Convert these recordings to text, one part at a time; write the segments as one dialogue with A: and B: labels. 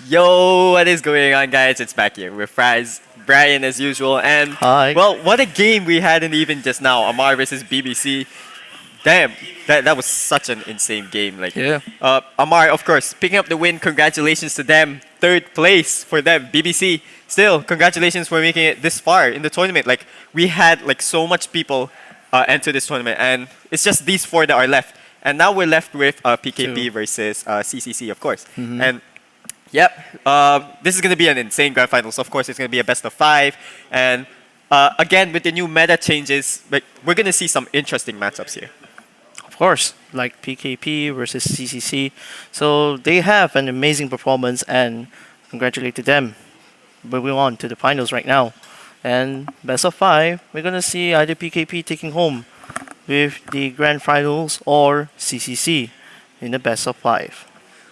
A: Yo, what is going on, guys? It's back here with Fries, Brian as usual, and
B: Hi.
A: well, what a game we had in even just now. Amar versus BBC. Damn, that was such an insane game. Like,
B: Yeah.
A: Amar, of course, picking up the win. Congratulations to them. Third place for them. BBC, still, congratulations for making it this far in the tournament. Like, we had like so much people enter this tournament, and it's just these four that are left. And now we're left with PKP
B: Two.
A: versus CCC, of course.
B: Mhm.
A: And yep. This is going to be an insane grand finals. Of course, it's going to be a best of 5. And again, with the new meta changes, like, we're going to see some interesting matchups here.
B: Of course, like PKP versus CCC. So they have an amazing performance and congratulate to them. Moving on to the finals right now. And best of 5, we're going to see either PKP taking home with the grand finals or CCC in the best of 5.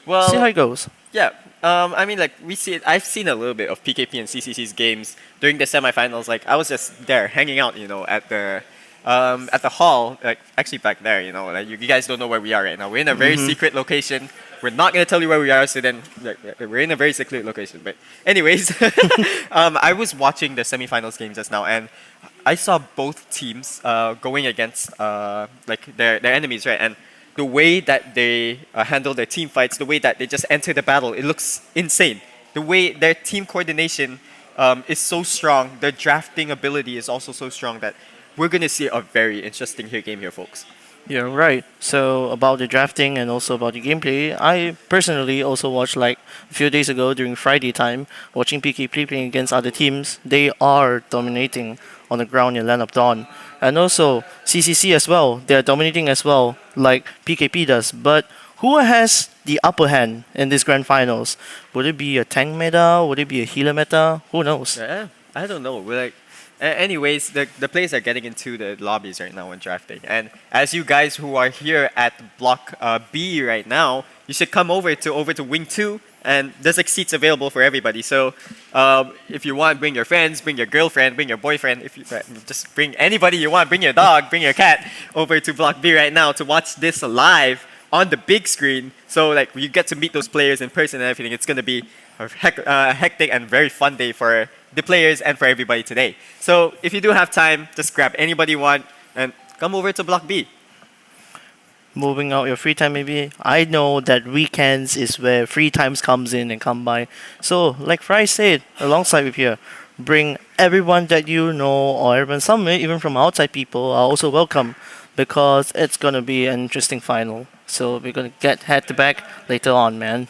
A: Well,
B: See how it goes.
A: yeah. I mean, like, we see it. I've seen a little bit of PKP and CCC's games during the semifinals. Like, I was just there hanging out, at the hall, like actually back there. Like, you guys don't know where we are right now. We're in a very secret location. We're not gonna tell you where we are. So then, like, we're in a very secret location. But anyways, I was watching the semifinals game just now, and I saw both teams going against like their enemies, right? And the way that they handle their team fights, the way that they just enter the battle, it looks insane. The way their team coordination is so strong, their drafting ability is also so strong that we're going to see a very interesting game here, folks.
B: You're right. So about the drafting and also about the gameplay, I personally also watched like a few days ago during Friday time, watching PKP playing against other teams. They are dominating on the ground in Land of Dawn. And also CCC as well. They are dominating as well, like PKP does. But who has the upper hand in this grand finals? Would it be a tank meta? Would it be a healer meta? Who knows?
A: Yeah, I don't know. We're like, anyways, the players are getting into the lobbies right now and drafting. And as you guys who are here at Block B right now, you should come over to Wing 2. And there's like seats available for everybody. So if you want, bring your friends, bring your girlfriend, bring your boyfriend. If you just bring anybody you want, bring your dog, bring your cat over to Block B right now to watch this live on the big screen. So like you get to meet those players in person and everything. It's gonna be a hectic and very fun day for the players and for everybody today. So if you do have time, just grab anybody you want and come over to Block B.
B: Moving out your free time maybe. I know that weekends is where free times comes in and come by. So like Fry said, alongside with here, bring everyone that you know or everyone, some even from outside people are also welcome because it's gonna be an interesting final. So we're gonna get head to back later on, man.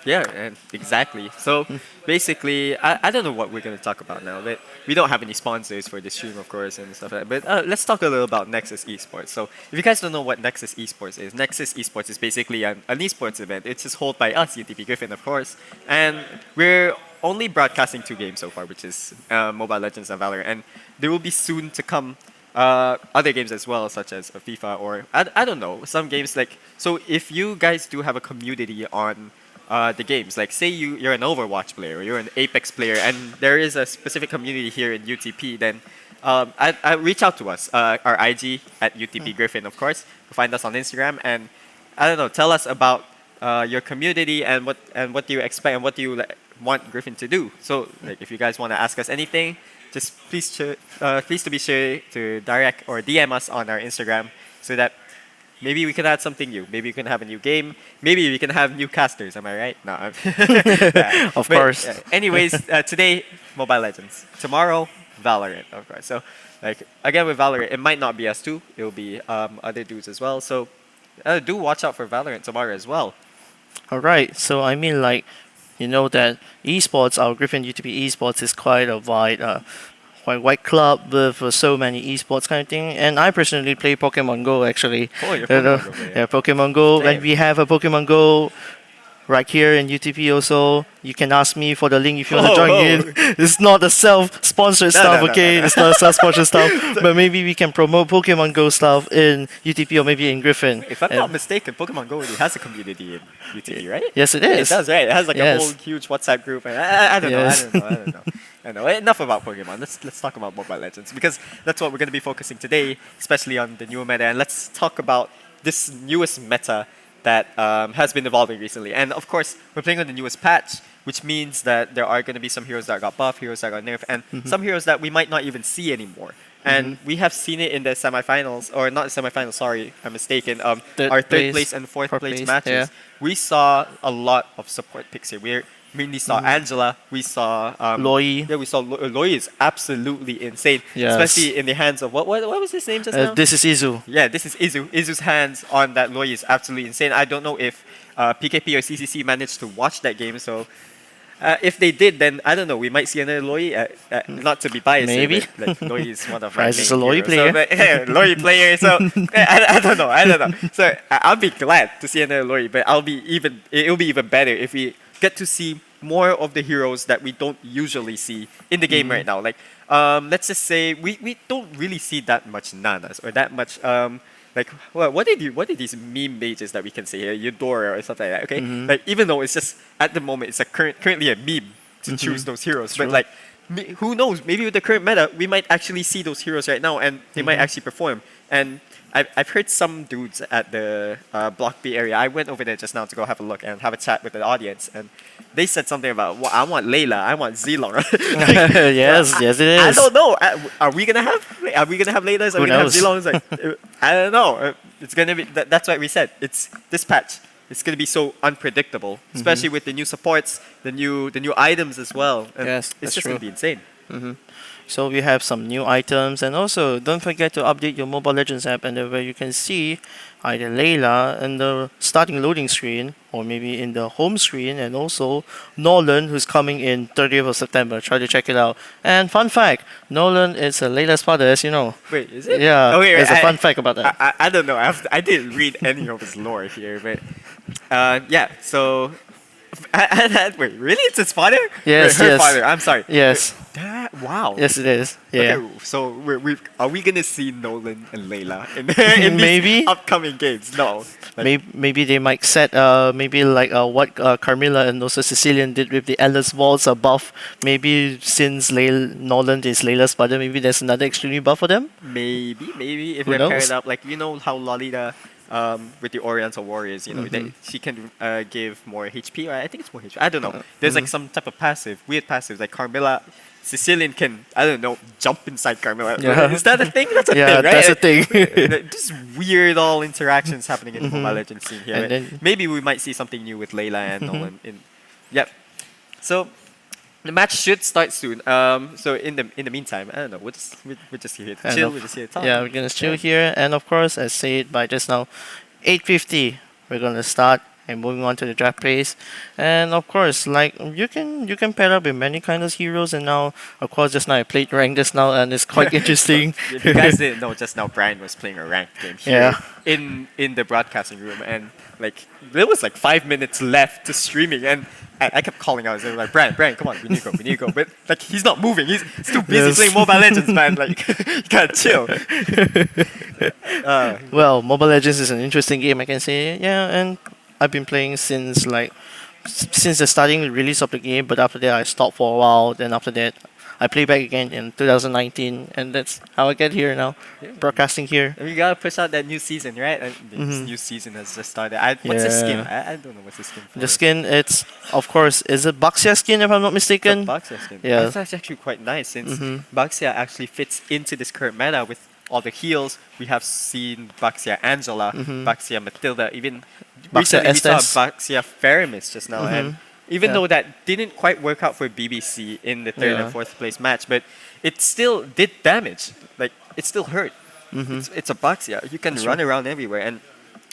A: Yeah, and exactly. So basically, I don't know what we're going to talk about now, but we don't have any sponsors for this stream, of course, and stuff like that. But let's talk a little about Nexus Esports. So if you guys don't know what Nexus Esports is, Nexus Esports is basically an esports event. It's just held by us, UTP Griffin, of course. And we're only broadcasting 2 games so far, which is Mobile Legends and Valorant. And there will be soon to come other games as well, such as FIFA or, I don't know, some games like... So if you guys do have a community on the games. Like, say you're an Overwatch player or you're an Apex player, and there is a specific community here in UTP, then I reach out to us, our IG at UTP Griffin, of course. Find us on Instagram, and I don't know, tell us about your community and what do you expect and what do you want Griffin to do. So, like, if you guys want to ask us anything, just please to be sure to direct or DM us on our Instagram so that maybe we can add something new. Maybe we can have a new game. Maybe we can have new casters. Am I right? No. Yeah.
B: Of course.
A: Anyways, today, Mobile Legends. Tomorrow, Valorant, of course. So, like, again with Valorant, it might not be us two. It will be other dudes as well. So, do watch out for Valorant tomorrow as well.
B: Alright, so I mean like you know that esports, our Griffin UTP esports is quite a wide club with so many esports kind of thing. And I personally play Pokemon Go actually.
A: Oh, you're Pokemon Go player.
B: Yeah, Pokemon Go.
A: Damn.
B: When we have a Pokemon Go right here in UTP also, you can ask me for the link if you want to join in. It's not a self-sponsored stuff,
A: no,
B: okay?
A: no.
B: It's not a self-sponsored stuff. But maybe we can promote Pokemon Go stuff in UTP or maybe in Griffin.
A: If I'm not mistaken, Pokemon Go already has a community in UTP, right?
B: Yes, it
A: Yeah,
B: is.
A: it does, right? It has like
B: Yes.
A: a whole huge WhatsApp group. And I don't
B: Yes.
A: know. I don't know. I know. Enough about Pokemon. Let's talk about Mobile Legends because that's what we're going to be focusing today, especially on the newer meta. And let's talk about this newest meta that has been evolving recently. And of course, we're playing on the newest patch, which means that there are going to be some heroes that got buffed, heroes that got nerfed, and some heroes that we might not even see anymore. And we have seen it in the semifinals, or not semifinals, sorry, I'm mistaken. Our third place and fourth place matches.
B: Yeah.
A: We saw a lot of support picks here. We mainly saw Angela, we saw
B: Loi.
A: Yeah, we saw Loi is absolutely insane,
B: Yes.
A: especially in the hands of what was his name just now?
B: This is Izu.
A: Yeah, this is Izu. Izu's hands on that Loi is absolutely insane. I don't know if PKP or CCC managed to watch that game, so if they did, then I don't know. We might see another Loi. Not to be biased,
B: Maybe.
A: here, but, like, Loi is one of my
B: Price
A: main
B: is a Loi
A: heroes.
B: player.
A: So, but, yeah, Loi player. So I don't know. I don't know. So I'll be glad to see another Loi, but it'll be even better if we get to see more of the heroes that we don't usually see in the game right now. Like let's just say we don't really see that much Nanas or that much like what are these meme mages that we can say here, Eudora or something like that, okay? Like even though it's just at the moment it's currently a meme to choose those heroes, but like who knows, maybe with the current meta we might actually see those heroes right now and they might actually perform. And I've heard some dudes at the Block B area. I went over there just now to go have a look and have a chat with the audience, and they said something about, well, I want Layla, I want Zilong.
B: Yes, yes it
A: I
B: is.
A: don't know. Are we gonna have Laylas? Are
B: Who
A: we gonna have
B: knows?
A: Zilongs? Like, I don't know. It's gonna be. That's what we said. It's this patch. It's gonna be so unpredictable, especially with the new supports, the new items as well. And
B: Yes,
A: it's
B: that's
A: just
B: true.
A: gonna be insane.
B: So we have some new items, and also don't forget to update your Mobile Legends app, and where you can see either Layla in the starting loading screen, or maybe in the home screen, and also Nolan, who's coming in 30th of September. Try to check it out. And fun fact, Nolan is a Layla spotter, as you know.
A: Wait, is it?
B: Yeah,
A: Oh, wait,
B: there's a
A: I-
B: fun fact about that.
A: I don't know. I didn't read any of his lore here, but yeah. So, wait, really? It's his father?
B: Yes,
A: Wait, her
B: yes.
A: father. I'm sorry.
B: Yes,
A: Wow.
B: yes it is. Yeah.
A: Okay, so are we gonna see Nolan and Layla in
B: Maybe.
A: these upcoming games? No. Like,
B: Maybe they might set maybe like what Carmilla and also Sicilian did with the endless walls buff. Maybe since Nolan is Layla's father, maybe there's another extremely buff for them.
A: maybe if
B: Who
A: they're
B: knows?
A: paired up, like you know how Lolita with the Oriental Warriors, you know, she can give more HP, or I think it's more HP. I don't know. There's like some type of passive, weird passive, like Carmilla. Sicilian can, I don't know, jump inside Carmilla.
B: Yeah.
A: Is that a thing? That's a
B: Yeah,
A: thing, right?
B: that's a thing.
A: Just weird all interactions happening in the Mobile Legends scene here.
B: And
A: right?
B: then-
A: Maybe we might see something new with Layla and Nolan. Yep. So the match should start soon. So in the meantime, I don't know. We're just here to
B: Kind
A: chill.
B: of.
A: We're just here to talk.
B: Yeah, we're gonna chill here, and of course, as said by just now, 8:50, we're gonna start and moving on to the draft phase. And of course, like you can pair up with many kinds of heroes. And now, of course, just now I played rank just now, and it's quite interesting.
A: If you guys didn't know, just now Brian was playing a ranked game here
B: Yeah.
A: in the broadcasting room, and like there was like 5 minutes left to streaming, and I kept calling out, like Brian, come on, we need to go. But like he's not moving, he's too busy
B: Yes.
A: playing Mobile Legends, man. Like you gotta chill.
B: Well, Mobile Legends is an interesting game, I can say. Yeah, and I've been playing since since the starting release of the game, but after that I stopped for a while. Then after that, I played back again in 2019, and that's how I get here now, broadcasting here.
A: And we gotta push out that new season, right? And this new season has just started. What's the skin? I don't know what's the skin for.
B: The skin, it's of course, is it Baxia skin if I'm not mistaken?
A: Baxia skin.
B: Yeah.
A: That's actually quite nice since Baxia actually fits into this current meta with all the heals. We have seen Baxia Angela, Baxia Matilda, even
B: Baxia
A: recently we saw
B: Estes.
A: Baxia Faramis just now. And even
B: Yeah.
A: though that didn't quite work out for BBC in the third
B: Yeah.
A: and fourth place match, but it still did damage. Like it still hurt. It's a Baxia. You can run around everywhere, and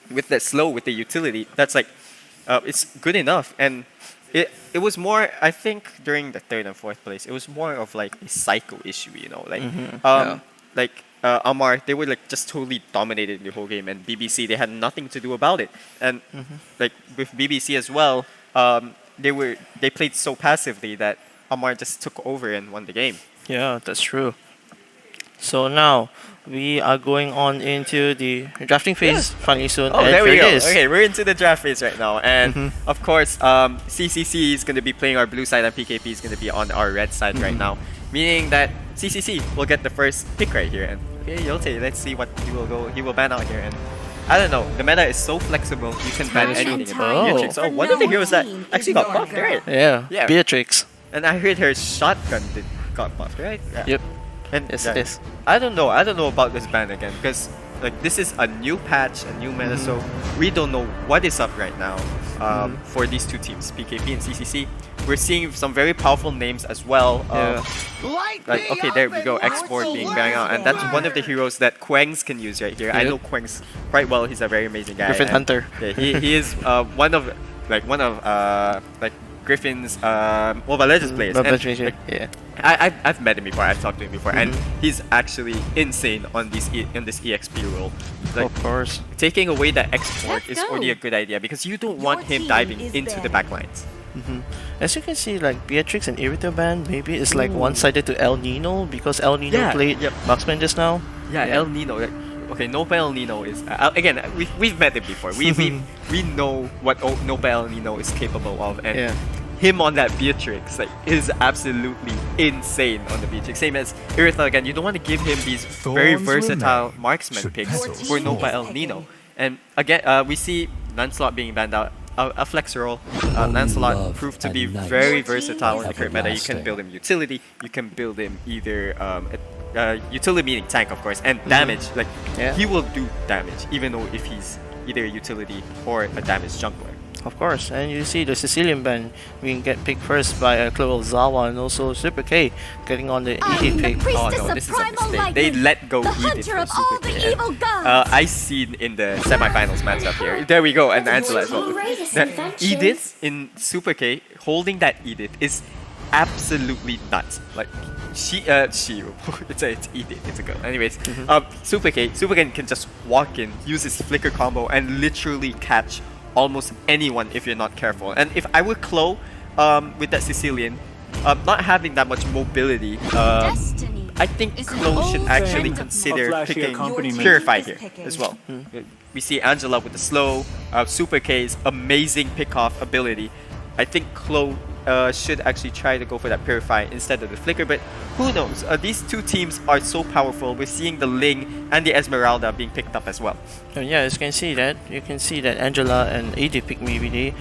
A: with that slow, with the utility, that's like it's good enough. And it was more, I think, during the third and fourth place, it was more of like a psycho issue, you know, like like Amar, they were like just totally dominated the whole game, and BBC, they had nothing to do about it. And like with BBC as well, they played so passively that Amar just took over and won the game.
B: Yeah, that's true. So now we are going on into the drafting phase finally soon.
A: Oh,
B: and
A: there we
B: here
A: go.
B: it is.
A: Okay, we're into the draft phase right now, and of course, CCC is going to be playing our blue side, and PKP is going to be on our red side right now, meaning that CCC will get the first pick right here. And okay, Yote, let's see what he will ban out here. And I don't know. The meta is so flexible. You can ban
C: Time
A: anything
C: and
A: in
C: time
A: Beatrix.
C: for
A: Oh, one of the
C: no
A: heroes that
C: team
A: actually
C: is
A: got
C: more
A: buffed, right?
C: girl.
B: Yeah,
A: Yeah.
B: Beatrix.
A: And I heard her shotgun got buffed, right? Yeah.
B: Yep.
A: And
B: Yes,
A: yeah,
B: it is.
A: I don't know. I don't know about this ban again because like this is a new patch, a new meta, so we don't know what is up right now for these two teams, PKP and CCC. We're seeing some very powerful names as well.
B: Yeah.
A: Like okay, there we go. Export being bang out, and that's one of the heroes that Quengs can use right here. I
B: Yep.
A: know Quengs quite well. He's a very amazing guy.
B: Griffin
A: and,
B: Hunter.
A: Yeah, he is one of like Griffin's Mobile Legends players.
B: But
A: And,
B: Beatrix,
A: like,
B: yeah.
A: I've met him before. I've talked to him before, and he's actually insane on this EXP role. Like
B: Of course.
A: taking away that export
C: Let's
A: is already a
C: go.
A: good idea because you don't
C: Your
A: want him
C: team
A: diving
C: is
A: into the
C: there.
A: backlines.
B: As you can see, like Beatrix and Irithel ban maybe it's like one-sided to El Nino because El Nino
A: Yeah,
B: played
A: yep.
B: Marksman just now.
A: Yeah, El Nino. Like, okay, Nopa El Nino is again we've met him before. We know what Nopa El Nino is capable of, and
B: Yeah.
A: him on that Beatrix like is absolutely insane on the Beatrix. Same as Irithel again. You don't want to give him these very
D: Thorns
A: versatile
D: remain.
A: marksman
D: Should
A: picks
D: petals
A: for
C: fall.
A: Nopa El Nino. And again, we see Lancelot being banned out. A flex role. Lancelot
E: love
A: proved to
E: and
A: be
E: light
A: very
C: Your team
A: versatile in the
C: is
A: current meta. You can
E: everlasting.
A: build him utility. You can build him either utility meaning tank, of course, and damage. Like
B: Yeah.
A: he will do damage, even though if he's either a utility or a damage jungler.
B: Of course, and you see the Sicilian ban being get picked first by Clovel Zawa and also Super K getting on the
C: I
B: ED
C: am the
B: pick.
C: priestess
A: Oh no,
C: of
A: this is a
C: primal
A: mistake. They
C: lightning,
A: let go
C: the
A: Edith
C: hunter
A: for
C: of all
A: Super
C: the
A: K.
C: evil gods.
A: I seen in the semifinals matchup here. There we go, and Angela as well.
C: Greatest
A: That
C: adventures.
A: Edith in Super K holding that Edith is absolutely nuts. Like she it's Edith, it's a girl. Anyways, Super K can just walk in, use his flicker combo, and literally catch almost anyone if you're not careful. And if I were Chloe, with that Sicilian, not having that much mobility,
C: Destiny
A: I think
C: is an
A: Chloe should
C: old
A: actually
C: friend of
A: consider
D: A flashy
A: picking
D: accompaniment.
A: Purify
C: Your
A: here
C: team is picking.
A: as well. We see Angela with the slow, Super K's amazing pick-off ability. I think Chloe should actually try to go for that Purify instead of the Flicker, but who knows? These two teams are so powerful. We're seeing the Ling and the Esmeralda being picked up as well.
B: And yeah, as you can see that Angela and AD pick maybe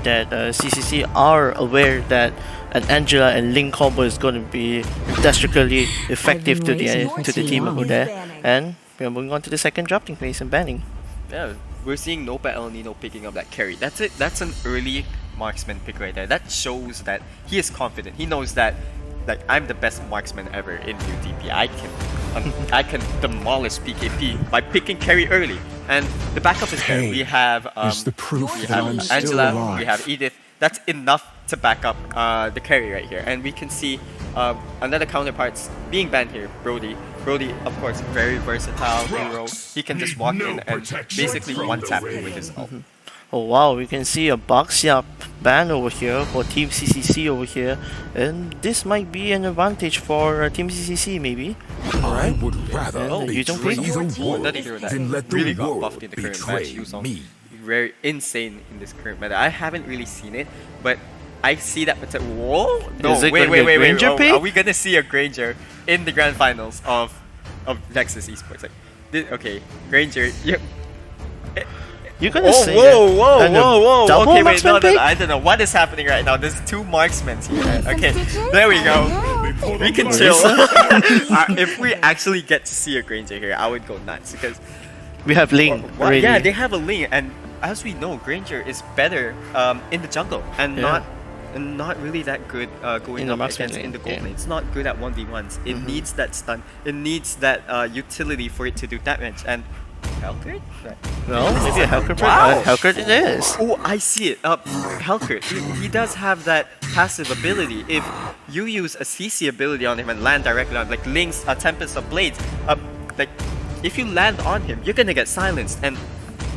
B: that CCC are aware that an Angela and Ling combo is going to be drastically effective to the team over there. And we are moving on to the second drafting phase and banning.
A: Yeah, we're seeing Nopa El Nino picking up that carry. That's it. That's an early marksman pick right there. That shows that he is confident. He knows that, like, I'm the best marksman ever in UTP. I can demolish PKP by picking carry early. And the backup is there.
D: Pain
A: We have
D: is the proof
A: we
D: that
A: have
D: I'm still
A: Angela.
D: alive.
A: We have Edith. That's enough to back up the carry right here. And we can see another counterparts being banned here. Brody. Brody, of course, very versatile hero. He can just walk in and basically one tap you with his ult.
B: Oh wow, we can see a Boxyap ban over here for Team CCC over here, and this might be an advantage for Team CCC maybe.
D: I would rather
B: Oh, you don't
D: betray
B: pick?
D: the world
A: Another hero that
D: than let the
A: really got
D: world
A: buffed in the current match.
D: betray
A: He was
D: me.
A: very insane in this current meta. I haven't really seen it, but I see that potential. Whoa! No,
B: Is it
A: wait,
B: gonna
A: wait,
B: be a
A: wait, wait.
B: Granger
A: Oh,
B: pick?
A: are we gonna see a Granger in the grand finals of Nexus Esports? Like, okay, Granger. Yep.
B: You're gonna
A: Oh,
B: say
A: whoa,
B: that.
A: whoa,
B: And a
A: whoa, whoa!
B: double
A: Okay, wait,
B: marksman
A: no,
B: pick?
A: I don't know what is happening right now. There's two marksmen here. Okay, there we go. We can chill. If we actually get to see a Granger here, I would go nuts because
B: We have Ling
A: well,
B: already.
A: yeah, they have a Ling, and as we know, Granger is better in the jungle and
B: Yeah.
A: not really that good going
B: In the
A: up
B: marksman
A: against in
B: lane,
A: the gold
B: yeah.
A: lane. It's not good at 1v1s. It needs that stun. It needs that utility for it to do damage. And Helkert?
B: No, maybe a Helkert.
A: Wow.
B: Helkert it is.
A: Oh, I see it. Helkert, he does have that passive ability. If you use a CC ability on him and land directly on, like Link's Tempest of Blades, like if you land on him, you're gonna get silenced, and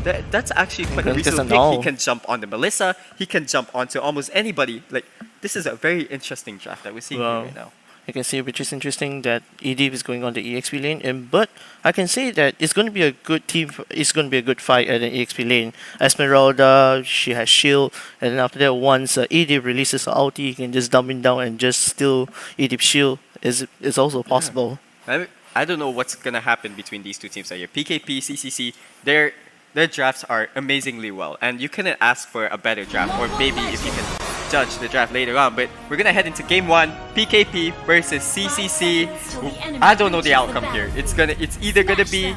A: that's actually quite a
B: Because
A: reasonable
B: it's a
A: pick. He
B: null.
A: can jump onto Melissa. He can jump onto almost anybody. Like this is a very interesting draft that we're seeing
B: Wow.
A: here right now.
B: You can see which is interesting that ED is going on the EXP lane, but I can say that it's going to be a good team. It's going to be a good fight at the EXP lane. Esmeralda, she has shield, and then after that, once ED releases her ulti, you can just dump it down and just steal ED's shield. Is also possible.
A: I don't know what's gonna happen between these two teams right here. PKP, CCC, they're their drafts are amazingly well, and you couldn't ask for a better draft, or maybe if you can judge the draft later on. But we're gonna head into game 1, PKP versus CCC. I don't know the outcome here. It's either gonna be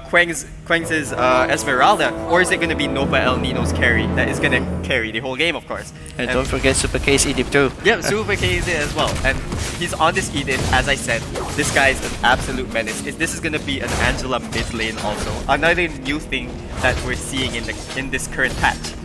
A: Queng's Esmeralda, or is it gonna be Nova El Nino's carry that is gonna carry the whole game, of course.
B: And don't forget Super K's Edip too.
A: Yeah, Super K is it as well, and he's on this Edith. As I said, this guy is an absolute menace. This is gonna be an Angela mid lane also. Another new thing that we're seeing in this current patch.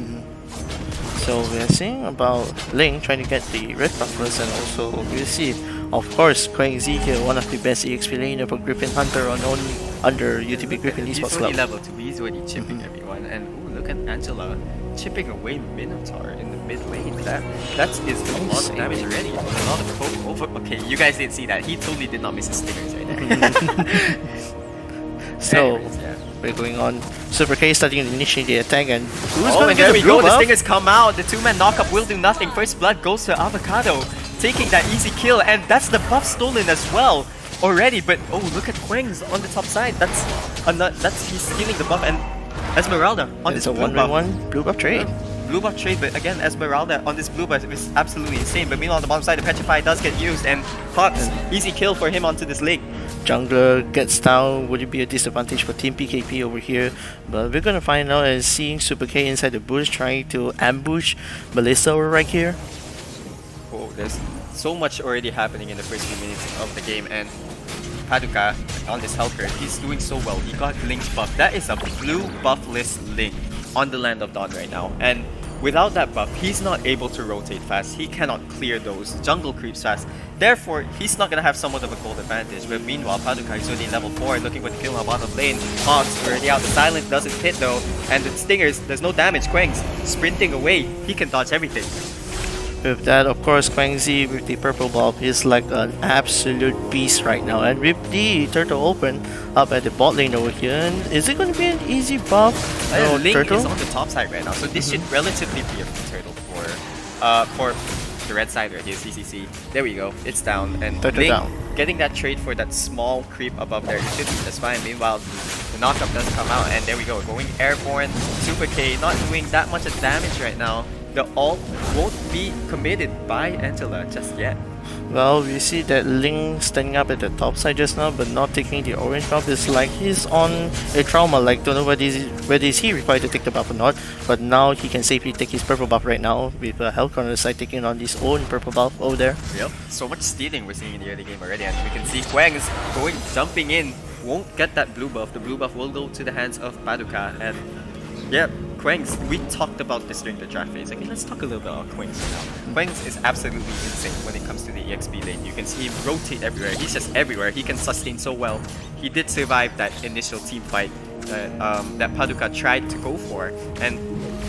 B: So we're seeing about Ling trying to get the red buff first, and also we'll see, of course, Quang Z here, one of the best EXP laner for Griffin Hunter under UTB Griffin Esports
A: He's
B: Club.
A: only level 2, he's already chipping everyone, and ooh, look at Angela chipping away Minotaur in the mid lane. That is a lot of damage already. A lot of poke over. Okay, you guys didn't see that. He totally did not miss his stingers right there.
B: So
A: Anyways, yeah.
B: we're going on. Super K starting to initiate the attack, and who's
A: Oh,
B: gonna
A: and
B: get
A: there
B: the
A: we
B: blue
A: go. The
B: buff?
A: stingers come out. The 2-man knockup will do nothing. First blood goes to Avocado, taking that easy kill, and that's the buff stolen as well already. But oh, look at Queng's on the top side. He's stealing the buff, and Esmeralda on
B: It's
A: this
B: a
A: blue buff.
B: 1v1 blue buff trade.
A: Blue buff trade, but again, Esmeralda on this blue buff is absolutely insane. But meanwhile, on the bottom side, the Petrify does get used, and Fox, easy kill for him onto this lake.
B: Jungler gets down. Would it be a disadvantage for Team PKP over here? But we're gonna find out, and seeing Super K inside the bush trying to ambush Melissa over right here.
A: Oh, there's so much already happening in the first few minutes of the game, and Paduka on this Helker, he's doing so well. He got Link's buff. That is a blue buffless Link on the Land of Dawn right now, and without that buff, he's not able to rotate fast. He cannot clear those jungle creeps fast. Therefore, he's not gonna have somewhat of a gold advantage. But meanwhile, Paduka is already level 4, looking for the kill on bottom lane. Fox already out. The silent doesn't hit though, and the stingers, there's no damage. Queng's sprinting away. He can dodge everything.
B: With that, of course, Quang Z with the purple buff is like an absolute beast right now. And with the turtle open up at the bot lane over here, and is it going to be an easy buff? No,
A: Link
B: turtle?
A: is on the top side right now, so this should relatively be a free turtle for the red side right here, CCC. There we go, it's down, and
B: Turtle
A: Link
B: down.
A: getting that trade for that small creep above there, it should be just fine. Meanwhile, the knockup does come out, and there we go, going airborne. Super K not doing that much of damage right now. The ult won't be committed by Angela just yet.
B: Well, we see that Ling standing up at the top side just now, but not taking the orange buff. It's like he's on a trauma, like don't know whether is he required to take the buff or not. But now he can safely take his purple buff right now, with Hellcore on the side taking on his own purple buff over there.
A: Yep, so much stealing we're seeing in the early game already, and we can see Quang's jumping in, won't get that blue buff. The blue buff will go to the hands of Paduka, and yeah, Quang's, we talked about this during the draft phase. Okay, let's talk a little bit about Quang's now. Quang's is absolutely insane when it comes to the EXP lane. You can see him rotate everywhere. He's just everywhere. He can sustain so well. He did survive that initial team fight that Paduka tried to go for, and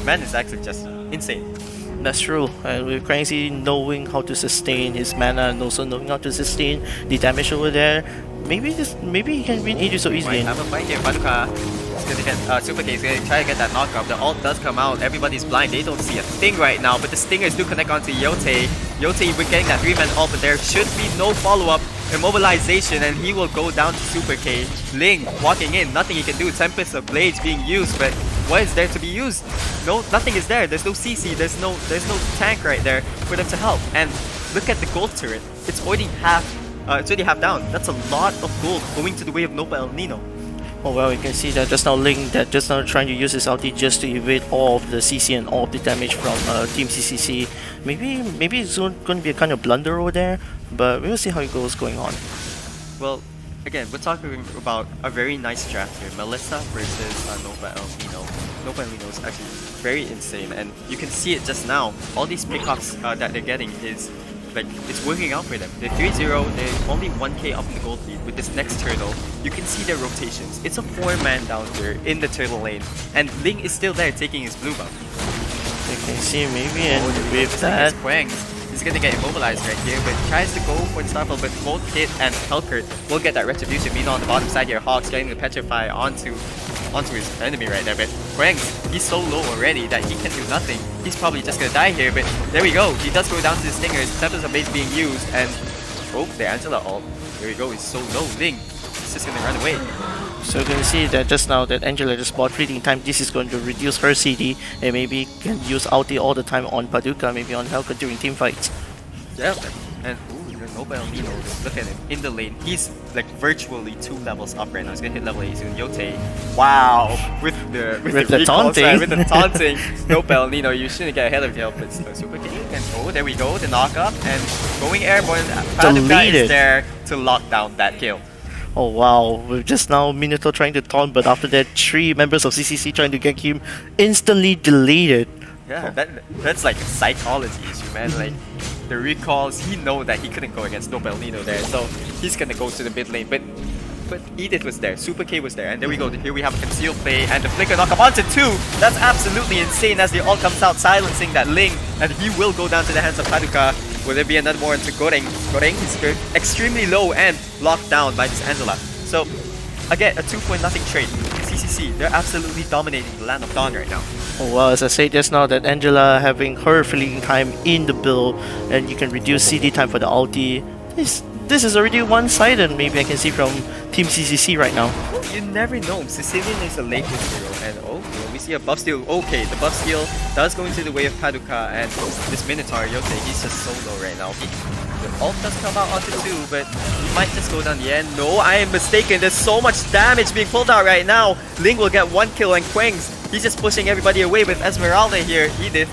A: man is actually just insane.
B: That's true, and with Crazy knowing how to sustain his mana and also knowing how to sustain the damage over there, maybe he can win Aegis so easily.
A: Might have a fight here. Paduka is gonna get Super K is gonna try to get that knockup. The ult does come out. Everybody's blind. They don't see a thing right now, but the stingers do connect onto Yote. Yote, we're getting that 3-man ult, but there should be no follow-up. Immobilization, and he will go down to Super K. Ling walking in, nothing he can do. Tempest of Blades being used, but what is there to be used? No, nothing is there. There's no CC, there's no tank right there for them to help. And look at the gold turret. It's already half down. That's a lot of gold going to the way of Nova El Nino.
B: Oh well, you can see that just now Ling that just now trying to use his ulti just to evade all of the CC and all of the damage from Team CCC. Maybe it's going to be a kind of blunder over there, but we'll see how it goes going on.
A: Well, again, we're talking about a very nice draft here. Melissa versus Nova El Nino. Nova El Nino is actually very insane, and you can see it just now. All these pickups that they're getting is like, it's working out for them. They're 3-0, they're only 1k up in the gold lead with this next turtle. You can see their rotations. It's a 4-man down here in the turtle lane, and Ling is still there taking his blue buff.
B: You can see maybe, and with that,
A: Quang, he's gonna get immobilized right here, but tries to go for the Starfall, but both Kit and Helkert will get that retribution. Meanwhile, on the bottom side here, Hawks getting the Petrify onto his enemy right there, but Quang, he's so low already that he can do nothing. He's probably just gonna die here, but there we go. He does go down to the Stingers. Tempest of Base being used, and oh, the Angela ult. There we go, he's so low. Ling, he's just gonna run away.
B: So you can see that just now that Angela just bought fleeting time. This is going to reduce her CD and maybe can use ulti all the time on Paducah, maybe on Helka during team fights.
A: Yeah, and ooh, the Nobel Nino, look at him in the lane. He's like virtually 2 levels up right now. He's gonna hit level 8 soon. Yote, wow, with the recall
B: taunting.
A: side, with the taunting. Nobel Nino, you shouldn't get ahead of him, but it's the super king. And oh, there we go, the knock up and going airborne. Paducah
B: Deleted.
A: is there to lock down that kill.
B: Oh wow, with just now Minato trying to taunt, but after that 3 members of CCC trying to get him instantly deleted.
A: Yeah, that's like a psychology issue, man. Like the recalls, he know that he couldn't go against Nobel Nino there, so he's gonna go to the mid lane. But Edith was there, Super K was there, and there we go. Here we have a concealed play and the flicker knock up onto 2. That's absolutely insane as the ult comes out, silencing that Ling, and he will go down to the hands of Paducah. Will there be another more into Goreng? Goreng is extremely low and locked down by this Angela. So again, a 2-0 trade. CCC, they're absolutely dominating the land of Dawn right now.
B: Oh well, as I said just now, that Angela having her fleeting time in the build, and you can reduce CD time for the ulti. This is already one-sided, maybe I can see from Team CCC right now.
A: You never know. Sicilian is a late hero, and oh, we see a buff steal. Okay, the buff steal does go into the way of Paducah, and this Minotaur, Yote, he's just solo right now. The ult does come out onto 2, but he might just go down the end. No, I am mistaken. There's so much damage being pulled out right now. Ling will get 1 kill, and Quengs, he's just pushing everybody away with Esmeralda here. Edith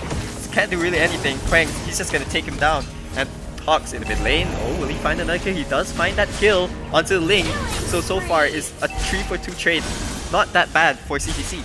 A: can't do really anything. Quengs, he's just gonna take him down. And Hawks in the mid lane. Oh, will he find another kill? He does find that kill onto Ling. So far is a 3-for-2 trade. Not that bad for CTC.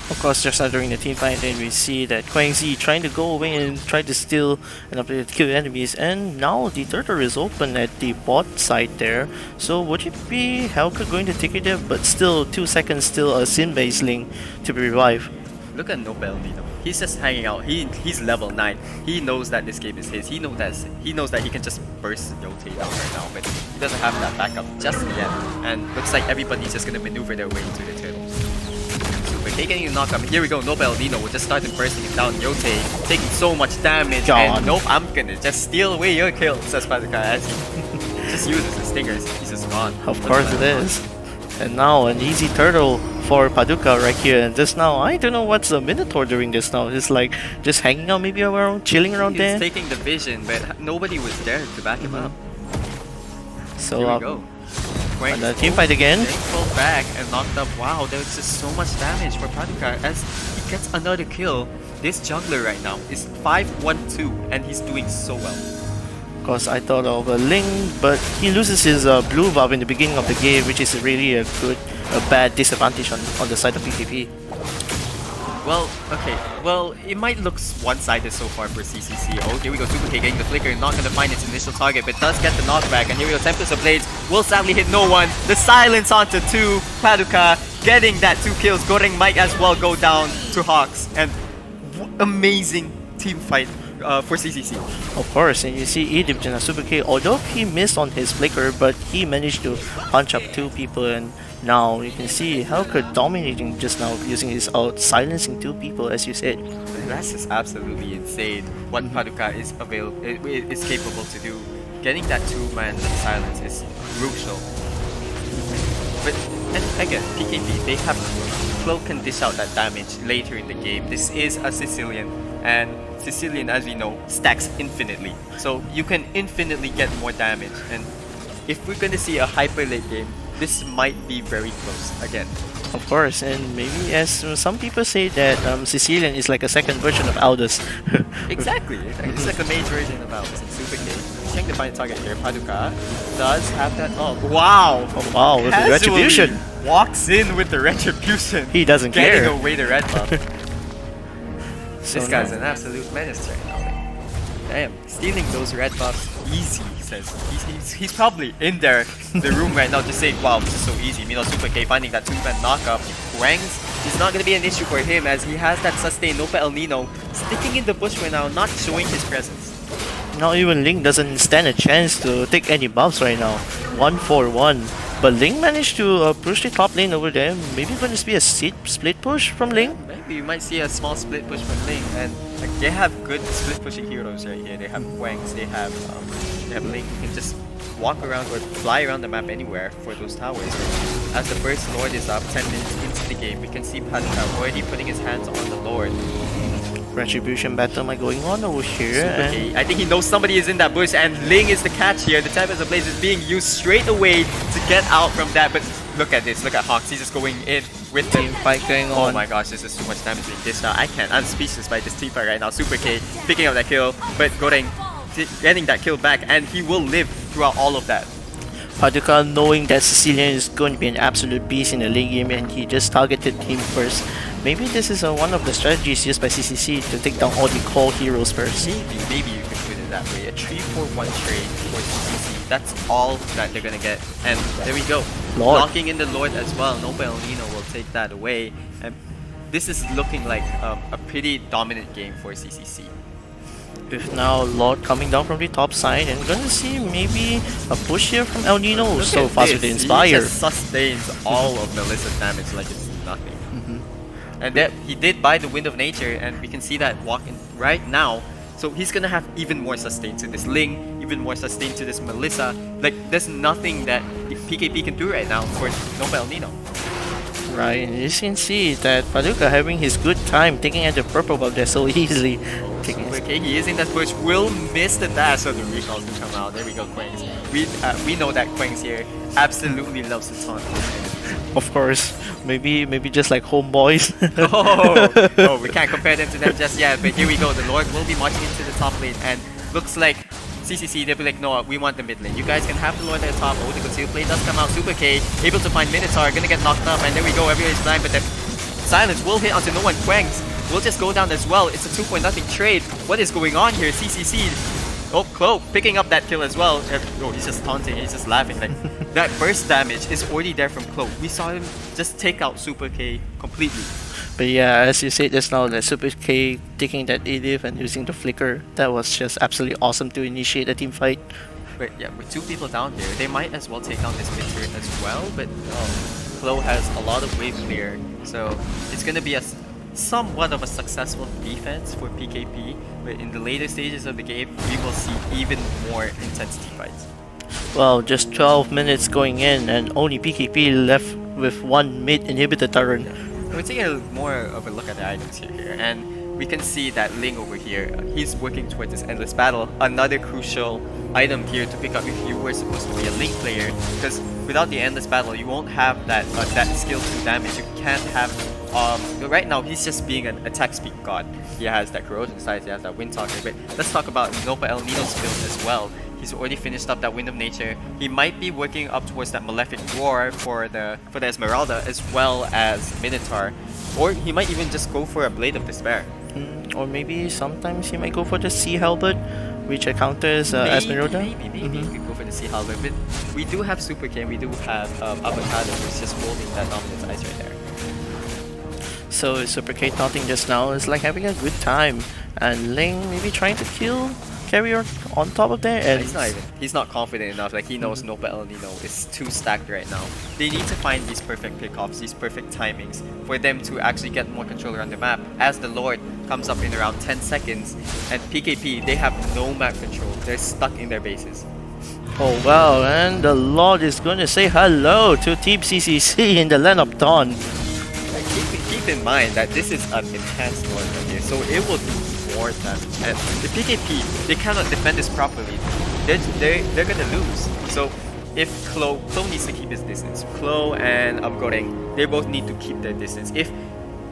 B: Of course, just now during the team fight, then we see that Quang Zi trying to go away and try to steal and up to kill enemies, and now the turtle is open at the bot side there. So would it be Helka going to take it there? But still, 2 seconds, still a Sin-based Ling to be revived.
A: Look at Nobel Nino. He's just hanging out. He's level 9. He knows that this game is his. He knows that he can just burst Yote down right now, but he doesn't have that backup just yet. And looks like everybody's just gonna maneuver their way into the turtle. Super K getting a knockup. Here we go. Nobel Nino will just start bursting him down. Yote taking so much damage.
B: Gone.
A: And nope, I'm gonna just steal away your kill, says Paducah as he just uses his stingers. He's just gone.
B: Of course it is. And now an easy turtle for Paducah right here. And just now, I don't know what's the Minotaur doing this now. It's like just hanging out maybe around, chilling around there.
A: He's taking the vision, but nobody was there to back him up.
B: So
A: Here we go.
B: and the team fight again.
A: Getting pulled back and knocked up. Wow, there's just so much damage for Paducah as he gets another kill. This jungler right now is 5-1-2 and he's doing so well.
B: Of course, I thought of a Ling, but he loses his blue buff in the beginning of the game, which is really a bad disadvantage on the side of PvP.
A: Well, okay. Well, it might look one-sided so far for CCC. Oh, here we go. Super K getting the flicker. Not gonna find its initial target, but does get the knockback. And here we go. Tempest of Blades will sadly hit no one. The silence onto 2. Paducah getting that 2 kills. Goreng might as well go down to Hawks. And amazing team fight for CCC.
B: Of course, and you see Egypt and Super K, although he missed on his flicker, but he managed to punch up 2 people, and now you can see Helka dominating just now using his ult, silencing 2 people as you said.
A: That's just absolutely insane what Paducah is capable to do. Getting that 2-man silence is crucial. But and again, PKP, they have Cloak can dish out that damage later in the game. This is a Sicilian, and Sicilian, as we know, stacks infinitely. So you can infinitely get more damage, and if we're gonna see a hyper late game, this might be very close again.
B: Of course, and maybe as some people say that Sicilian is like a second version of Aldous.
A: Exactly. It's like a mage version of Aldous in Super K. Trying to find a target here. Paducah does have that. Oh, wow!
B: Oh, wow, with the retribution.
A: Walks in with the retribution.
B: He doesn't care.
A: Getting away the red buff.
B: So
A: this guy's an absolute menace right now. Damn, stealing those red buffs easy, he says. He's probably in there, the room right now, just saying, wow, this is so easy. You know, Super K finding that 2-man knockup. Wangs is not going to be an issue for him as he has that sustain. Nopa El Nino sticking in the bush right now, not showing his presence.
B: Not even Ling doesn't stand a chance to take any buffs right now. 1-4-1. But Ling managed to push the top lane over there. Maybe going to be a split push from Ling?
A: Maybe you might see a small split push from Ling, and like, they have good split pushing heroes right here. They have Wangs, they have Ling who can just walk around or fly around the map anywhere for those towers. As the first Lord is up, 10 minutes into the game, we can see Paduka already putting his hands on the Lord.
B: Retribution battle might going on over here.
A: I think he knows somebody is in that bush, and Ling is the catch here. The Tempest of Blaze is being used straight away to get out from that, but look at this, look at Hawks, he's just going in with
B: Team fight going on.
A: Oh my gosh, this is too much damage being dished out. I'm speechless by this team fight right now. Super K picking up that kill, but getting that kill back, and he will live throughout all of that.
B: Paduka, knowing that Sicilian is going to be an absolute beast in the late game, and he just targeted him first. Maybe this is one of the strategies used by CCC to take down all the core heroes first.
A: Maybe you could put it that way. A 3-4-1 trade for CCC. That's all that they're gonna get. And there we go.
B: Lord.
A: Locking in the Lord as well. Nopa El Nino will take that away. And this is looking like a pretty dominant game for CCC.
B: With now Lord coming down from the top side, and gonna see maybe a push here from El Nino.
A: Look
B: So
A: at
B: fast
A: this.
B: with the Inspire.
A: He just sustains all of Melissa's damage like it's nothing. And that he did buy the Wind of Nature, and we can see that walking right now. So he's gonna have even more sustain to this Ling, even more sustain to this Melissa. Like, there's nothing that PKP can do right now for Nopa El Nino.
B: Right, and you can see that Paduka having his good time taking out the purple buff there so easily.
A: Okay, he is in that push, will miss the dash, so the recall to come out. There we go, Quengs. We know that Quengs here absolutely loves the taunt.
B: Of course, maybe just like homeboys.
A: Oh, we can't compare them to them just yet, but here we go. The Lord will be marching into the top lane, and looks like CCC, they'll be like, no, we want the mid lane. You guys can have the Lord at the top. Oh, the concealed play does come out. Super K, able to find Minotaur, gonna get knocked up, and there we go, everybody's blind, but the silence will hit onto no one. Quengs will just go down as well. It's a 2-0 trade. What is going on here? CCC. Oh, Clo picking up that kill as well. Oh, he's just taunting, he's just laughing. Like, that burst damage is already there from Clo. We saw him just take out Super K completely.
B: But yeah, as you said just now, that Super K taking that ADIF and using the flicker, that was just absolutely awesome to initiate a team fight.
A: But yeah, with 2 people down there, they might as well take down this mid turret as well. But Clo has a lot of wave clear, so it's gonna be a somewhat of a successful defense for PKP. But in the later stages of the game, we will see even more intense team fights.
B: Well, just 12 minutes going in, and only PKP left with 1 mid inhibitor turret.
A: We're taking more of a look at the items here, and we can see that Ling over here, he's working towards this endless battle. Another crucial item here to pick up if you were supposed to be a Ling player, because without the endless battle, you won't have that skill 2 damage. You can't have. Right now, he's just being an attack speed god. He has that corrosion size, he has that wind talker. But let's talk about Nopa El Nino's skills as well. He's already finished up that Wind of Nature. He might be working up towards that Malefic Roar for the Esmeralda as well as Minotaur. Or he might even just go for a Blade of Despair.
B: Or maybe sometimes he might go for the Sea Halberd, which counters Esmeralda.
A: Maybe he could go for the Sea Halberd. But we do have Super K, we do have Avocado, who's just holding that Dominance Ice right there.
B: So Super K taunting just now is like having a good time, and Ling maybe trying to kill Carrier on top of there, and
A: he's not confident enough. Like, he knows Nopa El Nino is too stacked right now. They need to find these perfect pickoffs, these perfect timings for them to actually get more control around the map. As the Lord comes up in around 10 seconds, and PKP, they have no map control. They're stuck in their bases.
B: Oh wow, and the Lord is going to say hello to Team CCC in the land of Dawn.
A: Keep in mind that this is an enhanced Lord right here, so it will do more damage. And the PKP, they cannot defend this properly. They're gonna lose. So if Clo needs to keep his distance. Clo and Goreng, they both need to keep their distance. If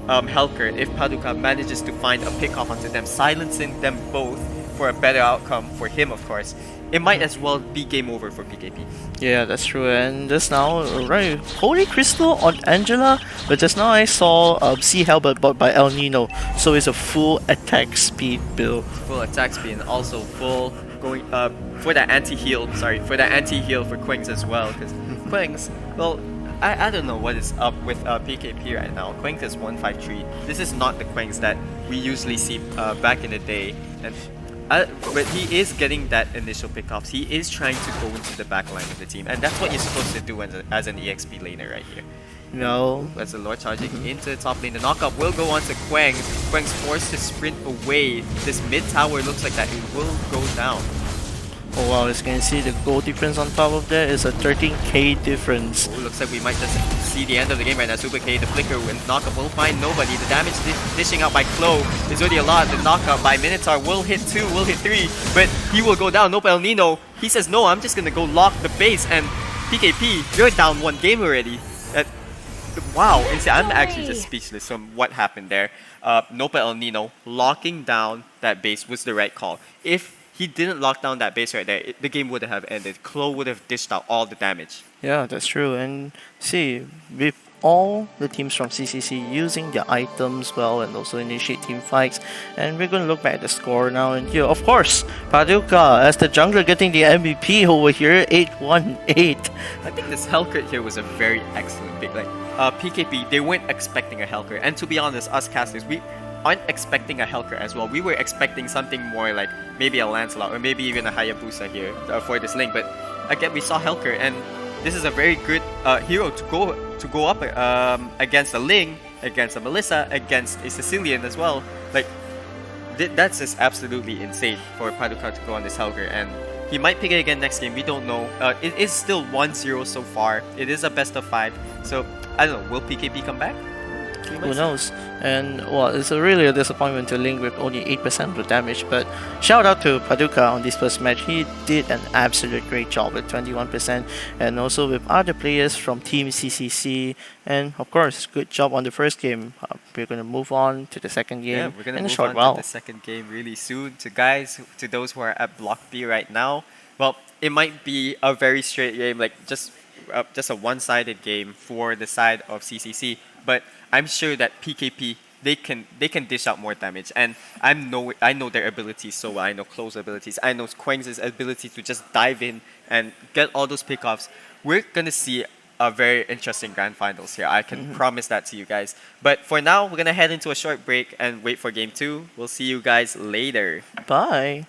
A: Helker, if Paduka manages to find a pickoff onto them, silencing them both for a better outcome for him, of course, it might as well be game over for PKP.
B: Yeah, that's true. And just now, right, Holy Crystal on Angela, but just now I saw Sea Halberd bought by El Nino, so it's a full attack speed build.
A: Full attack speed, and also full going for that anti-heal. Sorry, for that anti-heal for Quengs as well, because Quengs, well, I don't know what is up with PKP right now. Quengs is 153. This is not the Quengs that we usually see back in the day, and but he is getting that initial pickoffs. He is trying to go into the back line of the team, and that's what you're supposed to do as an EXP laner right here.
B: No.
A: That's the Lord charging into the top lane. The knockup will go on to Quengs. Quengs forced to sprint away. This mid tower looks like that it will go down.
B: Oh wow, as you can see, the goal difference on top of that is a 13k difference.
A: Oh, looks like we might just see the end of the game right now. Super K, the flicker with knockup will find nobody. The damage dishing out by Klo is already a lot. The knockup by Minotaur will hit 2, will hit 3, but he will go down. Nope El Nino, he says no, I'm just gonna go lock the base, and PKP, you're down 1 game already. That, wow, and see, I'm actually just speechless from what happened there. Nopa El Nino locking down that base was the right call. If he didn't lock down that base right there, the game would have ended. Klo would have dished out all the damage.
B: Yeah, that's true. And see, with all the teams from CCC using their items well and also initiate team fights, and we're going to look back at the score now. And here, of course, Paducah as the jungler getting the MVP over here, 818.
A: I think this Hellcrit here was a very excellent pick. Like, PKP, they weren't expecting a Hellcrit. And to be honest, us casters, we aren't expecting a Hellcrit as well. We were expecting something more like maybe a Lancelot or maybe even a Hayabusa here for this link. But again, we saw Hellcrit, and this is a very good hero to go up against a Ling, against a Melissa, against a Sicilian as well. Like, that's just absolutely insane for Paducah to go on this Hellcrit, and he might pick it again next game. We don't know. It is still 1-0 so far. It is a best of 5. So, I don't know. Will PKP come back?
B: Who knows? And well, it's really a disappointment to Link with only 8% of the damage, but shout out to Paducah on this first match. He did an absolute great job with 21%, and also with other players from Team CCC, and of course, good job on the first game. We're going to move on to the second game
A: Yeah, we're gonna
B: in a
A: move
B: short
A: on
B: while.
A: to the second game really soon. To those who are at Block B right now, well, it might be a very straight game, like just a one-sided game for the side of CCC. But I'm sure that PKP they can dish out more damage, and I know their abilities so well. I know Klo's abilities. I know Quang's ability to just dive in and get all those pickoffs. We're gonna see a very interesting grand finals here. I can promise that to you guys. But for now, we're gonna head into a short break and wait for game 2. We'll see you guys later.
B: Bye.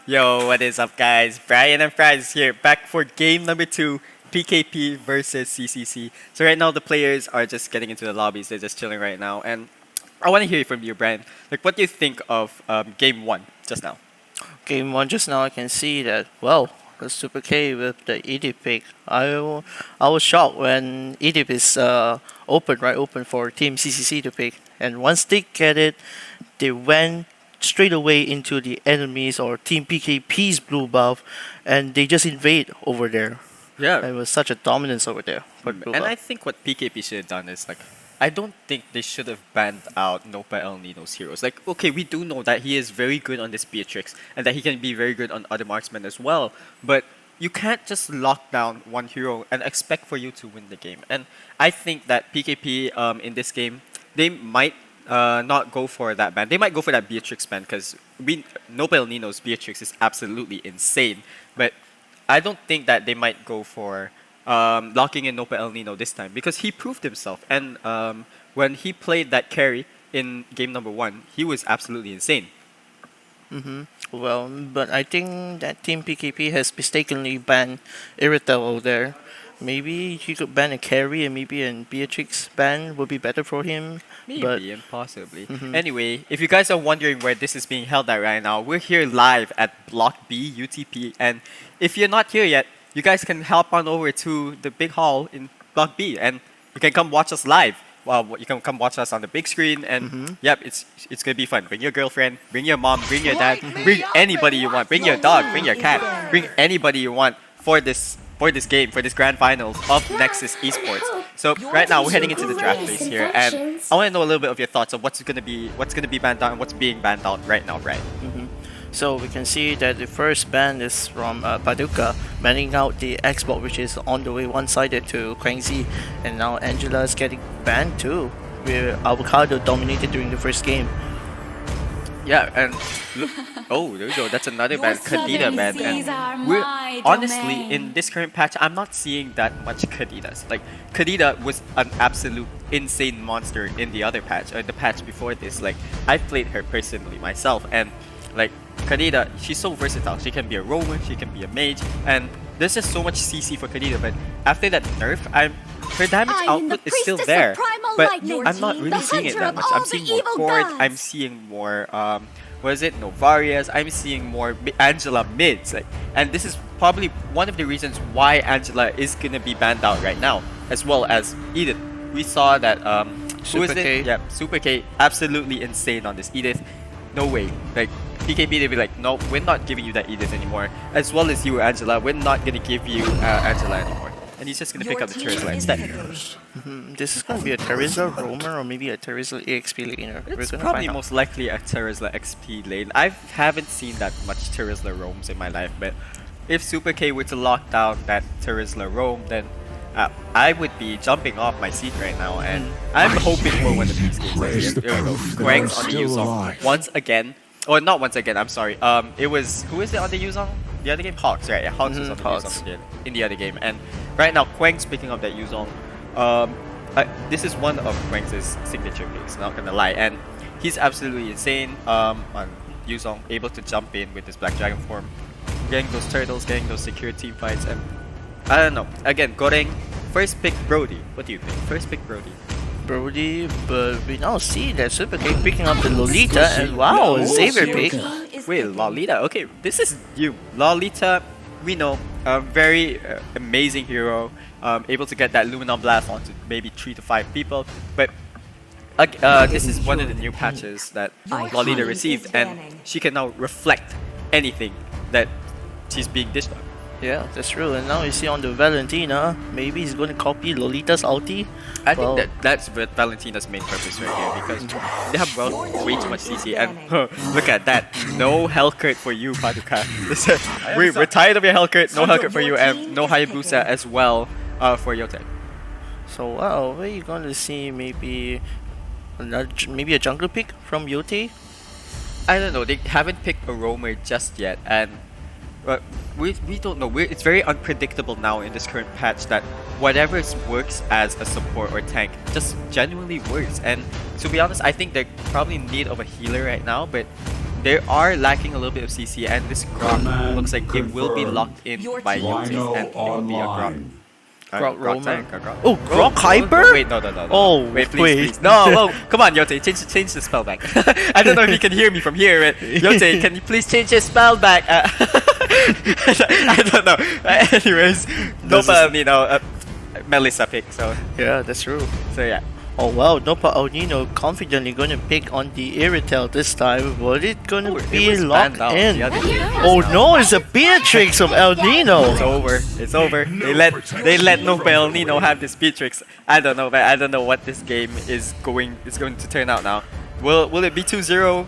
A: Yo, what is up, guys? Brian and Fries here, back for game number 2, PKP versus CCC. So right now the players are just getting into the lobbies. They're just chilling right now, and I want to hear from you, Brian. Like, what do you think of game 1 just now?
B: Game 1 just now, I can see that, well, the Super K with the Edip pick. I was shocked when Edip is open for Team CCC to pick. And once they get it, they went straight away into the enemies or Team PKP's blue buff, and they just invade over there.
A: Yeah,
B: It was such a dominance over there for blue
A: and
B: buff.
A: I think what PKP should have done is like, I don't think they should have banned out Nopa El Nino's heroes. Like, okay, we do know that he is very good on this Beatrix and that he can be very good on other marksmen as well, but you can't just lock down one hero and expect for you to win the game. And I think that PKP in this game, they might not go for that ban. They might go for that Beatrix ban because Nopa El Nino's Beatrix is absolutely insane, but I don't think that they might go for locking in Nopa El Nino this time because he proved himself. And when he played that carry in game number 1, he was absolutely insane.
B: Well, but I think that Team PKP has mistakenly banned Iritel over there. Maybe he could ban a carry and maybe a Beatrix ban would be better for him. But
A: Maybe and possibly. Anyway, if you guys are wondering where this is being held at right now, we're here live at Block B, UTP. And if you're not here yet, you guys can hop on over to the big hall in Block B and you can come watch us live. Well, you can come watch us on the big screen, and yep, it's gonna be fun. Bring your girlfriend, bring your mom, bring your dad, bring anybody you want. Bring your dog, bring your cat, bring anybody you want for this game, for this grand finals of Nexus Esports. So right now we're heading into the draft phase here, and I want to know a little bit of your thoughts on what's gonna be banned out and what's being banned out right now, Brian.
B: so we can see that the first ban is from Paducah, banning out the Xbox, which is on the way one-sided to Quangzi, and now Angela is getting banned too, where Avocado dominated during the first game.
A: Yeah, and look, oh, there you go. That's another ban, Kadita ban. And we're honestly in this current patch, I'm not seeing that much Kaditas. Like, Kadita was an absolute insane monster in the other patch, or the patch before this. Like, I played her personally myself, and like Kadita, she's so versatile. She can be a roamer, she can be a mage, and there's just so much CC for Kadita. But after that nerf, her damage output is still there, but I'm not really seeing it that much. I'm seeing more Cord, I'm seeing more what is it, Novarias, I'm seeing more Angela mids, like, and this is probably one of the reasons why Angela is gonna be banned out right now, as well as Edith. We saw that who is
B: Super
A: it?
B: K.
A: Yeah, Super K, absolutely insane on this Edith. No way. Like, PKP, they'd be like, no, we're not giving you that Edith anymore. As well as you, Angela, we're not gonna give you Angela anymore. And he's just gonna pick up the Terizla instead.
B: This is gonna be a Terizla roamer or maybe a Terizla EXP laner. We're
A: It's
B: gonna
A: probably
B: find out.
A: most likely a Terizla XP lane. I haven't seen that much Terizla roams in my life, but if Super K were to lock down that Terizla roam, then I would be jumping off my seat right now, and I'm hoping for one of these games.
D: Praise the
A: There we go.
D: proof that
A: Quang's
D: I'm
A: on the
D: still
A: Yuzong
D: alive.
A: once again. Or not once again, I'm sorry. It was, who is it on the Yuzong? The other game? Hawks, right? Yeah, Hawks was on the
B: Hawks.
A: Yuzong in the other game. And right now, Quang's picking up that Yuzong. This is one of Quang's signature picks, not gonna lie. And he's absolutely insane on Yuzong, able to jump in with his Black Dragon form, getting those turtles, getting those secure team fights, and I don't know. Again, Goreng, first pick Brody. What do you think? First pick Brody.
B: Brody, but we now see that Super K picking up the Lolita, and wow,
A: Oh,
B: Xavier
A: shit.
B: pick.
A: Wait, Lolita. Okay, this is you. Lolita, we know, a very amazing hero, able to get that Luminal Blast onto maybe 3 to 5 people. But this is one of the new patches that Lolita received, and she can now reflect anything that she's being dished on.
B: Yeah, that's true. And now you see on the Valentina, maybe he's going to copy Lolita's ulti.
A: I
B: Well-
A: think that's Valentina's main purpose right here, because they have way too much CC, and look at that, no Hellcurt for you, Paducah. We're tired of your Hellcurt, no Hellcurt for you, and no Hayabusa as well for Yotek.
B: So wow, where you going to see maybe maybe a jungle pick from Yote?
A: I don't know, they haven't picked a roamer just yet, and we don't know. It's very unpredictable now in this current patch that whatever works as a support or tank just genuinely works. And to be honest, I think they probably need of a healer right now, but they are lacking a little bit of CC, and this Grok looks like it will be locked in by Yote, and it will be a Grok.
B: Grok Roamer.
A: tank, a Grok.
B: Oh, Grok Hyper?
A: Wait, no.
B: Oh,
A: wait, please,
B: wait.
A: please. No, come on, Yote, change the spell back. I don't know if you can hear me from here, but Yote, can you please change your spell back? I don't know. Anyways, Nopa, Melissa pick, so
B: Yeah, that's true.
A: yeah.
B: Oh wow, Nopa El Nino confidently gonna pick on the Irritel this time. Was it gonna
A: It
B: be
A: was
B: locked
A: banned out.
B: in?
A: The other game.
B: Oh no, it's a Beatrix of El Nino!
A: It's over. It's over. They let Nopa El Nino have this Beatrix. I don't know, but I don't know what this game is going to turn out now. Will it be 2-0?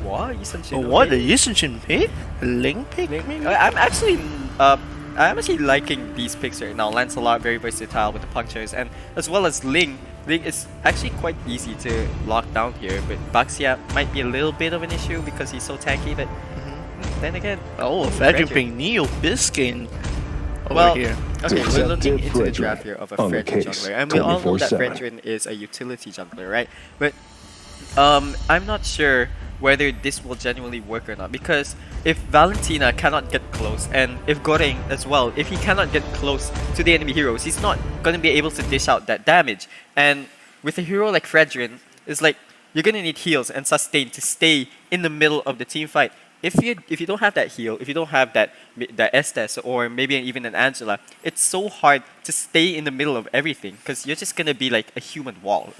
A: What?
B: Oh, what? A Yisenshin pick? A Ling pick? Maybe?
A: I'm actually liking these picks right now. Lancelot very versatile with the punctures, and as well as Ling. Ling is actually quite easy to lock down here, but Baxia might be a little bit of an issue because he's so tanky, but then again...
B: Oh, Fredrin picking Neo Biskin over
A: Well,
B: here.
A: okay, we're
D: Accept
A: looking into the
D: Fredrin
A: draft here of a
D: on the
A: Fredrin
D: case,
A: jungler, and we all know that
D: 24/7.
A: Fredrin is a utility jungler, right? But I'm not sure whether this will genuinely work or not, because if Valentina cannot get close, and if Goreng as well, if he cannot get close to the enemy heroes, he's not going to be able to dish out that damage. And with a hero like Fredrin, it's like you're going to need heals and sustain to stay in the middle of the team fight. If you don't have that heal, if you don't have that Estes or maybe even an Angela, it's so hard to stay in the middle of everything because you're just gonna be like a human wall.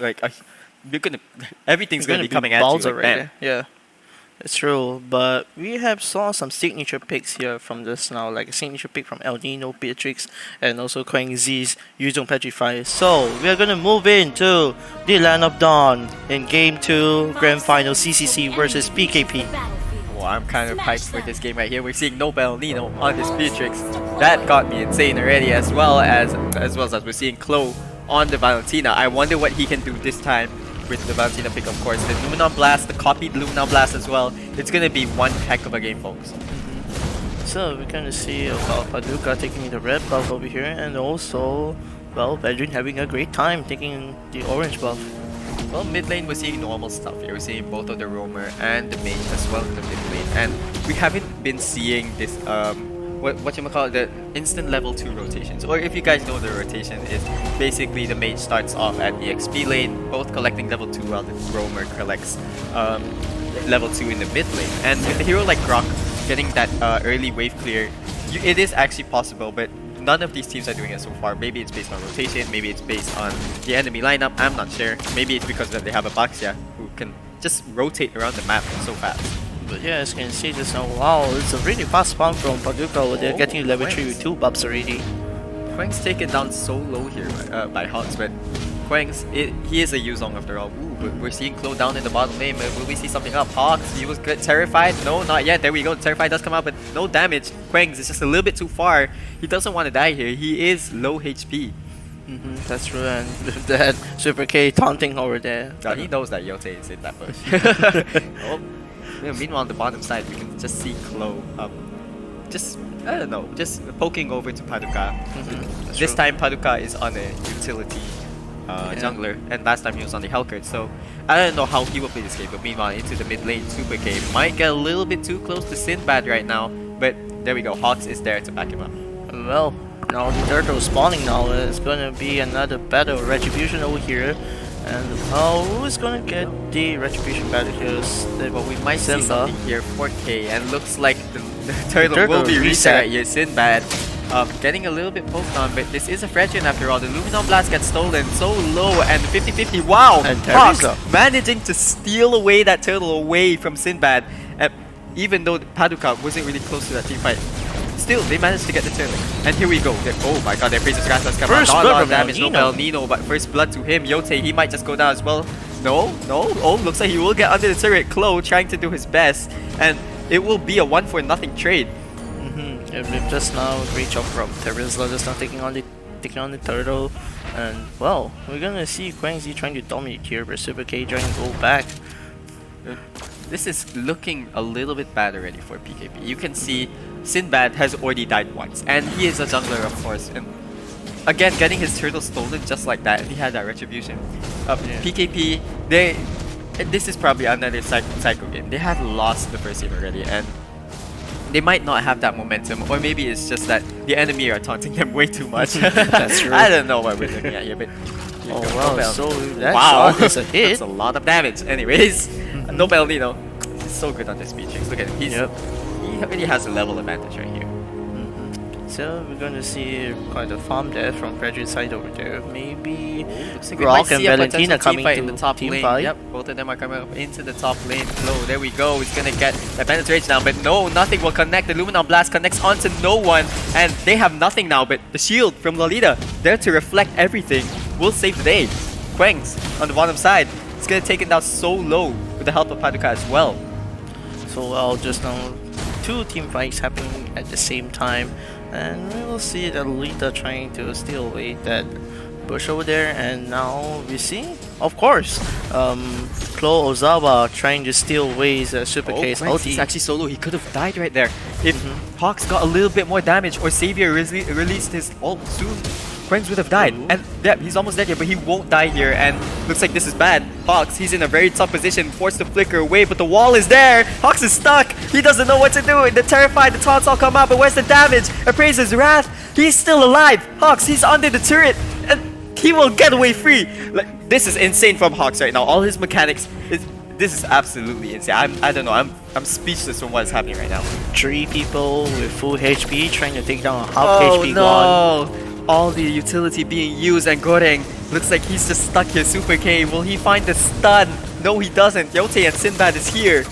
A: Everything's gonna be coming at you.
B: Bowser
A: Like,
B: right
A: man.
B: there. Yeah, it's true. But we have saw some signature picks here from this now, like a signature pick from El Nino, Beatrix, and also Quang Z's Yuzong Petrify. So we are gonna move into the Land of Dawn in Game 2 Grand Final CCC versus PKP.
A: Well, I'm kind of hyped for this game right here. We're seeing Nobel Nino on this Beatrix. That got me insane already, as well as we're seeing Chloe on the Valentina. I wonder what he can do this time with the Valentina pick, of course. The Luminon Blast, the copied Luminon Blast as well. It's gonna be one heck of a game, folks.
B: So we're gonna see about Paducah taking the red buff over here, and also, well, Bedrin having a great time taking the orange buff.
A: Well, mid lane we're seeing normal stuff here. We're seeing both of the roamer and the mage as well in the mid lane, and we haven't been seeing this what you call it, the instant level 2 rotations. Or if you guys know, the rotation is basically the mage starts off at the XP lane, both collecting level 2 while the roamer collects level 2 in the mid lane. And with a hero like Grok getting that early wave clear, it is actually possible, but none of these teams are doing it so far. Maybe it's based on rotation, maybe it's based on the enemy lineup, I'm not sure. Maybe it's because they have a Baxia who can just rotate around the map so fast.
B: But yeah, as you can see just now, wow, it's a really fast farm from Paducah where they're getting level 3 with 2 buffs already.
A: Quang's taken down so low here by Hawks, but he is a Yuzong after all. Ooh, but we're seeing Chloe down in the bottom lane. Will we see something up? Hawks, he was good. Terrified? No, not yet. There we go. Terrified does come out, but no damage. Quang's is just a little bit too far. He doesn't want to die here. He is low HP.
B: That's true, and with that Super K taunting over there.
A: He knows that Yote is in that bush. Meanwhile, on the bottom side, we can just see Chloe just, I don't know, just poking over to Paducah. This time Paducah is on a utility jungler, and last time he was on the Hellcurt, so I don't know how he will play this game. But meanwhile, into the mid lane, Super K might get a little bit too close to Sinbad right now, but there we go, Hawks is there to back him up.
B: Well, now the turtle spawning now is gonna be another battle Retribution over here. And who is gonna get the Retribution battle here?
A: Well, we might see
B: Simba.
A: something here, 4K, and looks like the turtle will be reset right here. Sinbad getting a little bit poked on, but this is a Fredrin after all. The Luminon Blast gets stolen so low, and 50-50, wow!
B: And
A: Hawks
B: Teresa
A: managing to steal away that turtle away from Sinbad, even though Paducah wasn't really close to that team fight. Still, they managed to get the turtle. And here we go. Oh my god, their Praises Grass has come out. Not a lot of damage, no El Nino, but first blood to him. Yote, he might just go down as well. No. Oh, looks like he will get under the turret. Chloe trying to do his best. And it will be a 1-for-0 trade.
B: Just now, great job from Teresa just now taking on the turtle. And well, we're gonna see Quang Z trying to dominate here, but Super K trying to go back.
A: This is looking a little bit bad already for PKP. You can see Sinbad has already died once, and he is a jungler, of course. And again, getting his turtle stolen just like that, and he had that retribution. PKP, this is probably another cycle game. They have lost the first game already, and they might not have that momentum, or maybe it's just that the enemy are taunting them way too much.
B: That's true.
A: I don't know what we're looking at here, but
B: Oh wow, so that
A: wow,
B: shot is a hit.
A: that's a lot of damage. Anyways, Nobel Nino, he's so good on the speed checks. Look at him, he already has a level advantage right here.
B: So we're gonna see quite a farm there from Graduate side over there. Maybe
A: Looks like we might
B: Rock and
A: see a
B: Valentina
A: potential
B: coming
A: teamfight
B: to
A: in the top
B: team
A: lane.
B: fight.
A: Yep, both of them are coming up into the top lane. Flo, there we go. He's gonna get that penetrate now, but no, nothing will connect. The Luminon Blast connects onto no one, and they have nothing now. But the shield from Lolita, there to reflect everything, will save the day. Quengs on the bottom side. He's gonna take it down so low with the help of Paduka as well.
B: So just now 2 team fights happening at the same time, and we will see that Lolita trying to steal away that bush over there, and now we see, of course, Klo Ozawa trying to steal away his super case
A: Quengs,
B: ulti.
A: he's actually solo. He could have died right there. If Hawks got a little bit more damage or Savior released his ult soon, Quengs would have died.
B: Ooh.
A: And yeah, he's almost dead here, but he won't die here. And looks like this is bad. Hawks, he's in a very tough position, forced to flicker away, but the wall is there. Hawks is stuck. He doesn't know what to do. The terrified, the taunts all come out, but where's the damage? Appraiser's Wrath. He's still alive. Hawks, he's under the turret. And he will get away free. Like, this is insane from Hawks right now. All his mechanics this is absolutely insane. I don't know. I'm speechless from what is happening right now.
B: 3 people with full HP trying to take down a half
A: Oh
B: HP
A: no!
B: god.
A: All the utility being used, and Goreng looks like he's just stuck here. Super K, will he find the stun? No, he doesn't. Yote and Sinbad is here.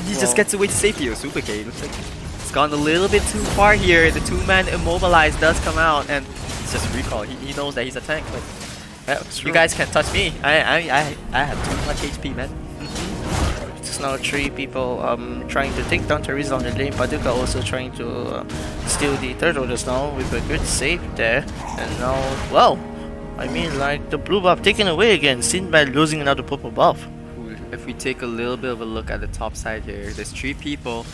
A: He just gets away to safety. Super K looks like it's gone a little bit too far here. The 2-man immobilized does come out, and it's just recall. He knows that he's a tank, but you guys can't touch me. I have too much HP, man.
B: It's now 3 people trying to take down Teresa on the lane. Paduka also trying to steal the turtle just now with a good save there. And now, well, I mean, like the blue buff taken away again. Sinbad losing another purple buff.
A: If we take a little bit of a look at the top side here, there's 3 people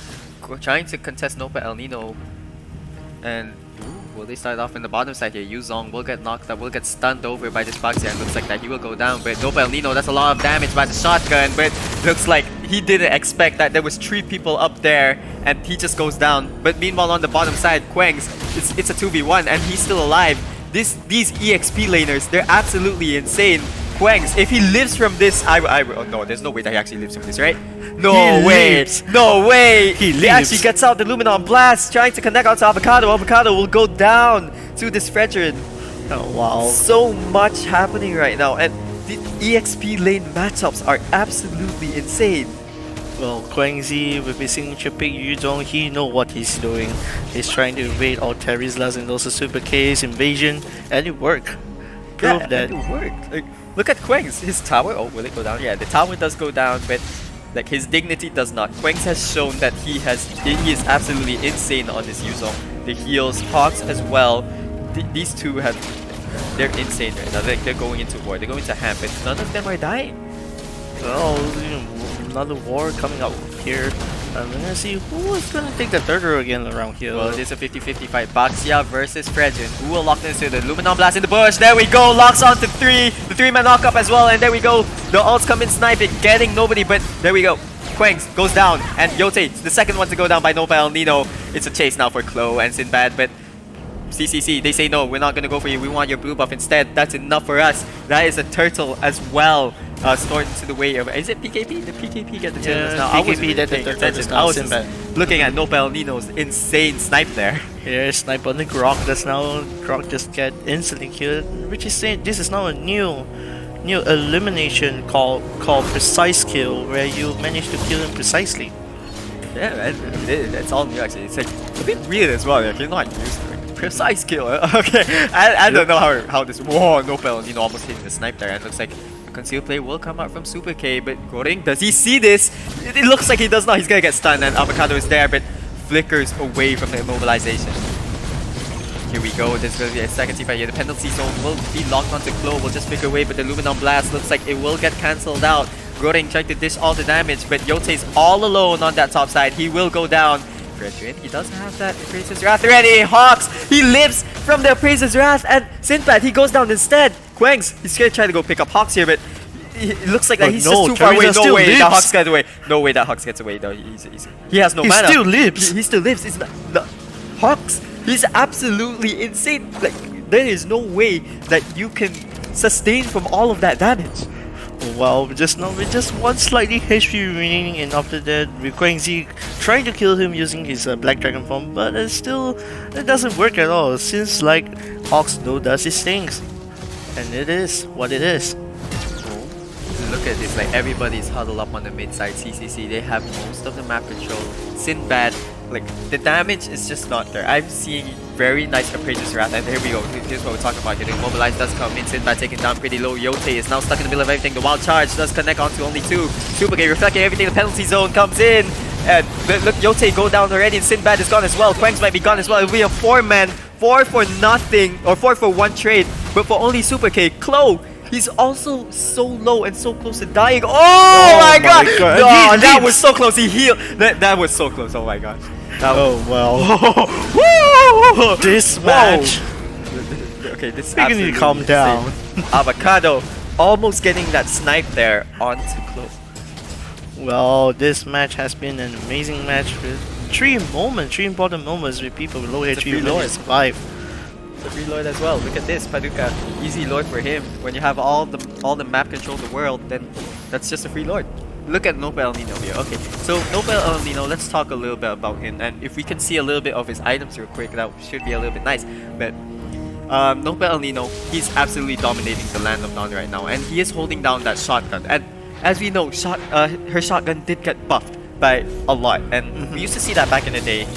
A: trying to contest Nopa El Nino. And will they start off in the bottom side here? Yuzong will get knocked up, will get stunned over by this Foxy, and looks like that he will go down. But Nopa El Nino, that's a lot of damage by the shotgun, but looks like he didn't expect that there was 3 people up there, and he just goes down. But meanwhile on the bottom side, Quengs, it's a 2v1, and he's still alive. These EXP laners, they're absolutely insane. Quengs, if he lives from this, oh, no, there's no way that he actually lives from this, right? No way!
B: lives.
A: No way! He actually
B: lives.
A: gets out the Luminon Blast, trying to connect onto Avocado. Avocado will go down to this Fredrin.
B: Oh wow.
A: So much happening right now, and the EXP lane matchups are absolutely insane.
B: Well, Quangzi with his signature pick Yuzong, he know what he's doing. He's trying to evade all Terizlas and also Super K's invasion, and it worked. Prove that.
A: it worked. Like, look at Quengs, his tower. Oh, will it go down? Yeah, the tower does go down, but like his dignity does not. Quengs has shown that he is absolutely insane on this Yuzong. The heals, Hawks as well. These two they're insane right now. They're going into war. They're going to ham, but none of them are dying.
B: Well, another war coming up here. I'm gonna see who is gonna take the third row again around here.
A: Well, it is a 50-50 fight. Baxia versus Fredrin. Who will lock into the Luminon Blast in the bush? There we go. Locks onto 3. The 3-man knock up as well. And there we go. The ults come in sniping, getting nobody. But there we go. Quengs goes down. And Yote, the second one to go down by Nova El Nino. It's a chase now for Klo and Sinbad. But CCC, they say no. We're not going to go for you. We want your blue buff instead. That's enough for us. That is a turtle as well. Stored into the way of... Is it PKP? The PKP get the turtles now? I was
B: PKP that the
A: paying
B: turtles
A: attention.
B: now,
A: I was
B: Sinbad.
A: just looking at Nova El Nino's insane snipe there.
B: Here, snipe on the Grok. That's now Grok just get instantly killed, which is saying this is now a new elimination called precise kill, where you manage to kill him precisely.
A: Yeah, that's all new actually. It's like a bit weird as well. Like, you're not used to it. Precise kill. Okay, I don't know how this. Whoa, Nova El Nino almost hitting the snipe there, and looks like concealed play will come out from Super K, but Goreng, does he see this? It looks like he does not. He's gonna get stunned, and Avocado is there, but flickers away from the immobilization. Here we go. There's gonna be a second team fight here. The penalty zone will be locked onto Klo. Will just flicker away, but the Luminon Blast looks like it will get cancelled out. Goreng trying to dish all the damage, but Yote's all alone on that top side. He will go down. Fredrin, he doesn't have that Appraiser's Wrath ready. Hawks, he lives from the Appraiser's Wrath, and Sinbad, he goes down instead. Quengs, he's gonna try to go pick up Hawks here, but it looks like that
B: But
A: he's
B: no,
A: just too far away.
B: Teresa
A: No
B: still
A: way that
B: lives.
A: Hawks gets away. No way that Hawks gets away though. He has no
B: He
A: mana.
B: still lives.
A: He still lives. It's not, the Hawks. He's absolutely insane. Like there is no way that you can sustain from all of that damage.
B: Well, just now with just one slightly HP remaining, and after that, with Quang Z trying to kill him using his Black Dragon form, but it doesn't work at all. Since like Hawks does his things, and it is what it is.
A: Look at this, like everybody's huddled up on the mid side. CCC, they have most of the map control. Sinbad, like the damage is just not there. I'm seeing very nice Appraiser's Wrath, and here we go. Here's what we're talking about. Getting mobilized does come in. Sinbad taking down pretty low. Yote is now stuck in the middle of everything. The wild charge does connect onto only 2. Super Gay reflecting everything. The penalty zone comes in. And look, Yote go down already, and Sinbad is gone as well. Quangs might be gone as well. It'll be a 4-man, 4 for nothing, or 4 for 1 trade, but for only Super K. Klo, he's also so low and so close to dying. Oh, my god! No, that was so close. He healed. That was so close. Oh my gosh.
B: Oh well. This match.
A: Okay, this
B: We need to calm down.
A: Avocado almost getting that snipe there onto Klo.
B: Well, this match has been an amazing match with 3 important moments with people with low
A: It's a
B: HP
A: free
B: who
A: lord.
B: survive.
A: The free lord as well. Look at this, Paducah. Easy lord for him. When you have all the map control of the world, then that's just a free lord. Look at Nopa El Nino here. Okay, so Nopa El Nino, let's talk a little bit about him. And if we can see a little bit of his items real quick, that should be a little bit nice. But Nopa El Nino, he's absolutely dominating the land of Dawn right now. And he is holding down that shotgun. And as we know, her shotgun did get buffed by a lot. And we used to see that back in the day.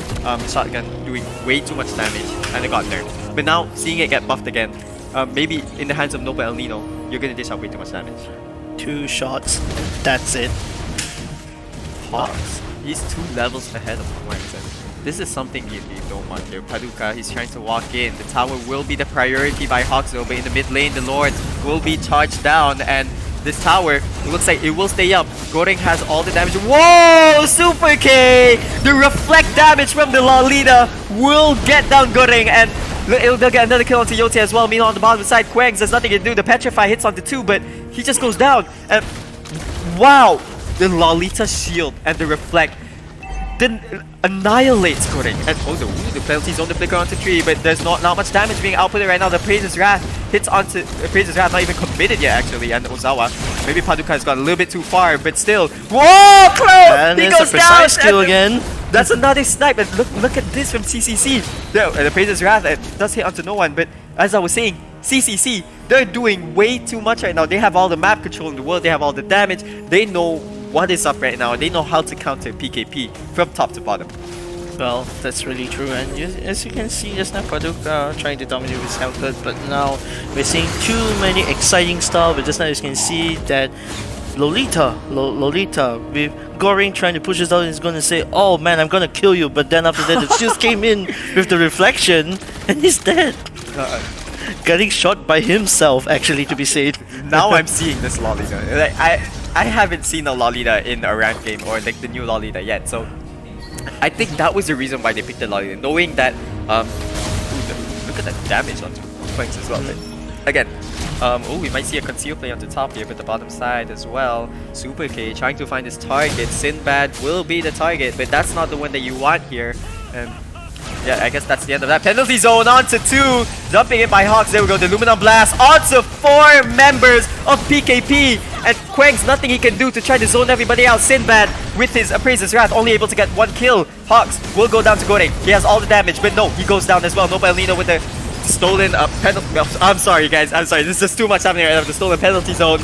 A: Shotgun doing way too much damage and it got nerfed. But now, seeing it get buffed again, maybe in the hands of Nopa El Nino, you're gonna dish out way too much damage.
B: 2 shots, that's it.
A: Hawks, he's 2 levels ahead of Quangs. This is something you don't want here. Paducah, he's trying to walk in. The tower will be the priority by Hawks though, but in the mid lane, the Lords will be charged down, and this tower, it looks like it will stay up. Goreng has all the damage. Whoa! Super K! The reflect damage from the Lolita will get down Goreng, and they'll get another kill onto Yote as well. Meanwhile, on the bottom side, Quangs has nothing to do. The Petrify hits onto 2, but he just goes down. And wow! The Lolita shield and the reflect then annihilates Goreng. And oh, the penalty zone to flicker onto 3, but there's not much damage being outputted right now. The Praise's Wrath hits onto Praise's Wrath, not even committed yet actually, and Ozawa. Maybe Paducah has gone a little bit too far, but still. Whoa, Klo!
B: And
A: He
B: it's
A: goes
B: a
A: down!
B: precise kill again.
A: That's another snipe, and look at this from CCC. The Praise's Wrath does hit onto no one, but as I was saying, CCC, they're doing way too much right now. They have all the map control in the world, they have all the damage, they know what is up right now, they know how to counter PKP from top to bottom.
B: Well, that's really true, and as you can see, just now Paducah trying to dominate with Hellcut, but now we're seeing too many exciting stuff. But just now you can see that Lolita with Goreng trying to push us out, and he's going to say, "Oh man, I'm going to kill you," but then after that the shields came in with the reflection, and he's dead. Getting shot by himself, actually, to be said.
A: Now I'm seeing this Lolita. Like, I haven't seen a Lolita in a ranked game or like the new Lolita yet, so I think that was the reason why they picked the Lolita, knowing that look at that damage on Quangs as well. But again, we might see a conceal play on the top here, but the bottom side as well. Super K trying to find his target. Sinbad will be the target, but that's not the one that you want here. And yeah, I guess that's the end of that. Penalty zone onto 2. Jumping in by Hawks. There we go. The Luminum Blast onto 4 members of PKP. And Quangs, nothing he can do to try to zone everybody out. Sinbad with his Appraiser's Wrath, only able to get 1 kill. Hawks will go down to Goreng. He has all the damage, but no, he goes down as well. Nopa El Nino with the stolen penalty. I'm sorry, guys. I'm sorry. There's just too much happening right now. The stolen penalty zone.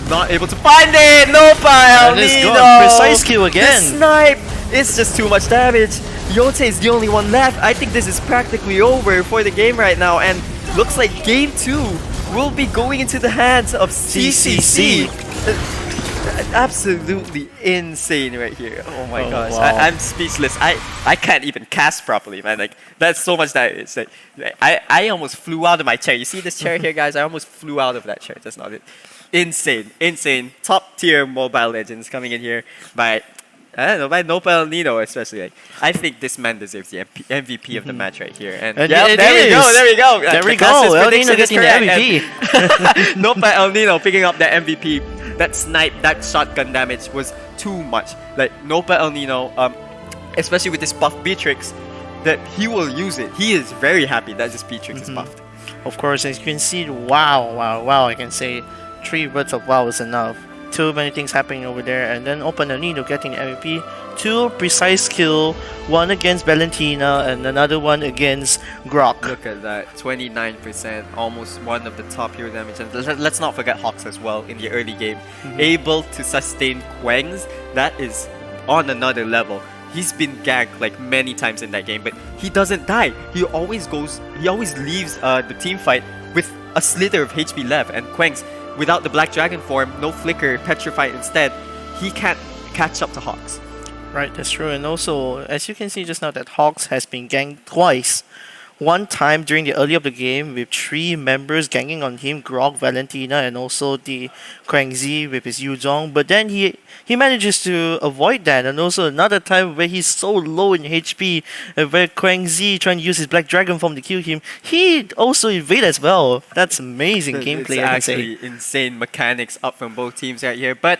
A: Not able to find it. Nopa El Nino.
B: Precise kill again.
A: The snipe. It's just too much damage. Yote is the only one left. I think this is practically over for the game right now, and looks like game 2 will be going into the hands of CCC. Absolutely insane right here. Oh my gosh.
B: Wow.
A: I'm speechless. I can't even cast properly, man. Like, that's so much damage. Like, I almost flew out of my chair. You see this chair here, guys? I almost flew out of that chair. That's not it. Insane. Insane. Top tier Mobile Legends coming in here by, I don't know, by Nopa El Nino especially. Like, I think this man deserves the MVP of the match right here. And
B: it
A: there we go, there we go.
B: There we go. El Nino getting the MVP.
A: Nopa El Nino picking up the MVP that snipe, that shotgun damage was too much. Like Nopa El Nino, especially with this buff Beatrix, that he will use it. He is very happy that this Beatrix is buffed.
B: Of course, as you can see, wow, I can say 3 words of wow is enough. Too many things happening over there, and then Open El Nino getting the MVP. 2 precise kill, one against Valentina and another one against Grok.
A: Look at that, 29%, almost one of the top hero damage. And let's not forget Hawks as well in the early game. Able to sustain Quengs, that is on another level. He's been ganked like many times in that game, but he doesn't die. He always leaves the team fight with a slither of HP left, and Quengs, without the Black Dragon form, no flicker, petrified instead, he can't catch up to Hawks.
B: Right, that's true. And also, as you can see just now, that Hawks has been ganked twice. One time during the early of the game with 3 members ganging on him, Grog, Valentina, and also the Quang Z with his Yuzong. But then he manages to avoid that. And also another time where he's so low in HP, where Quang Z trying to use his Black Dragon form to kill him, he also evade as well. That's amazing gameplay, I can say.
A: It's actually insane mechanics up from both teams right here. But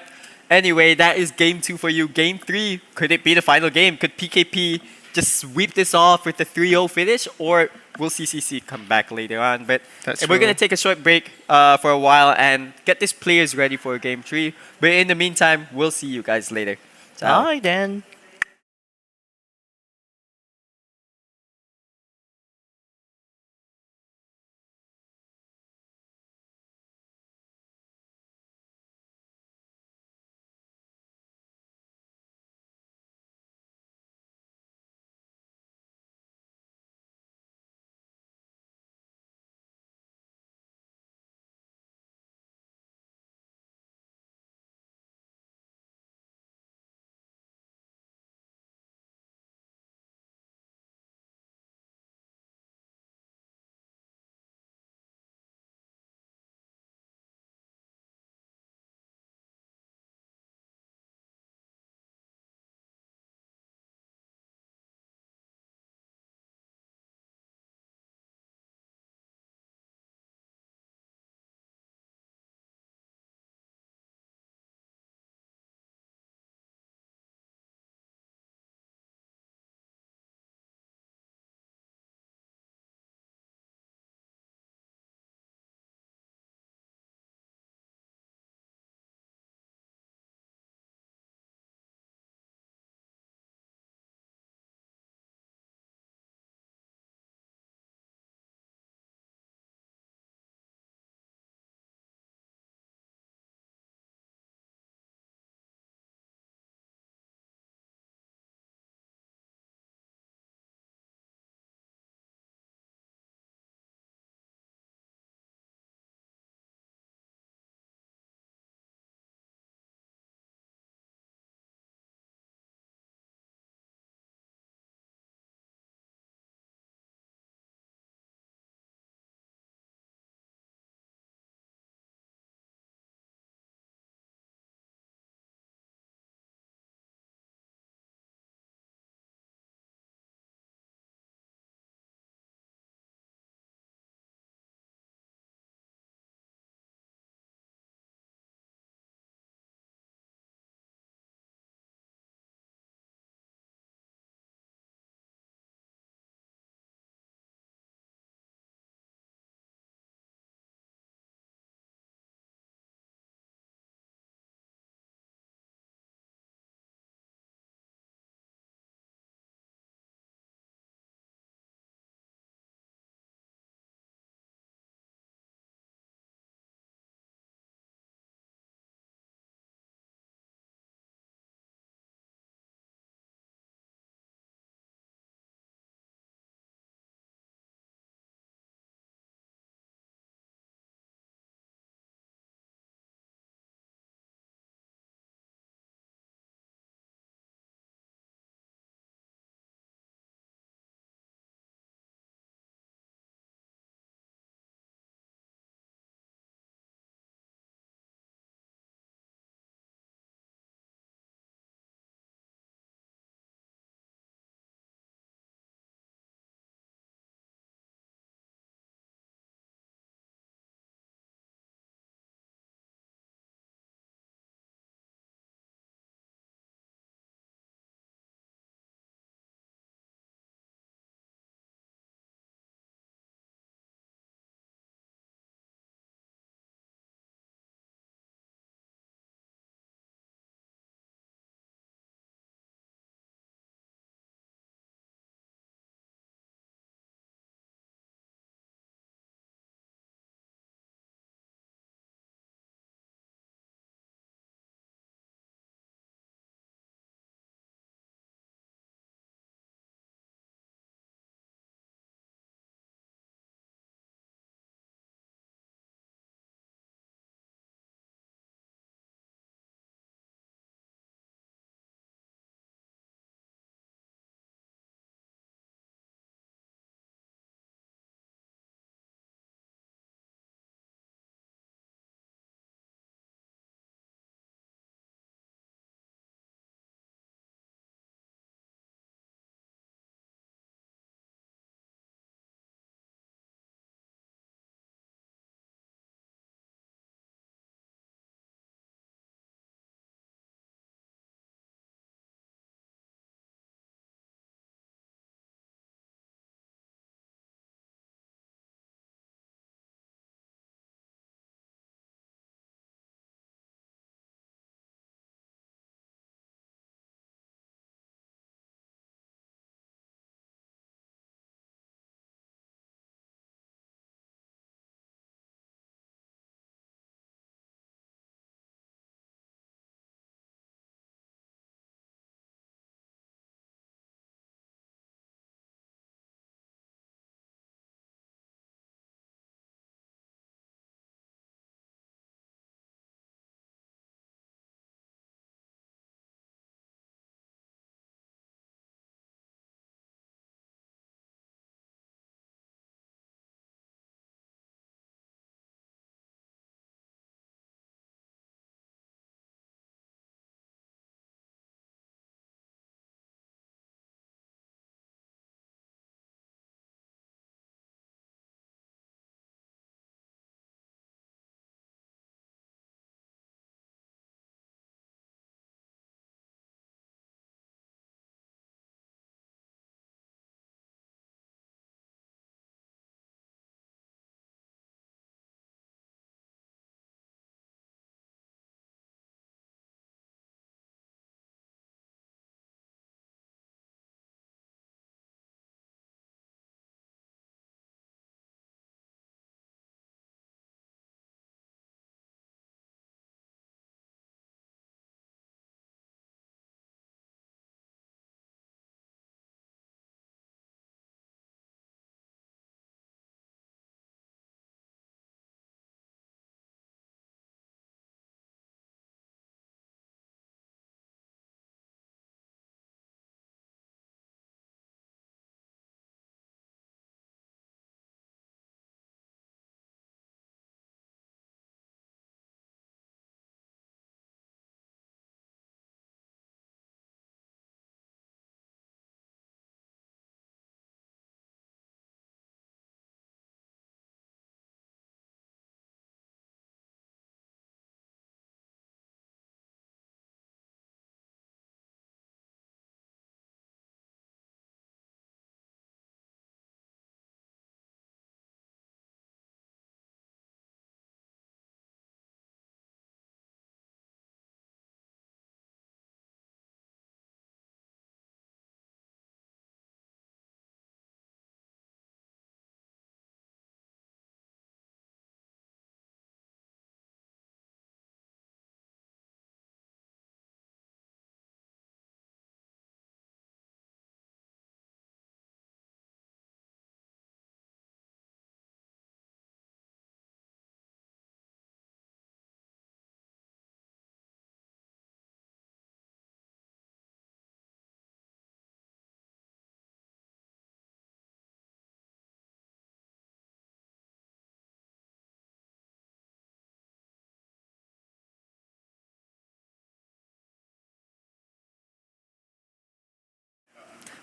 A: anyway, that is game 2 for you. Game 3, could it be the final game? Could PKP just sweep this off with the 3-0 finish, or will CCC come back later on? But we're going to take a short break for a while and get these players ready for game 3. But in the meantime, we'll see you guys later. Ciao.
B: Bye then.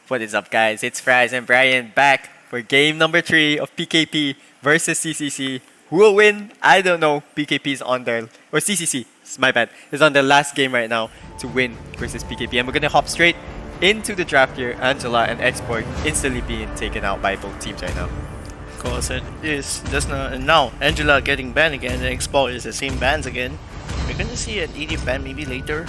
A: What is up, guys? It's Fries and Brian back for game number 3 of PKP versus CCC. Who will win? I don't know. PKP is on their, or CCC, my bad, is on their last game right now to win versus PKP. And we're gonna hop straight into the draft here. Angela and Export instantly being taken out by both teams right now.
B: Of course, it is. And now Angela getting banned again, and Expo is the same bans again. We're gonna see an Edith ban maybe later.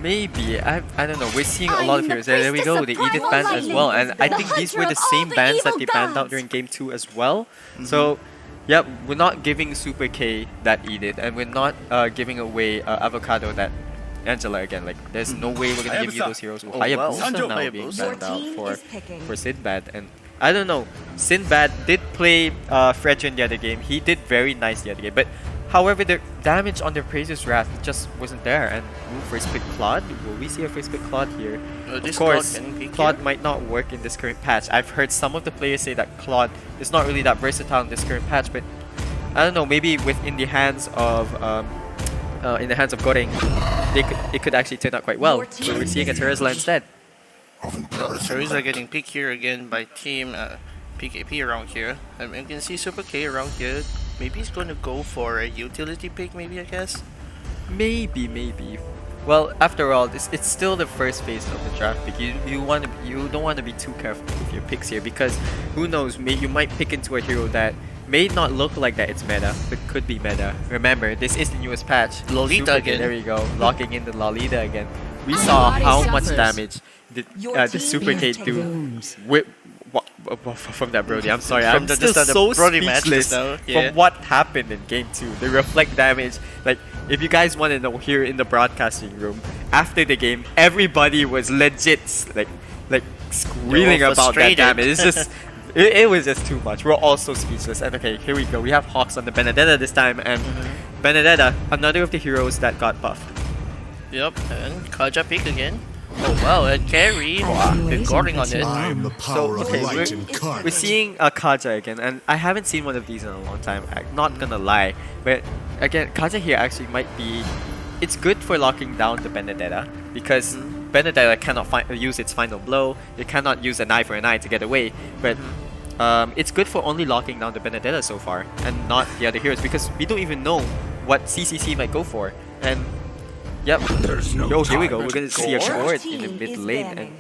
A: Maybe. I don't know. We're seeing a lot of heroes. There we go. The Edith ban as well. And I think these were the same bans that they banned out during game 2 as well. So, yep, we're not giving Super K that Edith. And we're not giving away Avocado that Angela again. Like, there's no way we're going to give you those heroes. Well, Hayabusa now being banned out for Sinbad. And I don't know. Sinbad did play Fredrin the other game. He did very nice the other game. But however, the damage on the Praiser's Wrath just wasn't there. And first pick Claude. Will we see a first pick Claude here? Of course, Claude might not work in this current patch. I've heard some of the players say that Claude is not really that versatile in this current patch, but I don't know. Maybe in the hands of Goreng, it could actually turn out quite well. So we're seeing a Terizla instead.
B: Terizla getting picked here again by team PKP around here. And you can see Super K around here. Maybe he's going to go for a utility pick, maybe, I guess?
A: Maybe. Well, after all, it's still the first phase of the draft pick. You don't want to be too careful with your picks here, because who knows, you might pick into a hero that may not look like that it's meta, but could be meta. Remember, this is the newest patch.
B: Lolita again.
A: There we go, locking in the Lolita again. We saw how much damage the Super K do with from that Brody. I'm sorry, I'm still so speechless from what happened in game 2. The reflect damage, like, if you guys want to know, here in the broadcasting room, after the game, everybody was legit like screaming about that damage. It's just it was just too much. We're all so speechless. And okay, here we go. We have Hawks on the Benedetta this time, and Benedetta, another of the heroes that got buffed.
B: Yep, and Kaja pick again. Oh wow, and carry recording on it.
A: So okay, we're seeing Kaja again, and I haven't seen one of these in a long time. I'm not gonna lie, but again, Kaja here actually might be. It's good for locking down the Benedetta, because Benedetta cannot use its final blow. It cannot use an eye for an eye to get away. But it's good for only locking down the Benedetta so far, and not the other heroes, because we don't even know what CCC might go for. And yep. Here we go. We're gonna see a Gord in the mid lane,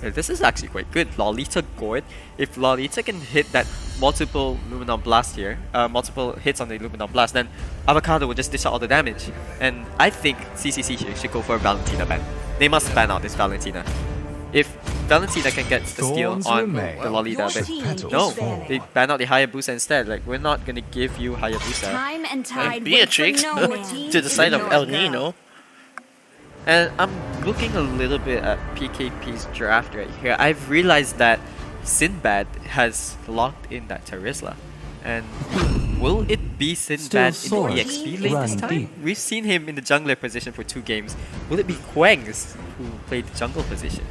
A: and this is actually quite good. Lolita Gord. If Lolita can hit that multiple Luminol Blast here, multiple hits on the Luminol Blast, then Avocado will just dish out all the damage. And I think CCC here should go for a Valentina ban. They must ban out this Valentina. If Valentina can get the steal on the Lolita, but no, they ban out the Hayabusa instead. Like, we're not gonna give you Hayabusa.
C: Time and tide
B: Beatrix to the side of El Nino.
A: And I'm looking a little bit at PKP's draft right here. I've realized that Sinbad has locked in that Terizla. And will it be Sinbad in the EXP lane this time? We've seen him in the jungler position for 2 games. Will it be Quengs who played the jungle position?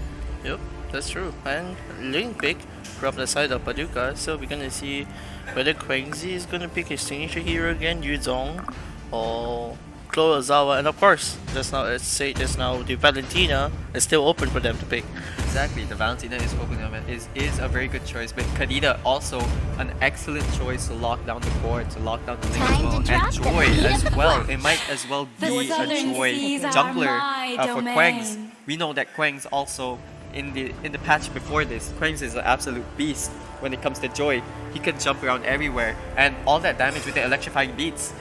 B: Yep, that's true. And lane pick from the side of Paducah. So we're gonna see whether Quengzi is gonna pick his signature hero again, Yuzong, or Chloe Ozawa, and of course, just now the Valentina is still open for them to pick.
A: Exactly, the Valentina is open and is a very good choice, but Kadita also an excellent choice to lock down the board, to lock down the lane as well, and Joy as well. It might as well be a Joy jungler for Quengs. We know that Quengs also in the patch before this, Quengs is an absolute beast when it comes to Joy. He can jump around everywhere, and all that damage with the electrifying beats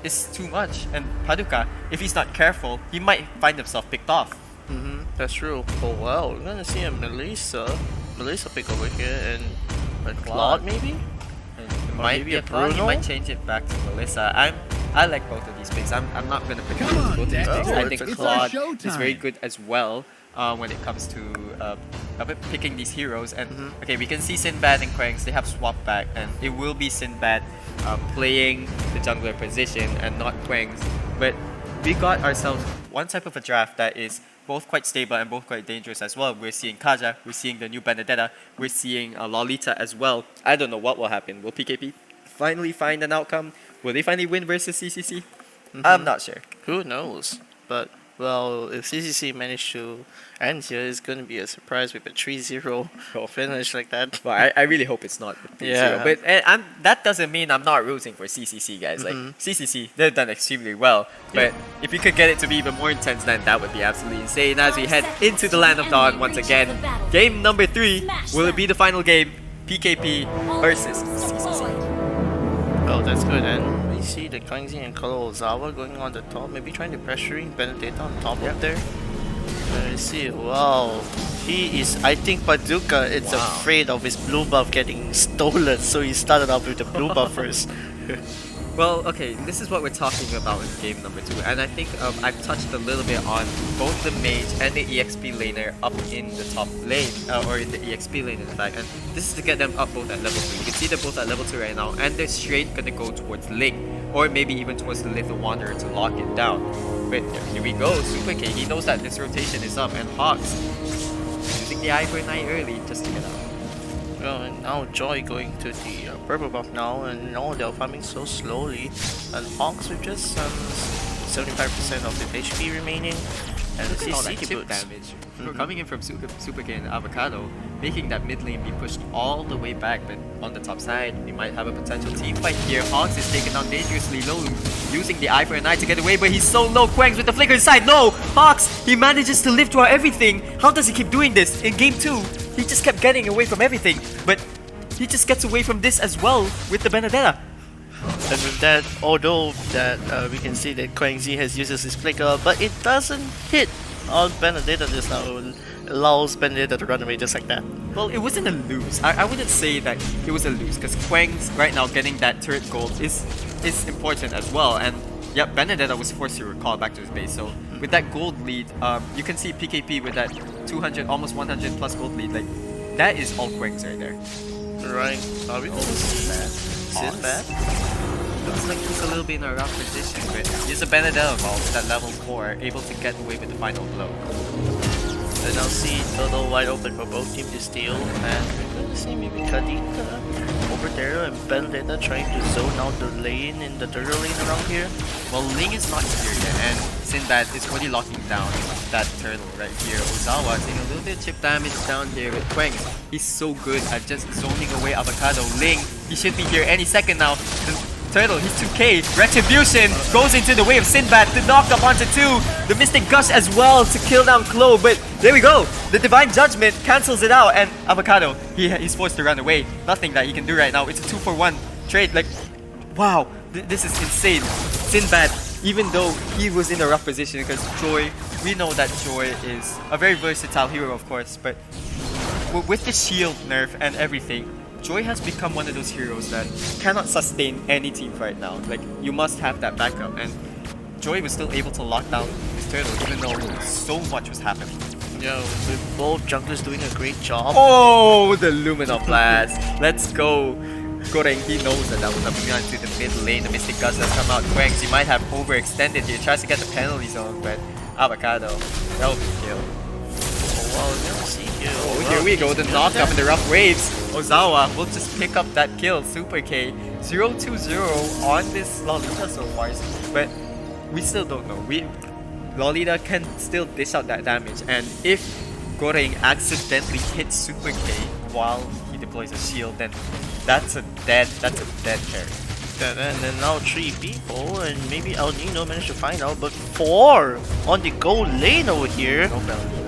A: is too much. And Paducah, if he's not careful, he might find himself picked off.
B: That's true. Oh wow, we're gonna see a Melissa pick over here, and a Claude maybe?
A: Maybe a Bruno? He might change it back to Melissa. I like both of these picks. I'm not gonna pick both of these picks. I think Claude is very good as well when it comes to picking these heroes. And okay, we can see Sinbad and Quengs, they have swapped back, and it will be Sinbad playing the jungler position and not Quengs. But we got ourselves one type of a draft that is both quite stable and both quite dangerous as well. We're seeing Kaja, we're seeing the new Benedetta, we're seeing Lolita as well. I don't know what will happen. Will PKP finally find an outcome? Will they finally win versus CCC? I'm not sure.
B: Who knows? But Well, if CCC managed to end here, it's going to be a surprise with a 3-0 finish like that.
A: Well, I really hope it's not 3-0.
B: Yeah.
A: But that doesn't mean I'm not rooting for CCC, guys. Like, CCC, they've done extremely well. But if you could get it to be even more intense, then that would be absolutely insane. As we head into the Land of Dawn once again. Game number 3. Will it be the final game? PKP versus CCC.
B: Oh, that's good. And we see the Kangzi and Kolo Ozawa going on the top, maybe trying to pressuring Benedetta on top up there. You see, wow, he is, I think Paducah is afraid of his blue buff getting stolen, so he started off with the blue buff first.
A: Well, okay, this is what we're talking about in game number 2, and I think I've touched a little bit on both the mage and the EXP laner up in the top lane, or in the EXP lane in fact, and this is to get them up both at level 2. You can see they're both at level 2 right now, and they're straight gonna go towards Link, or maybe even towards the Little Wanderer to lock it down. But here we go, Super K, he knows that this rotation is up, and Hawks using the Eye for Night early just to get out.
B: Well, and now Joy going to the purple buff now, and now they're farming so slowly. And Hawks with just 75% of the HP remaining. And
A: Look at all that
B: CC
A: chip
B: boots.
A: damage. We're coming in from Super K and Avocado, making that mid lane be pushed all the way back, but on the top side, we might have a potential team fight here. Hawks is taken down dangerously low, using the Eye for an Eye to get away, but he's so low. Quengs with the flicker inside. No! Hawks, he manages to live throughout everything. How does he keep doing this? In game 2, he just kept getting away from everything, but he just gets away from this as well with the Benedetta.
B: And with that, although that we can see that Quangzi has used his flicker, but it doesn't hit on Benedetta just now. It allows Benedetta to run away just like that.
A: Well, it wasn't a lose. I wouldn't say that it was a lose, because Quang's right now getting that turret gold is important as well. And yep, Benedetta was forced to recall back to his base. So with that gold lead, you can see PKP with that 200, almost 100 plus gold lead. Like, that is all Quang's right there.
B: Right. Are we going to see that? Sinbad?
A: Looks like he's a little bit in a rough position, but he's a Benedetta vault at level 4, able to get away with the final blow.
B: And now see Turtle wide open for both teams to steal, and we're going to see maybe Kadika over there and Benedetta trying to zone out the lane in the Turtle lane around here.
A: Well, Ling is not here yet, and Sinbad is already locking down that turtle right here. Ozawa taking a little bit of chip damage down here with Quang. He's so good at just zoning away Avocado. Ling, he should be here any second now. Turtle, he's 2k. Retribution goes into the way of Sinbad to knock up onto 2. The Mystic Gush as well to kill down Klo, but there we go. The Divine Judgment cancels it out, and Avocado, he's forced to run away. Nothing that he can do right now. It's a 2-for-1 trade. Like, wow, this is insane. Sinbad, even though he was in a rough position, because Joy, we know that Joy is a very versatile hero, of course, but with the shield nerf and everything, Joy has become one of those heroes that cannot sustain any team fight now. Like, you must have that backup, and Joy was still able to lock down his turtle even though so much was happening.
B: Yeah, with both junglers doing a great job.
A: Oh, the Lumina Blast. Let's go. Goreng, he knows that was up into the mid lane. The Mystic Guts has come out. Quengs, he might have overextended here. Tries to get the penalty zone, but Avocado, that will be kill.
B: Oh, wow, we'll see here.
A: Oh, here we go. The knock up in the rough waves. Ozawa will just pick up that kill. Super K. 0-2-0 on this Lolita so far. But we still don't know. Lolita can still dish out that damage. And if Goreng accidentally hits Super K while he deploys a shield, then that's a dead carry.
B: And then now 3 people, and maybe El Nino managed to find out, but 4 on the gold lane over here.
A: No penalty.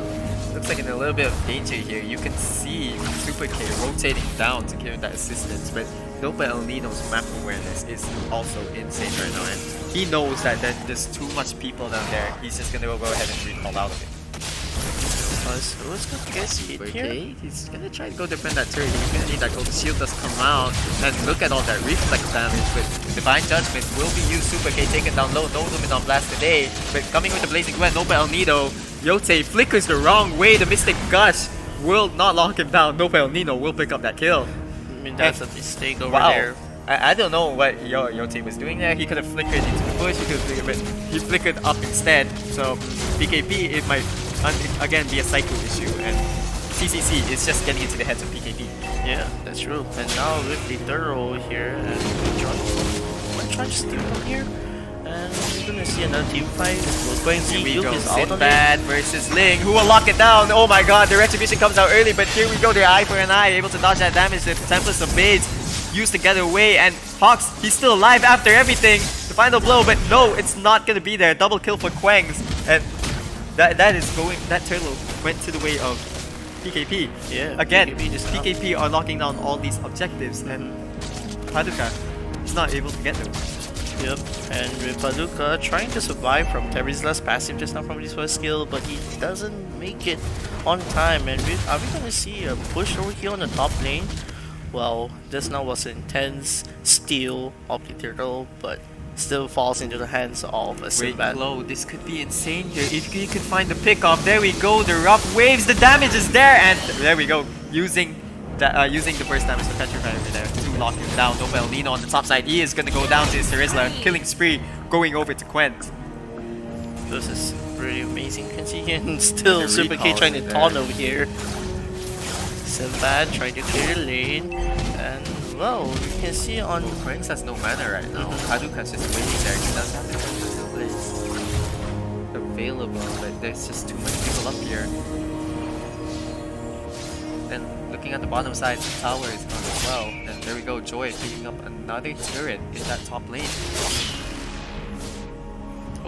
A: Looks like in a little bit of danger here. You can see Super K rotating down to carry that assistance, but Nopa El Nino's map awareness is also insane right now, and he knows that there's too much people down there. He's just gonna go ahead and recall out of it.
B: So let's go guess hit
A: Super
B: here.
A: K, he's gonna try to go defend that turret. He's gonna need that gold shield does come out, and look at all that reflex damage. But Divine Judgment will be used. Super K taken down low. No Luminon Blast today, but coming with the Blazing Gwen, Nopa El Nino. Yote flickers the wrong way. The Mystic Gush will not lock him down. Nopa El Nino will pick up that kill.
B: I mean, that's a mistake over
A: Wow.
B: there.
A: I don't know what Yote was doing there. He could have flickered into the bush. He could have flickered, but he flickered up instead. So PKP, it might again be a cycle issue, and CCC is just getting into the heads of PKP.
B: Yeah, that's true. And now with the Thorough here, and John might try to steal from here. And we're gonna see another team fight. We're going to
A: Here
B: see
A: we
B: Duke
A: go,
B: is out on it.
A: Sinbad versus Ling, who will lock it down. Oh my god, the Retribution comes out early, but here we go, they're eye for an eye, able to dodge that damage. The Tempest of Blades used to get away, and Hawks, he's still alive after everything. The final blow, but no, it's not gonna be there. Double kill for Quangs, and that turtle went to the way of PKP.
B: Yeah,
A: Again,
B: PKP just
A: PKP are locking down all these objectives, and Paduka is not able to get them.
B: Yep, and with Paduka trying to survive from Terizla's passive just now from his first skill, but he doesn't make it on time. And are we gonna see a push over here on the top lane? Well, just now was an intense steal of the turtle, but still falls into the hands of a
A: Wait,
B: Sinbad.
A: Glow, this could be insane here. If you could find the pickoff, there we go. The rough waves, the damage is there, and there we go. Using the burst damage to petrify over there to lock him down. No Belino on the top side. He is gonna go down to his Terizla, killing spree, going over to Quent.
B: This is really amazing. Can see him still
A: The
B: Super K
A: recalls
B: trying to
A: in
B: taunt
A: there.
B: over here. Sinbad trying to clear the lane, and well, you can see on
A: Quengs has no mana right now. Paduka's just waiting there. He does have the Tempest Blades available, but there's just too many people up here. And looking at the bottom side, the tower is gone as well. And there we go, Joy picking up another turret in that top lane.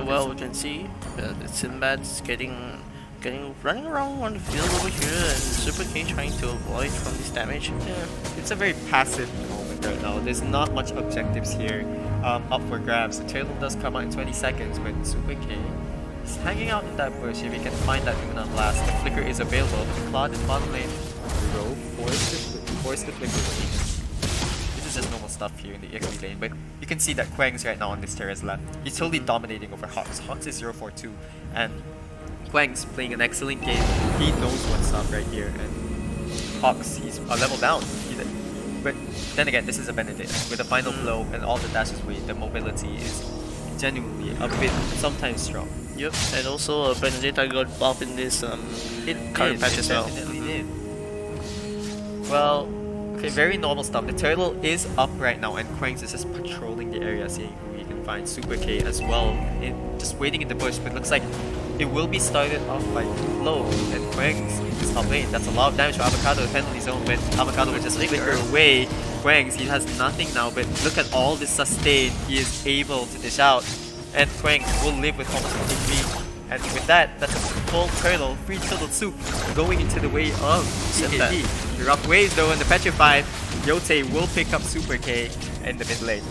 B: well, we can see that Sinbad's running around on the field over here, and Super K trying to avoid from this damage.
A: Yeah, it's a very passive moment right now. There's not much objectives here up for grabs. The turtle does come out in 20 seconds, but Super K is hanging out in that bush. If he can find that Luminant Blast, the flicker is available. The Claude in bottom lane. Go force the flicker. This is just normal stuff here in the early lane, but you can see that Quang's right now on this Terizla. He's totally dominating over Hawks. Hawks is 0-4-2, and Quang's playing an excellent game. He knows what's up right here, and Hawks, he's a level down. But then again, this is a Benedict. With the final blow and all the dashes away, the mobility is genuinely a bit sometimes strong.
B: Yep, and also Benedetta got buffed in this current patch as well.
A: Definitely did. Well, okay, very normal stuff. The turtle is up right now, and Quangs is just patrolling the area, seeing who he can find. Super K as well, just waiting in the bush, but looks like it will be started off by Low and Quangs in this top lane. That's a lot of damage for Avocado, the penalty zone, but Avocado will just flicker away. Quangs, he has nothing now, but look at all this sustain he is able to dish out. And Quangs will live with almost 53. And with that, that's a full turtle, free turtle soup, going into the way of CKP. The rough waves though, and the Petrify, Yote will pick up Super K in the mid lane.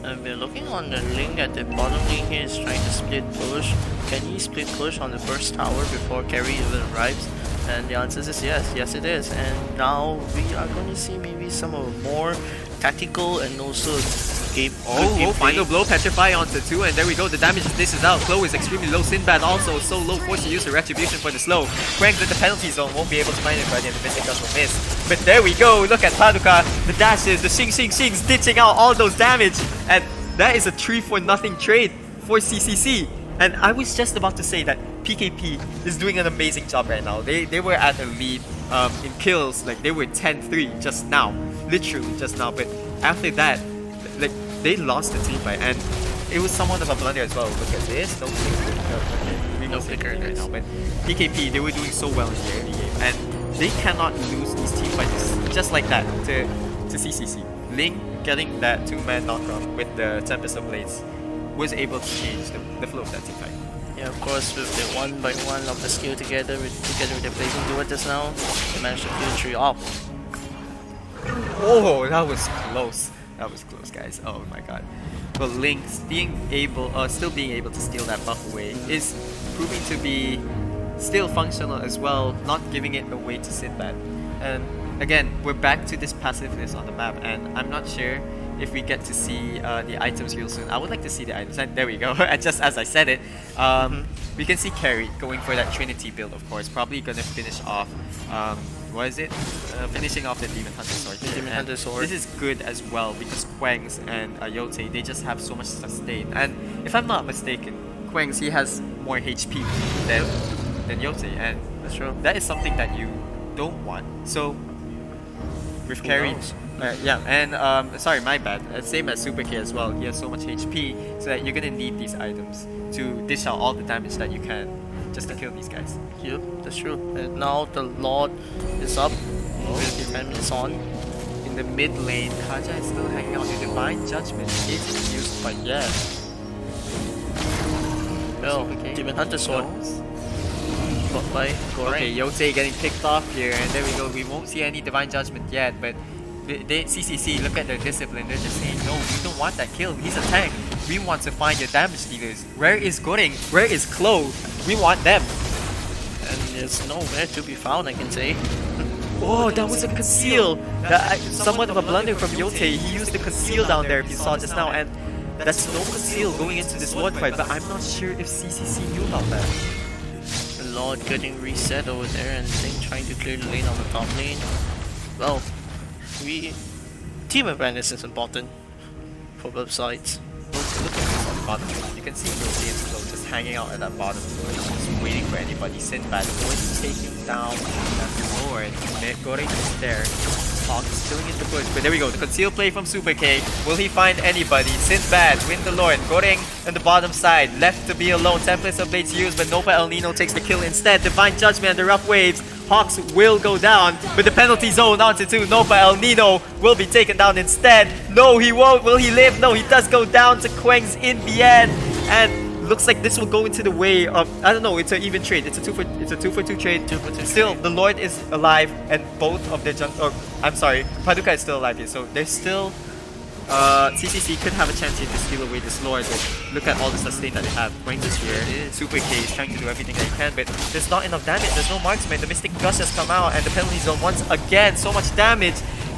B: And we're looking on the link at the bottom lane here, is trying to split push. Can he split push on the first tower before Carry even arrives? And the answer is yes, yes it is. And now we are going to see maybe some of more tactical and also game.
A: Oh, final blow, Petrify onto 2, and there we go, the damage dishes out. Flow is extremely low, Sinbad also so low, forced to use the Retribution for the slow. Quangs at the penalty zone, won't be able to find it by the end of Mystic Dust will miss. But there we go, look at Paduka, the dashes, the Shings ditching out all those damage, and that is a 3-for-0 trade for CCC. And I was just about to say that PKP is doing an amazing job right now. They were at a lead in kills, like they were 10-3 just now, literally just now, but after that, like they lost the team fight, and it was somewhat of a blunder as well. Look at this, no flicker,
B: No flicker
A: right now, but PKP, they were doing so well in the early game, and they cannot lose these team fights just like that to CCC. Ling getting that 2-man knockout with the Tempest of Blades was able to change the flow of that team fight.
B: Yeah, of course, with the 1x1 of the skill together with the blazing duet just now, they managed to kill 3 off.
A: Oh, that was close. That was close, guys. Oh my god. But Link still being able to steal that buff away is proving to be still functional as well, not giving it away to Sinbad. And again, we're back to this passiveness on the map, and I'm not sure if we get to see the items real soon. I would like to see the items, and there we go. Just as I said it, we can see Carry going for that Trinity build, of course. Probably gonna finish off, what is it? Finishing off the Demon Hunter Sword.
B: Demon Hunter Sword.
A: This is good as well because Quangs and Yote, they just have so much sustain. And if I'm not mistaken, Quangs, he has more HP than Yote, and
B: That's true.
A: that is something that you don't want. So with
B: Who
A: Carry,
B: knows?
A: Yeah, and sorry, my bad. Same as Super K as well. He has so much HP, so that you're gonna need these items to dish out all the damage that you can, just to kill these guys.
B: Yep, that's true. And now the Lord is up. Ability time is on.
A: In the mid lane, Kaja is still hanging out. The Divine Judgment isn't used quite yet.
B: Well,
A: Okay.
B: Demon Hunter Sword.
A: Knows.
B: Got by Goreng.
A: Okay, Yote getting picked off here, and there we go. We won't see any Divine Judgment yet, but CCC, look at their discipline. They're just saying, no, we don't want that kill. He's a tank. We want to find your damage dealers. Where is Goreng? Where is Klo? We want them.
B: And there's nowhere to be found, I can say.
A: Oh, that was a conceal. Somewhat of a blunder from Yote. He used the conceal down there, if you saw just now, and that's no conceal going into this Lord fight, but I'm not sure if CCC knew about that.
B: The Lord getting reset over there and Zing trying to clear the lane on the top lane. Well, team awareness is important for both sides.
A: Look at this on the bottom lane. You can see Yote and Klo just hanging out at that bottom floor, just waiting for anybody. Sinbad going to take him down. That Lord. Goreng is there. Hawk is chilling in the bush, but there we go. The conceal play from Super K. Will he find anybody? Sinbad, win the Lord. Goreng on the bottom side, left to be alone. Templates of Blades used, but Nopa El Nino takes the kill instead. Divine Judgment and the rough waves. Hawks will go down with the penalty zone onto 2. Nopa El Nino will be taken down instead. No, he won't. Will he live? No, he does go down to Quengs in the end. And looks like this will go into the way of, I don't know, it's an even trade. It's a 2 for 2 trade.
B: 2 for 2
A: Still,
B: trade.
A: the Lord is alive, and both of their I'm sorry, Paduka is still alive here, so there's still CCC could have a chance here to steal away this Lord, but look at all the sustain that they have. Quengs is here, Super K is trying to do everything that he can, but there's not enough damage, there's no marksman, the Mystic Gust has come out, and the penalty zone once again, so much damage,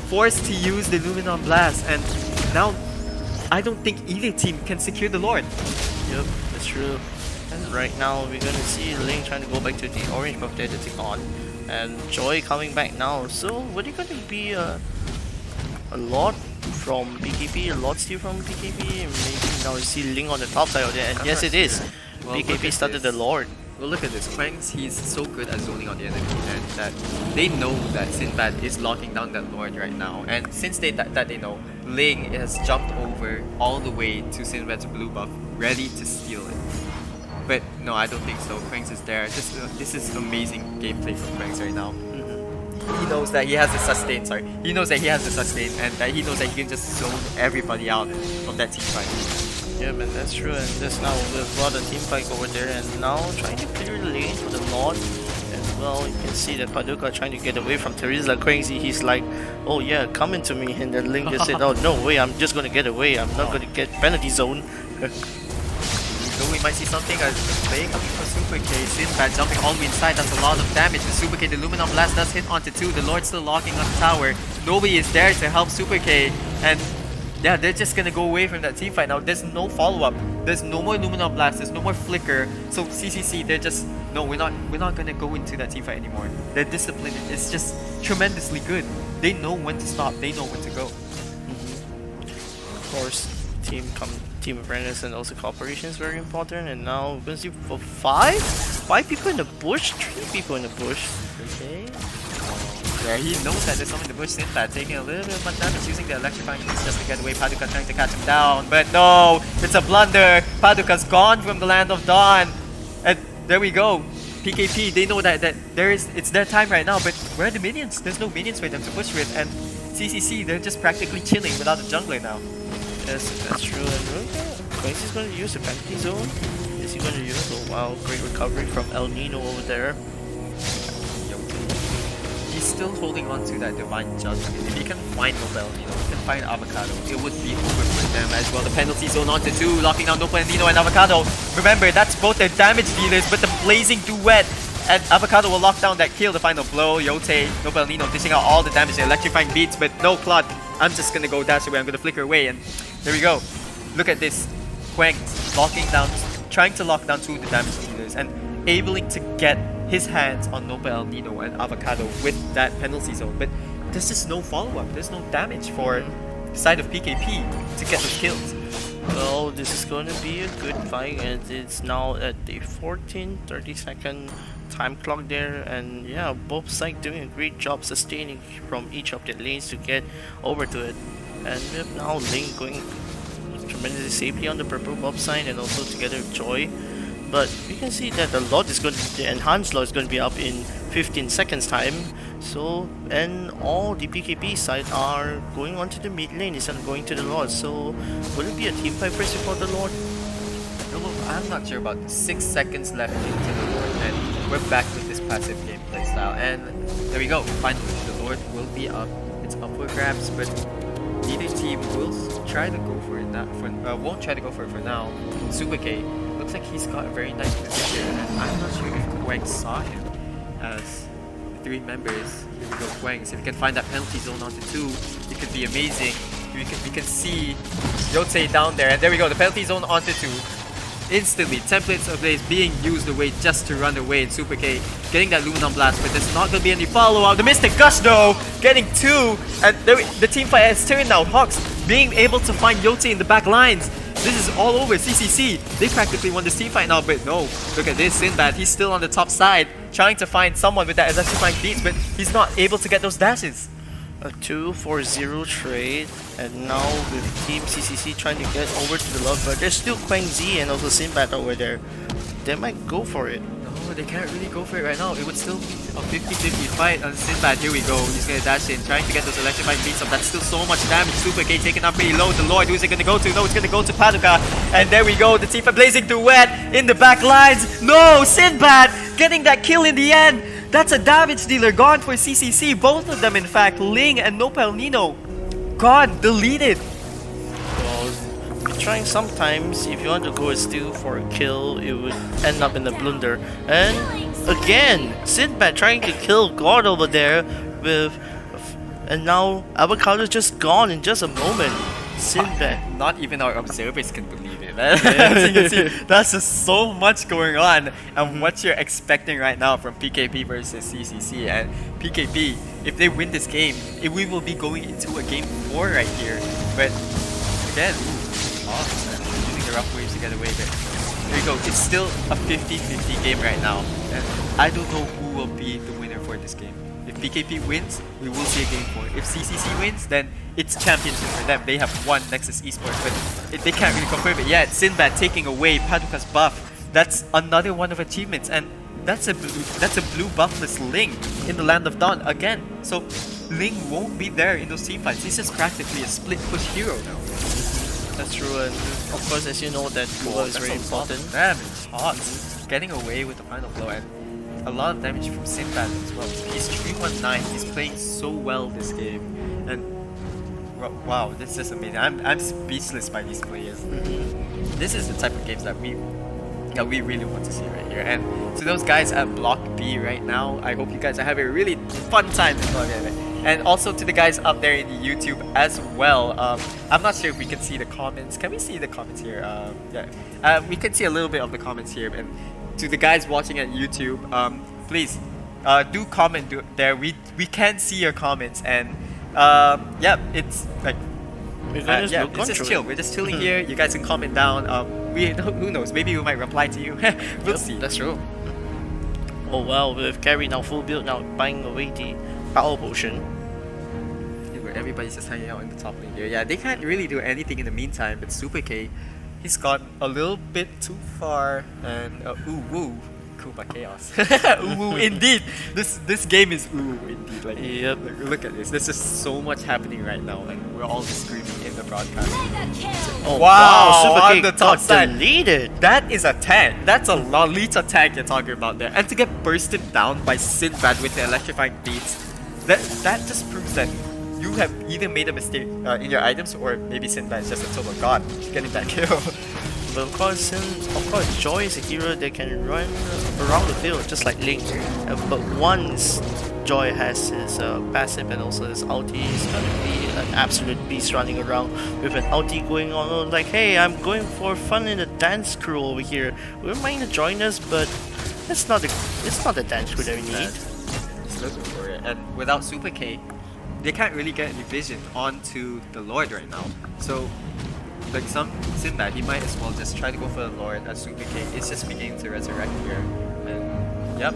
A: forced to use the Luminon Blast, and now I don't think either team can secure the Lord.
B: Yep, that's true. And right now we're gonna see Ling trying to go back to the orange buff there to take on. And Joy coming back now. So what are gonna be a lot from BKB, a lot steal from BKB, and maybe now we see Ling on the top side of there, and yes it is.
A: Well, look
B: BKB
A: at
B: started
A: this.
B: the Lord.
A: Well, look at this. Quengs, he's so good at zoning on the enemy, and that they know that Sinbad is locking down that Lord right now. And since they know, Ling has jumped over all the way to Sinbad's blue buff, ready to steal it. But no, I don't think so. Quengs is there. This is amazing gameplay from Quengs right now. He knows that he has the sustain. Sorry, he knows that he has the sustain, and that he knows that he can just zone everybody out of that team fight.
B: Yeah man, that's true, and just now we've got a team fight over there, and now trying to clear the lane for the Lord. And well, you can see that Paduka trying to get away from Teresa Crazy. He's like, oh yeah, come into me, and then Ling just said, oh no way, I'm just gonna get away, I'm not gonna get penalty zone.
A: So we might see something as play coming for Super K. Sinbad jumping all the way inside, does a lot of damage to Super K. The Luminon Blast does hit onto 2. The Lord still locking on the tower. Nobody is there to help Super K, and yeah, they're just gonna go away from that team fight now. There's no follow-up. There's no more Luminon Blast. There's no more Flicker. So CCC, they're just no. We're not gonna go into that team fight anymore. Their discipline is just tremendously good. They know when to stop. They know when to go.
B: Of course, team awareness and also cooperation is very important. And now we're gonna see for five people in the bush, 3 people in the bush.
A: Okay. Yeah, he knows that there's someone in the bush. Sinbad taking a little bit of damage using the electrifying hits just to get away. Paduka trying to catch him down, but no, it's a blunder. Paduka's gone from the land of dawn, and there we go. PKP, they know that it's their time right now, but where are the minions? There's no minions for them to push with, and CCC, they're just practically chilling without a jungler now.
B: Yes, that's true. And Quincy is going to use the penalty zone. Is he going to use? Oh wow, great recovery from El Nino over there.
A: He's still holding on to that Divine Judgment. If he can find Nobel Nino, he can find Avocado, it would be over for them as well. The penalty zone onto 2, locking down Nobel Nino and Avocado. Remember, that's both their damage dealers, but the blazing duet. And Avocado will lock down that kill, the final blow. Yote, Nobel Nino dishing out all the damage, the electrifying beats, but no Claude. I'm just gonna go dash away, I'm gonna flicker away, and there we go. Look at this. Quengs locking down, trying to lock down 2 of the damage dealers, and able to get his hands on Nobel El Nino and Avocado with that penalty zone, but there's just no follow-up, there's no damage for the side of PKP to get those kills.
B: Well, this is going to be a good fight, and it's now at the 30-second time clock there, and yeah, both sides doing a great job sustaining from each of the lanes to get over to it. And we have now Ling going tremendously safely on the purple buff side, and also together with Joy. But we can see that the enhanced lot is going to be up in 15 seconds time. So, and all the PKP side are going onto the mid lane instead of going to the Lord. So, will it be a team fight first before the Lord?
A: I'm not sure about this. 6 seconds left into the Lord, and we're back with this passive gameplay style. And there we go. Finally, the Lord will be up. It's up for grabs, but neither team will try to go for it now. Won't try to go for it for now. Super K looks like he's got a very nice position, and I'm not sure if Quang saw him as the 3 members. Here we go, Quang. So if you can find that penalty zone onto 2, it could be amazing. We can see Yote down there, and there we go. The penalty zone onto 2. Instantly, templates of Blaze being used away just to run away, and Super K getting that Luminum Blast, but there's not going to be any follow-up. The Mystic Gush though, getting 2, and the team fight has turned out. Hawks being able to find Yote in the back lines. This is all over. CCC, they practically won this team fight now, but no. Look at this, Sinbad, he's still on the top side, trying to find someone with that electrifying beats, but he's not able to get those dashes.
B: A 2-4-0 trade, and now with Team CCC trying to get over to the love, but there's still Quang Z and also Sinbad over there. They might go for it.
A: No, they can't really go for it right now. It would still be a 50-50 fight on Sinbad. Here we go. He's gonna dash in, trying to get those electrifying beats up. That's still so much damage. Super K taking up pretty low. The Lord, who's it gonna go to? No, it's gonna go to Paduka. And there we go. The team for Blazing Duet in the back lines. No, Sinbad getting that kill in the end. That's a damage dealer gone for CCC. Both of them, in fact, Ling and Nopal Nino, gone, deleted.
B: Well, trying sometimes, if you want to go steal for a kill, it would end up in a blunder. And again, Sinbad trying to kill God over there with, and now Avocado's just gone in just a moment. Sinbad.
A: Not even our observers can believe it, man. As you can see, that's just so much going on, and what you're expecting right now from PKP versus CCC. And PKP, if they win this game, we will be going into a game 4 right here. But again, using the rough waves to get away with it. There you go. It's still a 50-50 game right now, and I don't know who will be the winner for this game. If PKP wins, we will see a game 4. If CCC wins, then it's championship for them. They have won NEXUS Esports, but they can't really confirm it yet. Sinbad taking away Paduka's buff. That's another one of achievements, and that's a blue buffless Ling in the Land of Dawn again. So Ling won't be there in those team fights. He's just practically a split push hero now.
B: That's true, and of course, as you know, that Kuba is very important.
A: Damage, hot, getting away with the final blow, and a lot of damage from Sinbad as well. He's 319. He's playing so well this game, and wow, this is amazing. I'm speechless by these players. This is the type of games that we really want to see right here. And to those guys at Block B right now, I hope you guys are having a really fun time this Block B. And also to the guys up there in the YouTube as well. I'm not sure if we can see the comments. Can we see the comments here? Yeah, we can see a little bit of the comments here. And to the guys watching at YouTube, please do comment there. We can see your comments, and yeah, it's like yeah, it's just chill. We're just chilling here. You guys can comment down. Who knows? Maybe we might reply to you. We'll see.
B: That's true. Oh well, with Carry now full build now, buying away the power potion.
A: Everybody's just hanging out in the top lane here. Yeah, they can't really do anything in the meantime. But Super K, he's gone a little bit too far, and ooh woo, Kuma Chaos. Ooh woo, indeed. This game is ooh indeed. Like,
B: yep.
A: Look at this. There's just so much happening right now, and we're all just screaming in the broadcast.
B: Oh
A: wow,
B: Super K
A: on the top side.
B: deleted.
A: That is a tank. That's a Lolita tank you're talking about there. And to get bursted down by Sinbad with the electrifying beats, that just proves that you have either made a mistake in your items, or maybe Sinbad is just a total god getting that kill.
B: But of course, Joy is a hero that can run around the field just like Link. But once Joy has his passive and also his ulti, he's gonna be an absolute beast running around with an ulti going on. Like, hey, I'm going for fun in the dance crew over here. We don't mind to join us, but it's not the dance crew that we need.
A: Just looking for it, and without Super K, they can't really get any vision onto the Lord right now. So, like some Sinbad, he might as well just try to go for the Lord as Super K. It's just beginning to resurrect here. And yep,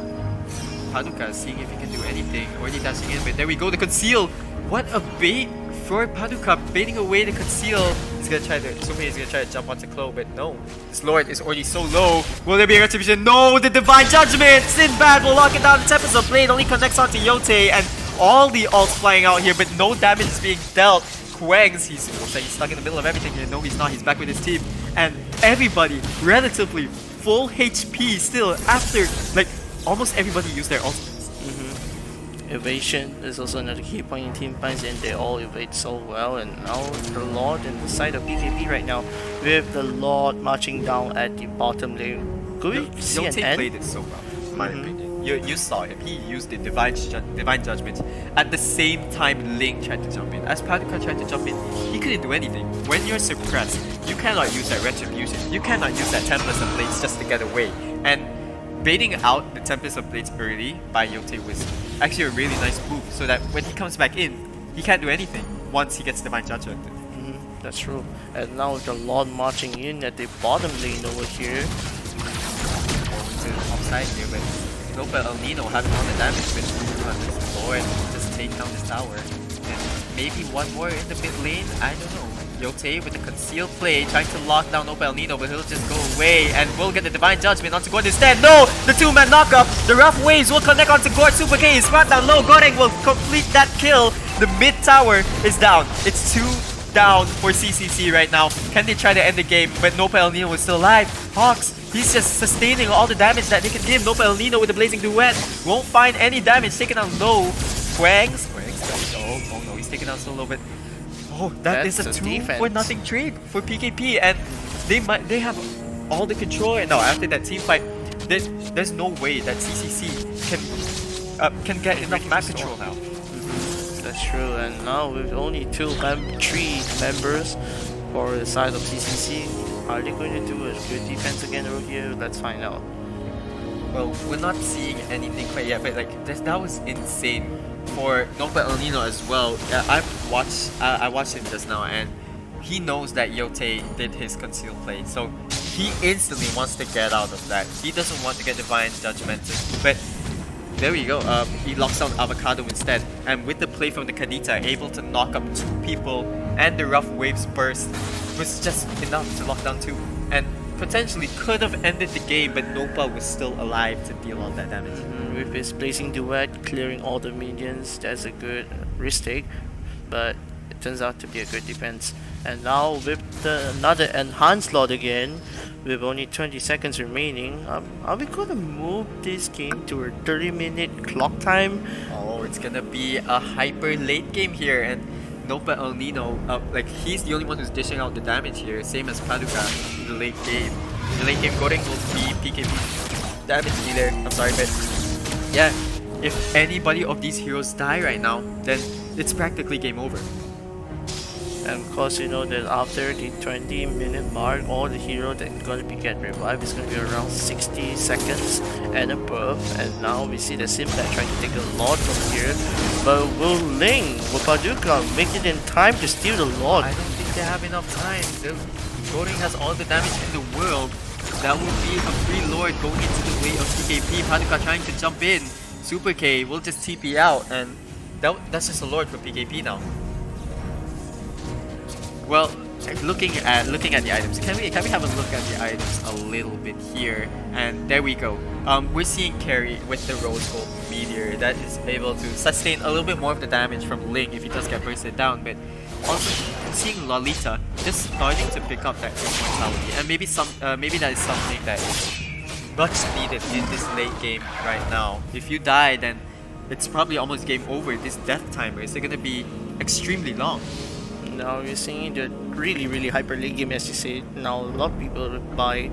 A: Paduka, seeing if he can do anything. Already dashing in, but there we go, the conceal! What a bait for Paduka, baiting away the conceal. He's gonna try to, he's gonna try to jump onto Klo, but no. This Lord is already so low. Will there be a retribution? No, the Divine Judgment! Sinbad will lock it down. The Tempest of Blade only connects onto Yote, and all the ults flying out here, but no damage is being dealt. Quengs, he's stuck in the middle of everything here. No, he's not. He's back with his team. And everybody relatively full HP still after, like, almost everybody used their ults.
B: Evasion is also another key point in team fights, and they all evade so well. And now the Lord in the side of BKB right now, with the Lord marching down at the bottom lane. Could we see an end?
A: Played it so well, in my opinion. You saw him. He used the Divine Judgment. At the same time, Ling tried to jump in. As Paduka tried to jump in, he couldn't do anything. When you're suppressed, you cannot use that Retribution. You cannot use that Tempest of Blades just to get away. And baiting out the Tempest of Blades early by Yote was actually a really nice move, so that when he comes back in, he can't do anything once he gets Divine Judgment.
B: That's true. And now with the Lord marching in at the bottom lane over here.
A: Going to the offside here, but Nopal El Nino having all the damage with this Lord just take down this tower. And maybe one more in the mid lane, I don't know. Yote with the concealed play, trying to lock down Nopal El Nino, but he'll just go away and we'll get the Divine Judgment onto Gord instead. No! The two-man knockup! The rough waves will connect onto Gord. Super K is spot down low. Goreng will complete that kill. The mid tower is down. It's 2 down for CCC right now. Can they try to end the game? But Nopal El Nino is still alive. Hawks, he's just sustaining all the damage that they can give. Nopal El Nino with the Blazing Duet won't find any damage, taken out low. Quengs, oh no, he's taken out so low, but oh, that's a 2-0 trade for PKP, and they have all the control right now. After that team fight, there's no way that CCC can get enough map control now.
B: That's true, and now with only 3 members for the side of CCC, are they going to do a good defense again over here? Let's find out.
A: Well, we're not seeing anything quite yet, but like that was insane for Nopal El Nino as well. I watched him just now, and he knows that Yote did his concealed play, so he instantly wants to get out of that. He doesn't want to get Divine Judgment, but there we go. He locks down Avocado instead, and with the play from the Kadita, able to knock up 2 people, and the rough waves burst was just enough to lock down 2, and potentially could have ended the game, but Nopal was still alive to deal all that damage.
B: With his Blazing Duet clearing all the minions, that's a good risk take, but it turns out to be a good defense. And now with another enhanced Lord again, with only 20 seconds remaining, are we gonna move this game to a 30-minute clock time?
A: Oh, it's gonna be a hyper late game here, and Nopal El Nino, like he's the only one who's dishing out the damage here, same as Paduka in the late game. In the late game, Goreng will be PKP damage dealer. I'm sorry, but yeah, if anybody of these heroes die right now, then it's practically game over.
B: And of course, you know that after the 20-minute mark, all the heroes that are going to get revived is going to be around 60 seconds and above. And now we see the Sinbad trying to take the Lord from here. But will Ling, will Paduka make it in time to steal the Lord?
A: I don't think they have enough time. Goreng has all the damage in the world. That would be a free Lord going into the way of PKP. Paduka trying to jump in. Super K will just TP out, and that's just a Lord for PKP now. Well, looking at the items, can we have a look at the items a little bit here? And there we go. We're seeing Carry with the Rose Gold Meteor that is able to sustain a little bit more of the damage from Ling if he does get bursted down. But also seeing Lolita just starting to pick up that immortality, and maybe that is something that is much needed in this late game right now. If you die, then it's probably almost game over. This death timer is going to be extremely long.
B: Now you're seeing the really hyper late game, as you say. Now a lot of people buy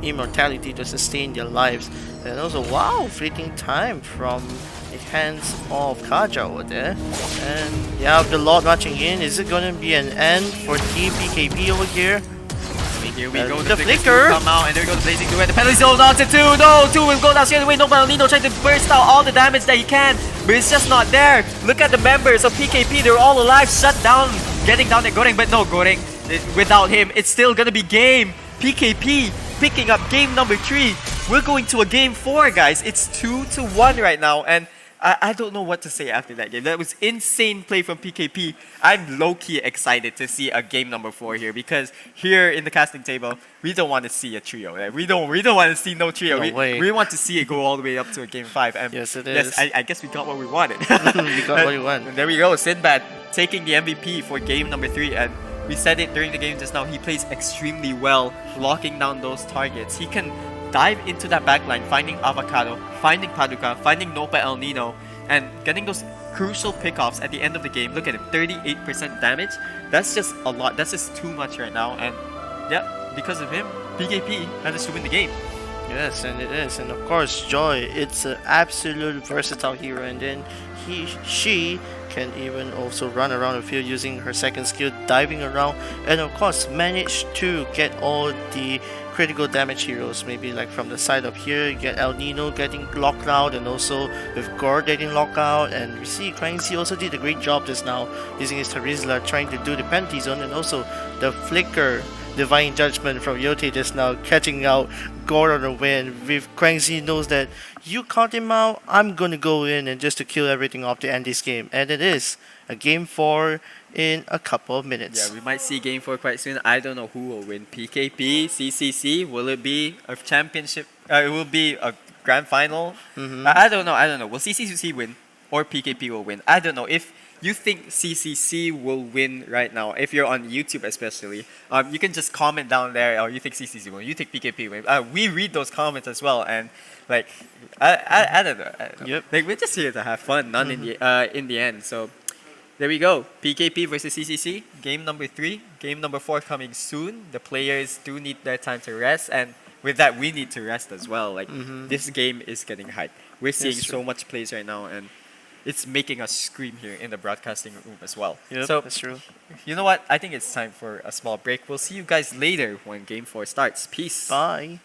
B: immortality to sustain their lives. And also, wow, fleeting time from the hands of Kaja over there. And yeah, with the Lord marching in, is it gonna be an end for Team PKP over here?
A: Here we go,
B: the flicker
A: come out, and there goes the Blazing Duet. The penalty zone onto 2. No, 2 will go down straight away. Nopal El Nino trying to burst out all the damage that he can, but it's just not there. Look at the members of PKP, they're all alive, shut down, getting down there Goreng, but no, Goreng, without him, it's still gonna be game. PKP picking up game number 3. we're going to a game 4, guys. It's 2-1 right now, and I don't know what to say after that game. That was insane play from PKP. I'm low-key excited to see a game number 4 here, because here in the casting table, we don't want to see a trio. Right? We don't want to see no trio.
B: No way.
A: We want to see it go all the way up to a game 5. And
B: Yes, it
A: yes,
B: is.
A: I guess we got what we wanted.
B: We got what we want.
A: And there we go. Sinbad taking the MVP for game number 3, and we said it during the game just now. He plays extremely well, locking down those targets. He can dive into that backline, finding Avocado, finding Paducah, finding Nopa El Nino, and getting those crucial pickoffs at the end of the game. Look at him, 38% damage. That's just a lot. That's just too much right now. And yeah, because of him, PKP managed to win the game.
B: Yes, and it is. And of course, Joy, it's an absolute versatile hero. And then she can even also run around the field using her second skill, diving around. And of course, managed to get all the critical damage heroes. Maybe like from the side of here, you get El Nino getting locked out, and also with Gore getting locked out. And we see Cranksy also did a great job just now using his Tarizla, trying to do the penalty zone, and also the flicker Divine Judgment from Yote just now catching out Gore on the win. With Cranksy knows that you caught him out, I'm gonna go in and just to kill everything off to end this game. And it is a game 4 in a couple of minutes.
A: Yeah, we might see game 4 quite soon. I don't know who will win. PKP, CCC, will it be a championship? It will be a grand final. I don't know. Will CCC win or PKP will win? I don't know. If you think CCC will win right now, if you're on YouTube especially, you can just comment down there. Oh, you think CCC will win? You think PKP will win? We read those comments as well, and like I don't know.
B: Yep.
A: Like, we're just here to have fun, none in the end. So there we go. PKP versus CCC. Game number 3. Game number 4 coming soon. The players do need their time to rest, and with that, we need to rest as well. Like, this game is getting hyped. We're seeing
B: That's
A: so much plays right now, and it's making us scream here in the broadcasting room as well.
B: Yep,
A: So,
B: that's true.
A: you know what? I think it's time for a small break. We'll see you guys later when Game 4 starts. Peace.
B: Bye.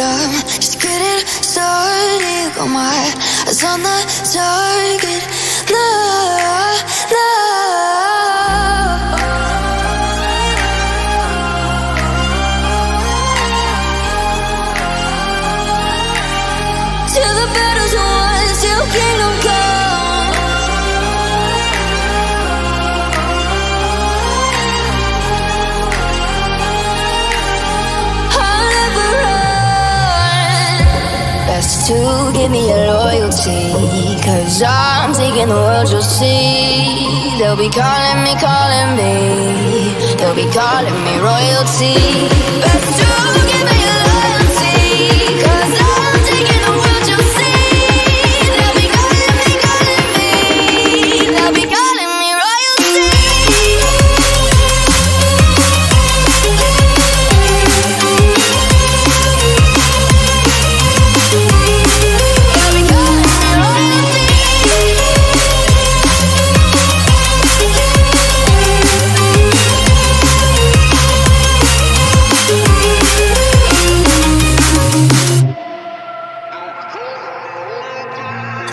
C: I'm just getting started. Got my eyes on the target. No, till the battle's won, till kingdom come. I'll never run. Best to give me your loyalty, 'cause I'm taking the world, you'll see. They'll be calling me, they'll be calling me royalty. Best to give me your loyalty, 'cause I'm taking the world, you'll see. They'll be calling me, they'll be calling me royalty. They'll be calling me royalty.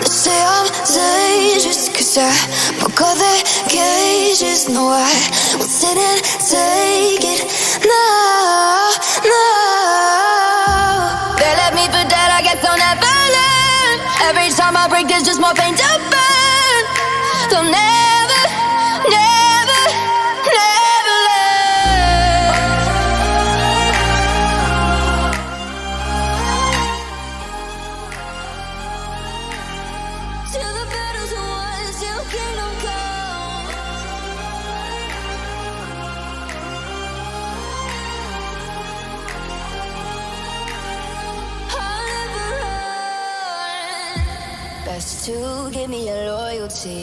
C: They say I'm dangerous, 'cause I broke all the cages. No, I won't sit and take it. No, no. They left me for dead, I guess I'll never learn. Every time I break, there's just more pain to burn. They'll never, never, never learn. Till the battle's won, till kingdom come. I'll never run. Best to give me your loyalty,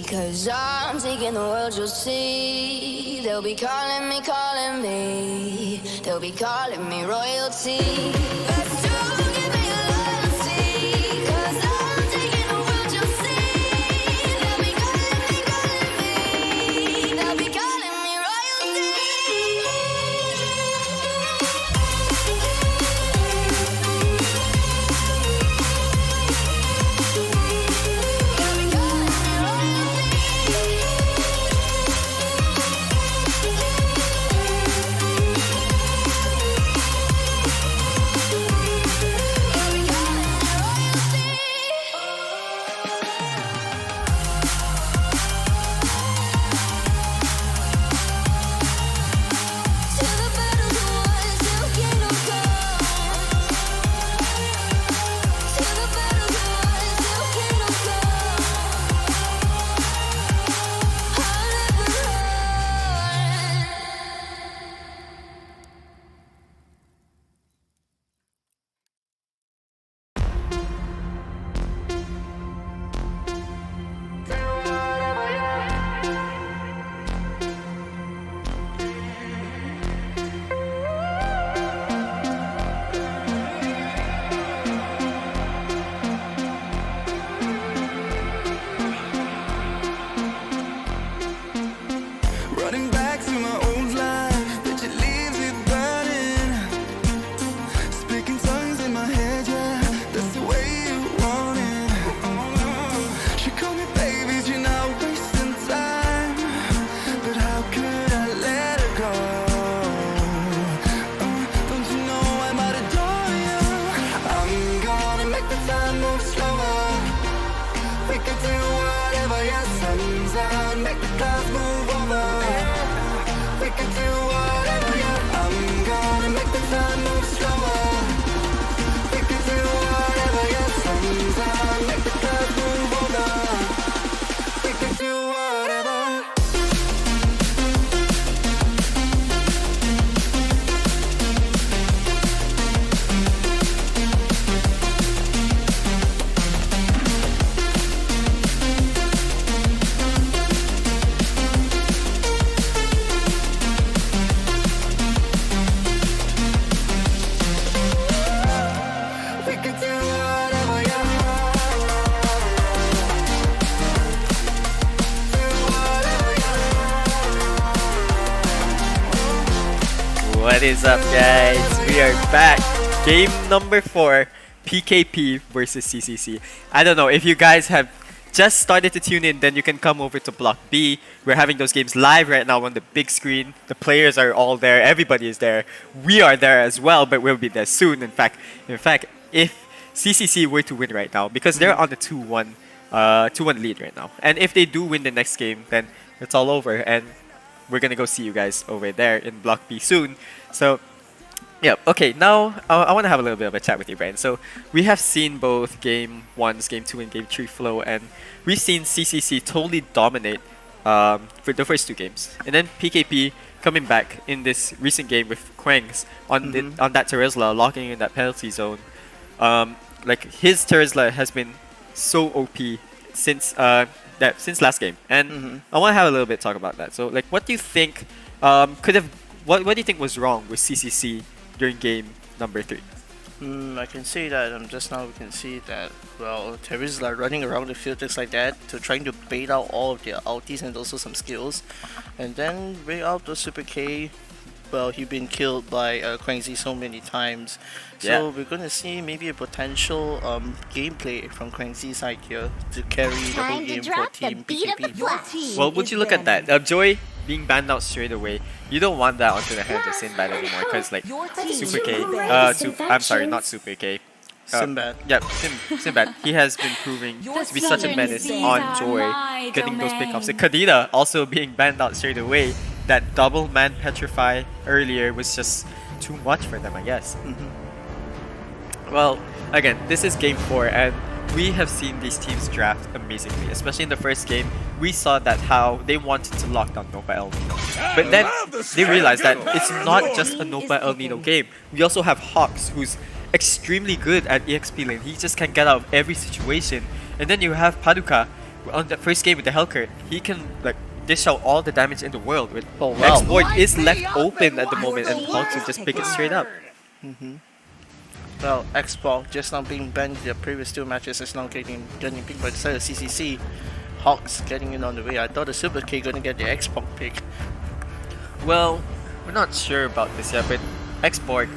C: 'cause I'm taking the world, you'll see. They'll be calling me, they'll be calling me royalty. Best to give me your loyalty, 'cause I'm taking the world, you'll see. They'll be calling me, they'll be calling me royalty. Till the battle's won, till kingdom come. Till the battle's won, till kingdom come. I'll never run.
E: Running back to my old life, but it leaves it burning. Speaking tongues in my head, yeah, that's the way you want it. She called me baby, you're not wasting time. But how could I let her go? Don't you know I might adore you? I'm gonna make the time move slower. We could do whatever, yeah, sun's out, make the clouds move over. We could do whatever, yeah. I'm gonna make the time move slower. We could do whatever, yeah, sun's out, make the clouds move over. We could do whatever. We could do whatever, yeah. Do whatever, yeah.
A: What is up, guys? We are back Game number 4, PKP versus CCC. I don't know, if you guys have just started to tune in, then you can come over to Block B. We're having those games live right now on the big screen. The players are all there, everybody is there. We are there as well, but we'll be there soon. In fact, if CCC were to win right now, because they're on the 2-1 lead right now, and if they do win the next game, then it's all over, and we're gonna go see you guys over there in Block B soon. So yeah, okay, now I want to have a little bit of a chat with you, Brian. So we have seen both Game 1's Game 2 and Game 3 flow, and we've seen CCC totally dominate for the first 2 games. And then PKP coming back in this recent game with Quengs on that Terizla, locking in that penalty zone. Like, his Terizla has been so OP since last game. And I want to have a little bit talk about that. So, like, what do you think what do you think was wrong with CCC during game number 3?
B: I can say that just now we can see that, well, Terizla running around the field just like that to trying to bait out all of their ultis and also some skills, and then bring out the Super K. Well, he's been killed by Quangzi so many times, so we're gonna see maybe a potential gameplay from Quangzi's side here to carry the whole game for Team PKP.
A: Well, would you look at that? Joy being banned out straight away. You don't want that onto the hands of Sinbad anymore, because like Super K, I'm sorry, not Super K.
B: Sinbad.
A: Yeah, Sinbad. He has been proving to be such a menace on Joy, getting those pickups. And Kadena also being banned out straight away. That double man petrify earlier was just too much for them, I guess. Well, again, this is game 4, and we have seen these teams draft amazingly. Especially in the first game, we saw that how they wanted to lock down Nova El Nino. But then they realized that it's not just a Nova El Nino game. We also have Hawks, who's extremely good at EXP lane. He just can get out of every situation. And then you have Paduka on the first game with the Hellcurt. He can like dish out all the damage in the world. With Exploit is left open at the moment, and Hawks will just pick it straight up.
B: Well, Xbox just now being banned the previous 2 matches is now getting picked by the side of CCC. Hawks getting in on the way. I thought the Super K gonna get the Xbox pick.
A: Well, we're not sure about this yet, but Export,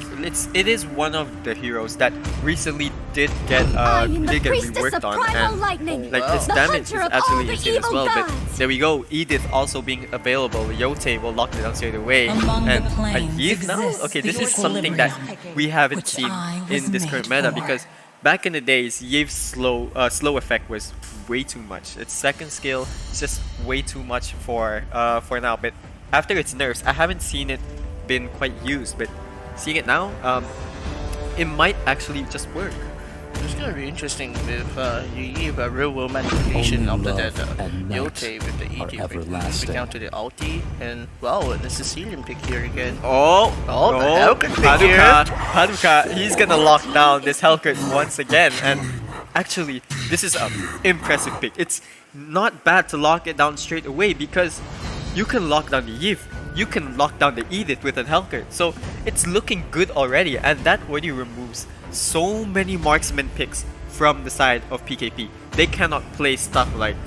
A: it is one of the heroes that recently did get reworked on, and like its damage is absolutely insane as well. But there we go, Edith also being available. Yote will lock it down straight away, and Yves now. Okay, this is something that we haven't seen in this current meta, because back in the days, Yves' slow effect was way too much. Its second skill is just way too much for now. But after its nerfs, I haven't seen it been quite used. But seeing it now, it might actually just work.
B: It's gonna be interesting with you give a real world manipulation after that Yote with the ED bring down to the ulti, and wow, the Sicilian pick here again.
A: The Hellcurt pick here. Paduka, he's gonna lock down this Hellcurt once again, and actually this is an impressive pick. It's not bad to lock it down straight away, because you can lock down the Yves, you can lock down the Edith with a Hellcurt, so it's looking good already, and that already removes so many marksman picks from the side of PKP. They cannot play stuff like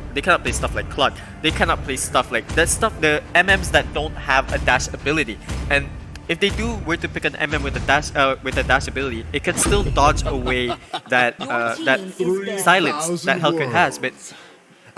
A: Clud. They cannot play stuff like the MMs that don't have a dash ability. And if they were to pick an MM with a dash ability, it can still dodge away that silence that Hellcurt has. But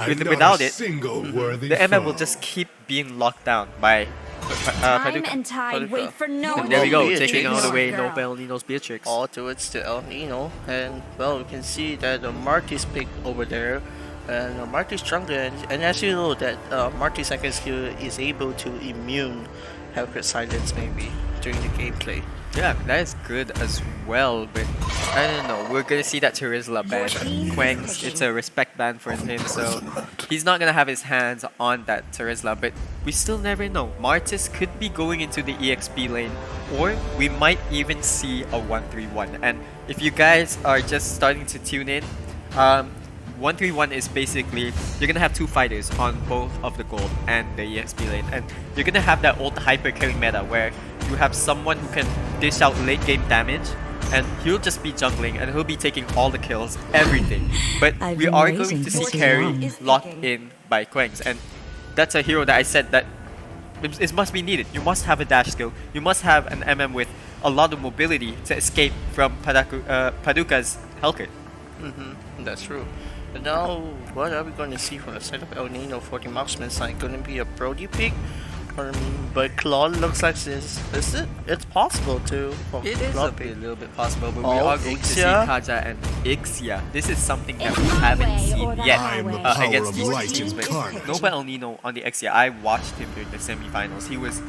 A: without it, the MM will just keep being locked down by
F: Time and tide wait for no one.
A: And there we go, taking all the way Nova El Nino's Beatrix.
B: All towards the El Nino, and well, we can see that Marty's pick over there, and Marty's stronger, and as you know that Marty's second skill is able to immune Hellcurt silence maybe during the gameplay.
A: Yeah, that is good as well, but I don't know, we're gonna see that Terizla ban. Quengs, it's a respect ban for him, so he's not gonna have his hands on that Terizla, but we still never know. Martis could be going into the EXP lane, or we might even see a 1-3-1. And if you guys are just starting to tune in, 1-3-1 is basically, you're gonna have 2 fighters on both of the gold and the EXP lane, and you're gonna have that old hyper carry meta where you have someone who can dish out late game damage, and he'll just be jungling and he'll be taking all the kills, everything. But we are going to see carry locked in by Quengs, and that's a hero that I said that it must be needed. You must have a dash skill, you must have an MM with a lot of mobility to escape from Paducah's Hellcat.
B: That's true. But now, what are we going to see from the side of El Nino for the marksman side? Going to be a Brody pick? But Claude looks like this. Is it? It's possible to.
A: It is
B: Claude
A: a little bit possible, but we
B: Oh,
A: are going to see
B: Ixia?
A: Kaja and Ixia. This is something that
F: It's
A: we haven't
F: highway
A: seen
F: or the
A: yet
D: I am the
F: highway.
D: power
A: against
D: of
A: these
D: light
A: teams. But
D: incarnate.
A: Nova El Nino on the Ixia, I watched him during the semifinals. He was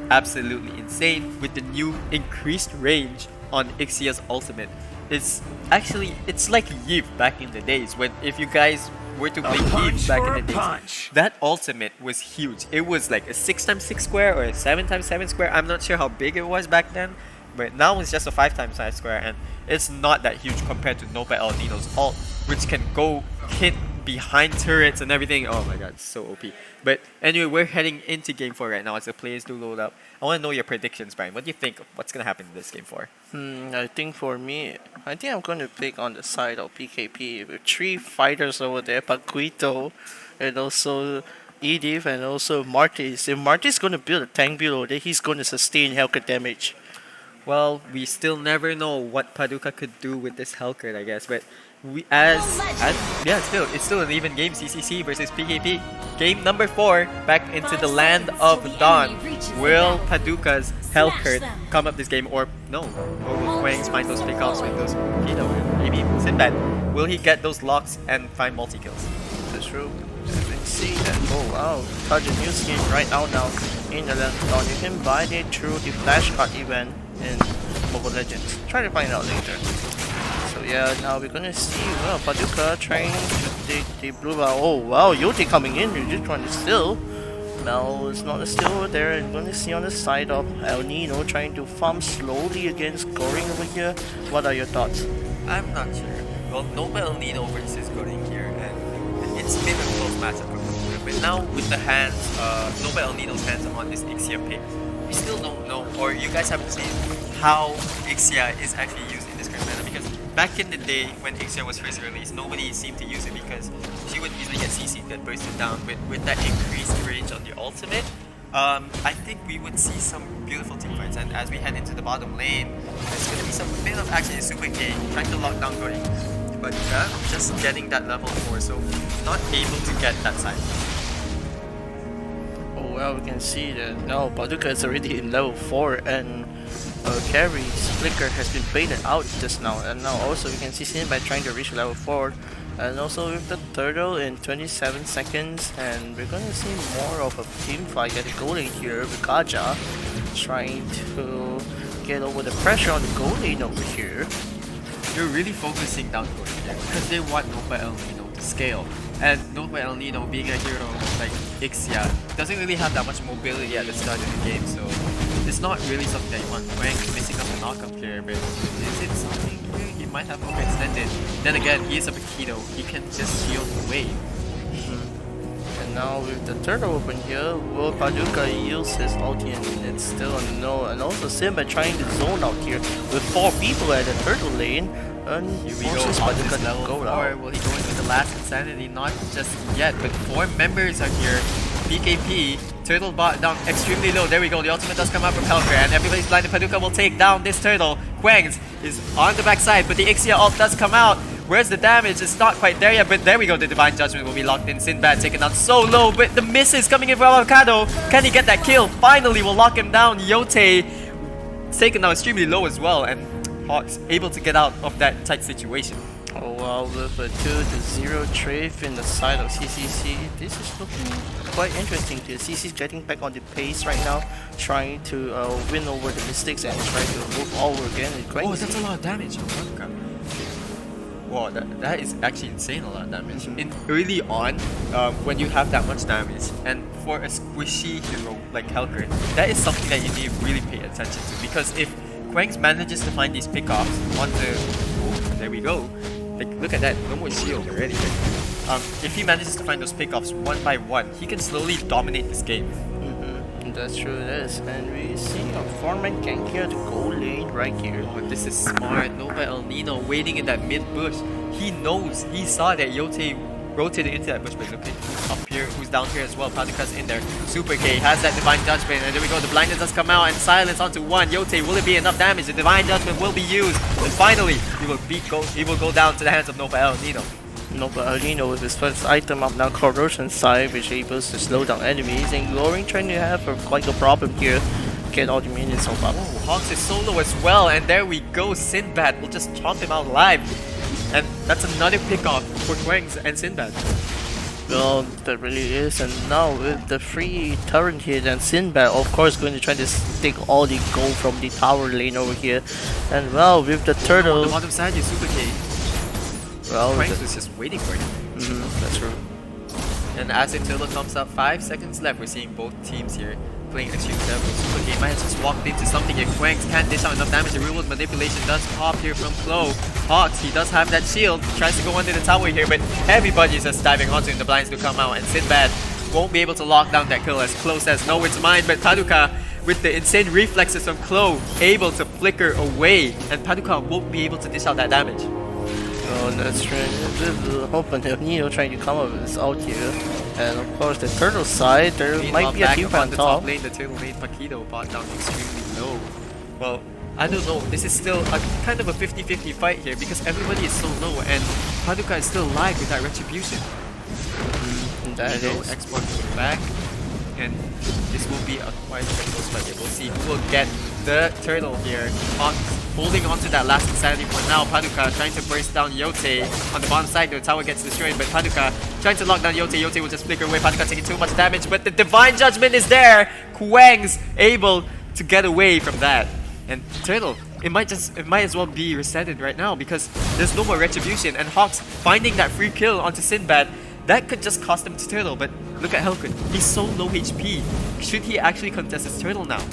A: absolutely insane with the new increased range on Ixia's ultimate. It's like Yves back in the days when if you guys were to play Yves back in the days, that ultimate was huge. It was like a 6x6 square or a 7x7 square. I'm not sure how big it was back then, but now it's just a 5x5 square, and it's not that huge compared to Nova El Nino's ult, which can go hit behind turrets and everything. Oh my god, it's so OP. But anyway, we're heading into game 4 right now as the players do load up. I want to know your predictions, Brian. What do you think of what's going to happen in this game 4?
B: I think for me, I think I'm going to pick on the side of PKP with 3 fighters over there, Paquito, and also Edith, and also Martis. If Martis is going to build a tank below there, he's going to sustain Hellcat damage.
A: Well, we still never know what Paducah could do with this Hellcat, I guess. But we it's still an even game. CCC versus PKP. Game number 4, back into the land of Dawn. Will Paducah's Hellcat come up this game, or no? Or will Quangs find those pickoffs with those Kino and maybe Sinbad? Will he get those locks and find multi kills?
B: That's true. You can see that. Oh wow, Target new skin right now in the land of Dawn. You can buy it through the flashcard event in Mobile Legends. Try to find out later. So yeah, now we're gonna see Paducah trying to take the blue bar. Oh wow, Yote coming in, you're just trying to steal. Now it's not a steal over there. I'm gonna see on the side of El Nino trying to farm slowly against Goring over here. What are your thoughts?
A: I'm not sure. Well, Nova El Nino versus Goring here, and it's been a close matchup for Paducah. But now with the hands, Nova El Nino's hands on this Ixia pick, we still don't know, or you guys haven't seen how Ixia is actually used in this current meta, because back in the day when Ixia was first released, nobody seemed to use it because she would easily get CC'd, get bursted down. But with that increased range on the ultimate, I think we would see some beautiful team fights. And as we head into the bottom lane, there's going to be some bit of action in Super K, trying to lock down Goring. But just getting that level 4, so not able to get that side.
B: Oh well, we can see that now Paducah is already in level 4 and Carrie's flicker has been baited out just now, and now also we can see Sinbad trying to reach level 4, and also with the turtle in 27 seconds, and we're gonna see more of a team fight getting going here with Kaja trying to get over the pressure on the goal lane over here.
A: They're really focusing down Goring here because they want Nova El Nino to scale. And Nova El Nino, being a hero like Ixia, doesn't really have that much mobility at the start of the game, so it's not really something that you want. Quangs missing up the knockup here, but is it something here? He might have overextended. Then again, he is a Paquito, he can just shield the wave.
B: And now with the turtle open here, will Paducah use his ulti, and it's still a no. And also Sinbad trying to zone out here with 4 people at the turtle lane. And
A: Here we go,
B: forces
A: on this
B: Paducah to
A: level
B: go
A: 4.
B: out.
A: Will he go in with the last insanity? Not just yet, but 4 members are here. BKP, turtle bot down extremely low. There we go, the ultimate does come out from Helker, and everybody's blinded. Paducah will take down this turtle. Quangs is on the backside, but the Ixia ult does come out. Where's the damage? It's not quite there yet, but there we go. The Divine Judgment will be locked in. Sinbad taken down so low, but the misses coming in from Avocado. Can he get that kill? Finally, we'll lock him down. Yote taken down extremely low as well, and Hawks able to get out of that tight situation.
B: Oh wow, with a 2-0 trade in the side of CCC, this is looking quite interesting here. CC's getting back on the pace right now, trying to win over the mistakes and try to move over again.
A: Oh, that's a lot of damage. Wow, that is actually insane, a lot of damage. In early on, when you have that much damage, and for a squishy hero like Helker, that is something that you need to really pay attention to, because if Quangs manages to find these pickoffs onto... Oh, there we go. Like, look at that, no more shield already. If he manages to find those pickoffs one by one, he can slowly dominate this game.
B: That's true, it is. And we see a 4-man gank here to goal lane right here.
A: Oh, this is smart. Nova El Nino waiting in that mid bush. He knows, he saw that Yote rotated into that bush, but looking who's up here, who's down here as well. Paduka's in there. Super K has that Divine Judgment, and there we go. The blindness does come out, and silence onto one. Yote, will it be enough damage? The Divine Judgment will be used, and finally, he will go down to the hands of Nova El Nino.
B: Nova El Nino with his first item up now, Corrosion side, which enables to slow down enemies, and Glory trying to have quite a problem here. Get all the minions so far.
A: Oh, Hawks is solo as well, and there we go. Sinbad will just chomp him out alive. And that's another pick-off for Quengs and Sinbad.
B: Well, that really is, and now with the free turret hit and Sinbad, of course, going to try to take all the gold from the tower lane over here. And well, with the turtle...
A: On the bottom side is Super K.
B: Well,
A: Quengs was just waiting for him.
B: that's true.
A: And as the turtle comes up, 5 seconds left, we're seeing both teams here playing extreme level. Super K might have just walked into something here. Quengs can't dish out enough damage. The real world manipulation does pop here from Chloe. Hawks, he does have that shield. Tries to go under the tower here, but everybody's just diving onto him. The blinds do come out, and Sinbad won't be able to lock down that kill as Chloe says, no, it's mine. But Paduka, with the insane reflexes from Chloe, able to flicker away, and Paduka won't be able to dish out that damage.
B: Oh, that's right. Hoping El Nino trying to come up with this out here. And of course, the turtle side, there might be a team fight on
A: the
B: top.
A: lane, the turtle lane, Paquito bought down extremely low. Well, I don't know. This is still a kind of a 50-50 fight here because everybody is so low, and Paduka is still alive with that retribution.
B: That is.
A: Export goes back, and this will be a quite close fight here. We'll see who will get the turtle here. Hawks holding on to that last insanity for now. Paduka trying to burst down Yote on the bottom side. The tower gets destroyed, but Paduka trying to lock down Yote. Yote will just flicker away. Paduka taking too much damage, but the Divine Judgment is there. Quengs able to get away from that. And Turtle, it might as well be resetted right now because there's no more retribution. And Hawks finding that free kill onto Sinbad, that could just cost him to Turtle. But look at Helkut, he's so low HP. Should he actually contest his Turtle now?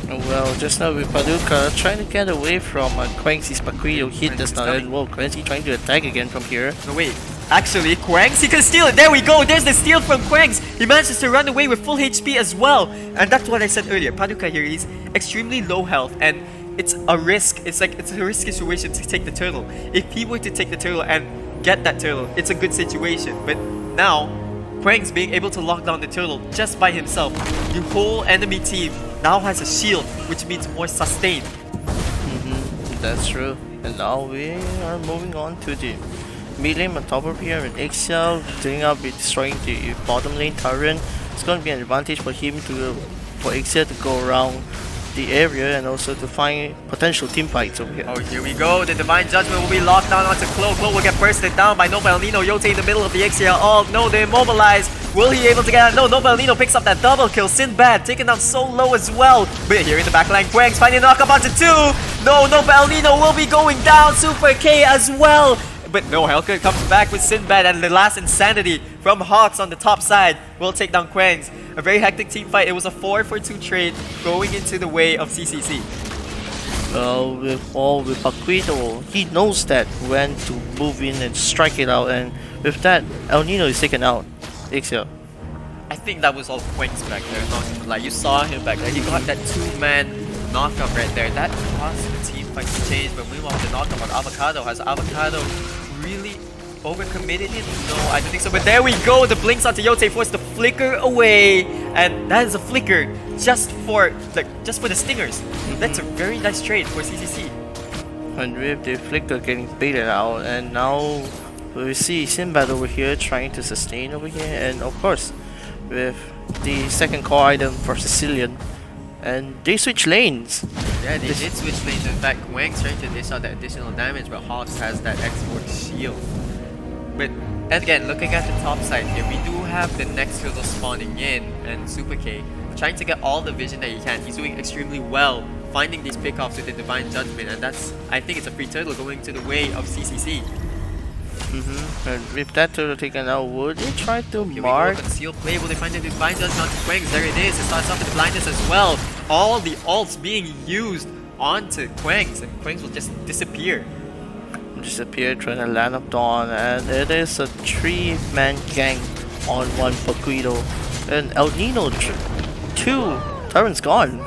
B: Well, just now with Paduka trying to get away from Quengs' Paquito hit this time. And well, Quengs trying to attack again from here.
A: No, wait. Actually, Quengs, he can steal it. There we go. There's the steal from Quengs. He manages to run away with full HP as well. And that's what I said earlier. Paduka here is extremely low health, and it's a risk. It's a risky situation to take the turtle. If he were to take the turtle and get that turtle, it's a good situation. But now, Quengs being able to lock down the turtle just by himself, the whole enemy team now has a shield, which means more sustain.
B: That's true. And now we are moving on to the mid lane on top of here with Excel doing up with destroying the bottom lane turret. It's going to be an advantage for him for Excel to go around the area and also to find potential team fights over here.
A: Oh, here we go. The Divine Judgment will be locked down onto Chloe. Chloe will get bursted down by Nova El Nino. Yote in the middle of the XCL. Oh no, they're immobilized. Will he able to get out? No, Nova El Nino picks up that double kill. Sinbad taken down so low as well. But here in the backline, Quengs finding a knock up onto 2. No, Nova El Nino will be going down. Super K as well. But no, Helkut comes back with Sinbad, and the last insanity from Hawks on the top side will take down Quengs. A very hectic team fight. It was a 4-for-2 trade going into the way of CCC.
B: Well, with Paquito, he knows that when to move in and strike it out, and with that, El Nino is taken out. Excel.
A: I think that was all Quengs back there. Like you saw him back there. He got that 2-man knockup right there. That caused the team fight to change. But meanwhile, the knockup on Avocado, has Avocado really overcommitted it? No, I don't think so. But there we go. The blinks onto Yote forced to flicker away, and that is a flicker just for the stingers. That's a very nice trade for CCC.
B: And with the flicker getting baited out, and now we see Sinbad over here trying to sustain over here, and of course with the second core item for Sicilian, and they switch lanes.
A: Yeah, they did switch lanes. In fact, Quengs trying to dish out that additional damage, but Hawks has that export shield. But again, looking at the top side here, we do have the next turtle spawning in, and Super K trying to get all the vision that he can. He's doing extremely well, finding these pickoffs with the Divine Judgment, and that's, I think it's a free turtle going to the way of CCC.
B: And with that turtle taken out, would they try to
A: Here
B: mark?
A: we go, concealed play. Will they find the Divine Judgment onto Quengs? There it is. It starts off with the blindness as well. All the ults being used onto Quengs, and Quengs will just disappear.
B: Disappear, trying to land up Dawn, and it is a 3-man gang on one Paquito. And El Nino, 2 turrets gone.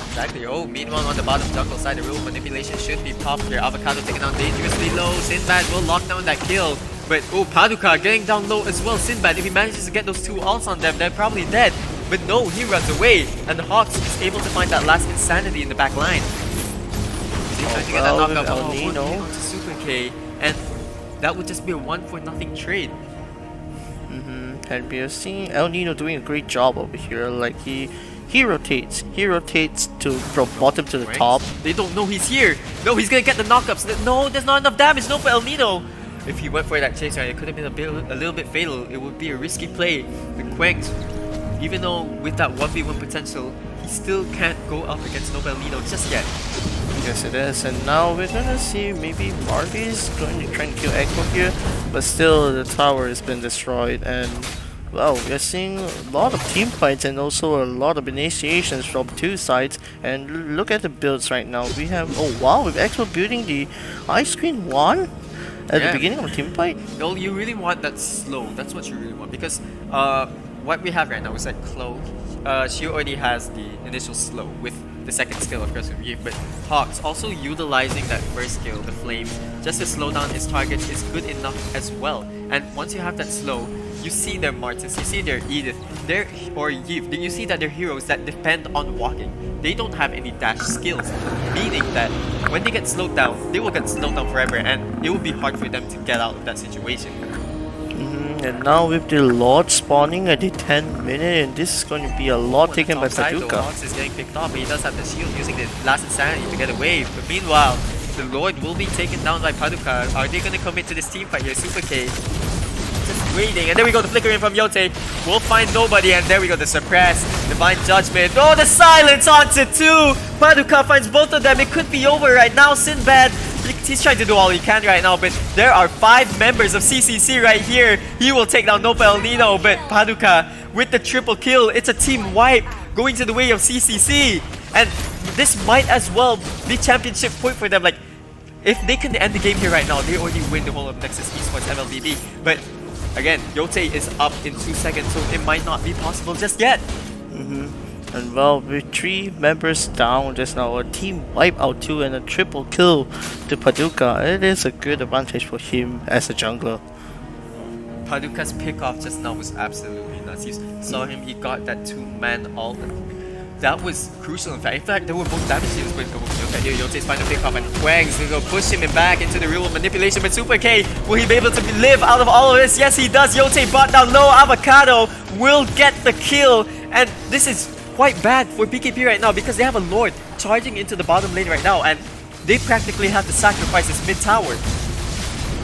A: Exactly. Oh, meanwhile on the bottom jungle side, the real manipulation should be popped here. Avocado taken down dangerously low. Sinbad will lock down that kill. But oh, Paduka getting down low as well. Sinbad, if he manages to get those 2 ults on them, they're probably dead. But no, he runs away, and Hawks is able to find that last insanity in the back line. He's trying to get that
B: well,
A: knockup.
B: El Nino.
A: To Super K, and that would just be a 1-for-0 trade.
B: And we are seeing El Nino doing a great job over here. Like he rotates to from bottom to the
A: Right?
B: top.
A: They don't know he's here. No, he's gonna get the knockups. No, there's not enough damage. No for El Nino. If he went for that chase right, it could have been a little bit fatal. It would be a risky play. The Quengs, even though with that 1v1 potential, he still can't go up against No El Nino just yet.
B: Yes, it is. And now we're gonna see maybe Marvy's going to try and kill Echo here, but still the tower has been destroyed. And well, we're seeing a lot of team fights and also a lot of initiations from 2 sides. And look at the builds right now. We have, oh wow, with Expo building the ice cream 1 at the beginning of a team fight.
A: No, you really want that slow. That's what you really want, because what we have right now is like Chloe. She already has the initial slow with the second skill, of course, with Reeve, but Hawks also utilizing that first skill, the flame, just to slow down his targets is good enough as well. And once you have that slow, you see their Martis, you see their Edith, or Yves, then you see that they're heroes that depend on walking. They don't have any dash skills, meaning that when they get slowed down, they will get slowed down forever, and it will be hard for them to get out of that situation.
B: And now with the Lord spawning at the 10th minute, and this is going to be a lot taken by
A: Outside, though,
B: Paduka.
A: Hawks is getting picked off, but he does have the shield using the last insanity to get away. But meanwhile, the Lord will be taken down by Paduka. Are they going to commit to this team fight here? Super K just waiting, and there we go, the flicker in from Yote. We'll find nobody, and there we go, the suppress, Divine Judgment. Oh, the silence onto 2! Paduka finds both of them. It could be over right now. Sinbad, he's trying to do all he can right now, but there are 5 members of CCC right here. He will take down Nopa El Nino, but Paduka with the triple kill. It's a team wipe going to the way of CCC, and this might as well be championship point for them. Like, if they can end the game here right now, they already win the whole of NEXUS Esports MLBB. But again, Yote is up in 2 seconds, so it might not be possible just yet.
B: And well, with 3 members down just now, a team wipe out 2 and a triple kill to Paduka. It is a good advantage for him as a jungler.
A: Paduka's pickoff just now was absolutely nuts. You saw him, he got that 2-man ult. That was crucial in fact. There were both damage deals, but okay, here Yote's finding a pickoff, and Quang's gonna go push him back into the real world manipulation. But Super K, will he be able to live out of all of this? Yes, he does. Yote bought down low. Avocado will get the kill, and this is quite bad for PKP right now because they have a Lord charging into the bottom lane right now, and they practically have to sacrifice his mid tower.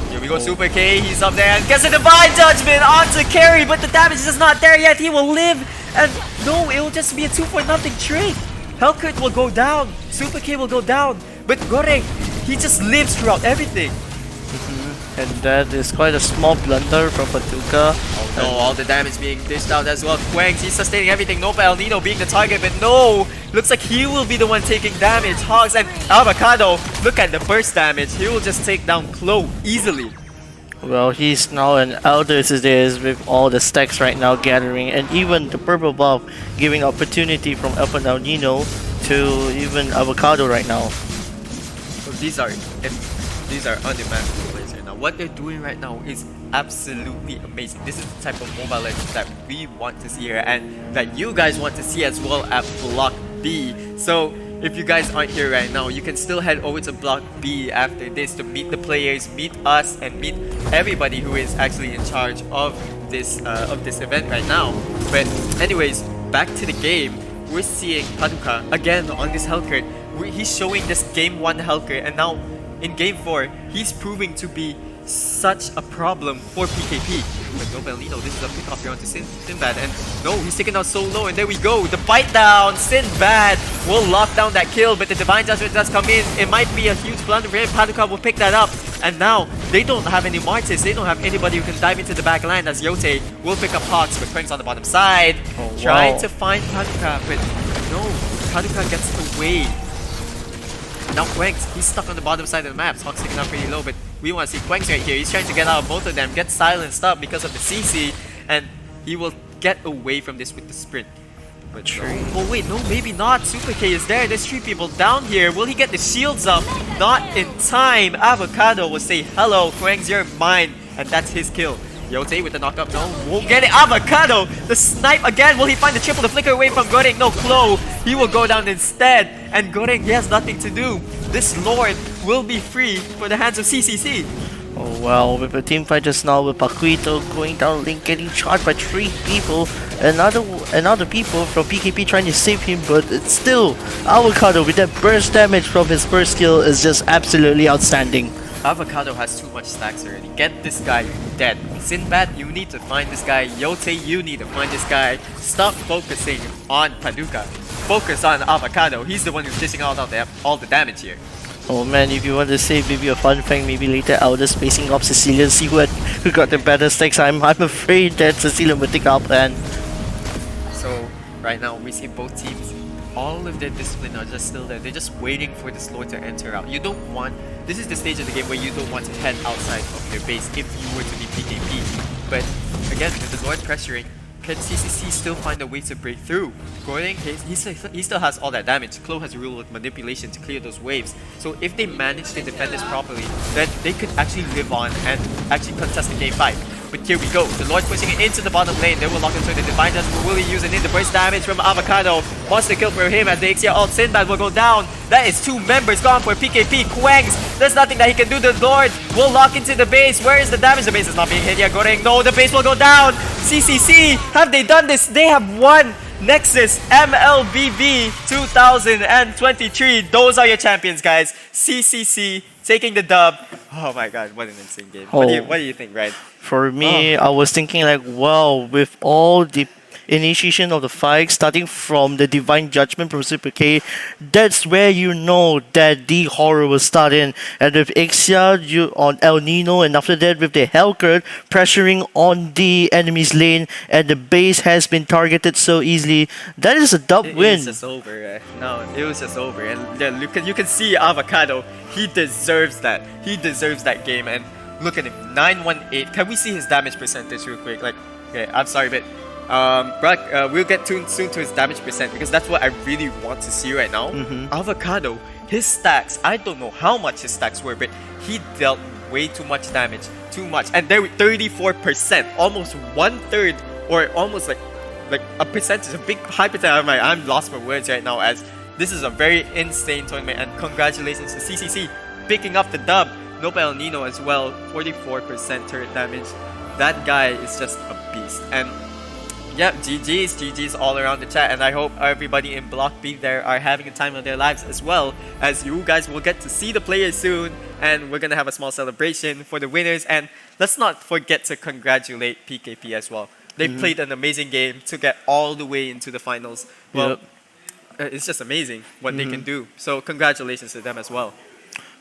A: Here we go, Super K, he's up there and gets a Divine Judgment onto carry, but the damage is not there yet. He will live, and no, it will just be a 2-0 trade. Hellcurt will go down, Super K will go down, but Goreng, he just lives throughout everything.
B: And that is quite a small blunder from Paduka.
A: Oh no, all the damage being dished out as well. Quengs, he's sustaining everything. Nopa El Nino being the target, but no! Looks like he will be the one taking damage. Hogs and Avocado, look at the burst damage. He will just take down Chloe easily.
B: Well, he's now an elder days with all the stacks right now gathering, and even the purple buff giving opportunity from Alpha El Nino to even Avocado right now.
A: Well, these are undemanded players right now. What they're doing right now is absolutely amazing. This is the type of Mobile Legends that we want to see here, and that you guys want to see as well at Block B. So if you guys aren't here right now, you can still head over to Block B after this to meet the players, meet us, and meet everybody who is actually in charge of this event right now. But anyways, back to the game. We're seeing Paduka again on this Hellcurt. He's showing this Game 1 Hellcurt, and now in Game 4, he's proving to be such a problem for PKP. But no, Belino, this is a pick off here onto Sinbad, and no, he's taken out so low, and there we go, the bite down. Sinbad will lock down that kill, but the Divine Judgment does come in. It might be a huge blunder for him. Paduka will pick that up, and now they don't have any Martis, they don't have anybody who can dive into the back line, as Yote will pick up Hawks, but Quang's on the bottom side, trying to find Paduka, but no, Paduka gets away. Now Quengs, he's stuck on the bottom side of the map. Hawk's taking out pretty low, but we want to see Quengs right here. He's trying to get out of both of them, get silenced up because of the CC, and he will get away from this with the sprint. But no. Oh wait, no, maybe not. Super K is there. There's 3 people down here. Will he get the shields up? Not in time. Avocado will say, hello, Quengs, you're mine. and that's his kill. Yote with the knockup, no, won't get it. Avocado, the snipe again. Will he find the triple to flicker away from Goreng? No, Klo, he will go down instead. And Goreng, he has nothing to do. This Lord will be free for the hands of CCC.
B: Oh well, with a team fight just now with Paquito going down link, getting charged by 3 people, and other people from PKP trying to save him, but it's still Avocado with that burst damage from his first kill is just absolutely outstanding.
A: Avocado has too much stacks already. Get this guy dead. Sinbad, you need to find this guy. Yote, you need to find this guy. Stop focusing on Paducah. Focus on Avocado. He's the one who's dishing out all the damage here.
B: Oh man, if you want to say maybe a fun fact, maybe later Elder spacing up Sicilian, see who got the better stacks. I'm afraid that Sicilian will take up and
A: So right now we see both teams, all of their discipline are just still there. They're just waiting for this Lord to enter out. You don't want, this is the stage of the game where you don't want to head outside of your base if you were to be PKP. But again, with the Lord pressuring, can CCC still find a way to break through? Goreng, he still has all that damage. Klo has a rule with manipulation to clear those waves. So if they manage to defend this properly, then they could actually live on and actually contest the game 5. But here we go, the Lord pushing it into the bottom lane. They will lock into the Divine Judgment. Will he use it in the burst damage from Avocado? Monster kill for him as the Ixia ult. Sinbad will go down. That is 2 members gone for PKP. Quengs, there's nothing that he can do. The Lord will lock into the base. Where is the damage? The base is not being hit yet. Goreng, no, the base will go down. CCC, have they done this? They have won NEXUS MLBB 2023. Those are your champions, guys. CCC taking the dub. Oh my god, what an insane game. What do you think, Ryan?
B: for me, I was thinking like, wow, with all the initiation of the fight, starting from the Divine Judgment Reciprocate, that's where you know that the horror will start in. And with Ixia on El Nino, and after that with the Hellcurt pressuring on the enemy's lane, and the base has been targeted so easily, that is a dub win.
A: It was just over. No, it was just over. And yeah, you can see Avocado. He deserves that. He deserves that game. And look at him, 918. Can we see his damage percentage real quick? Like, okay, I'm sorry, but Brock, we'll get soon to his damage percent because that's what I really want to see right now. Avocado, his stacks, I don't know how much his stacks were, but he dealt way too much damage, too much, and they were 34%, almost 1/3, or almost like a percentage, a big high percentage. I'm lost for words right now, as this is a very insane tournament, and congratulations to CCC picking up the dub. Nobel Nino as well, 44% turret damage. That guy is just a beast. And yep, GG's all around the chat, and I hope everybody in Block B there are having a time of their lives as well, as you guys will get to see the players soon, and we're gonna have a small celebration for the winners. And let's not forget to congratulate PKP as well. They played an amazing game to get all the way into the finals. Well, it's just amazing what they can do. So congratulations to them as well.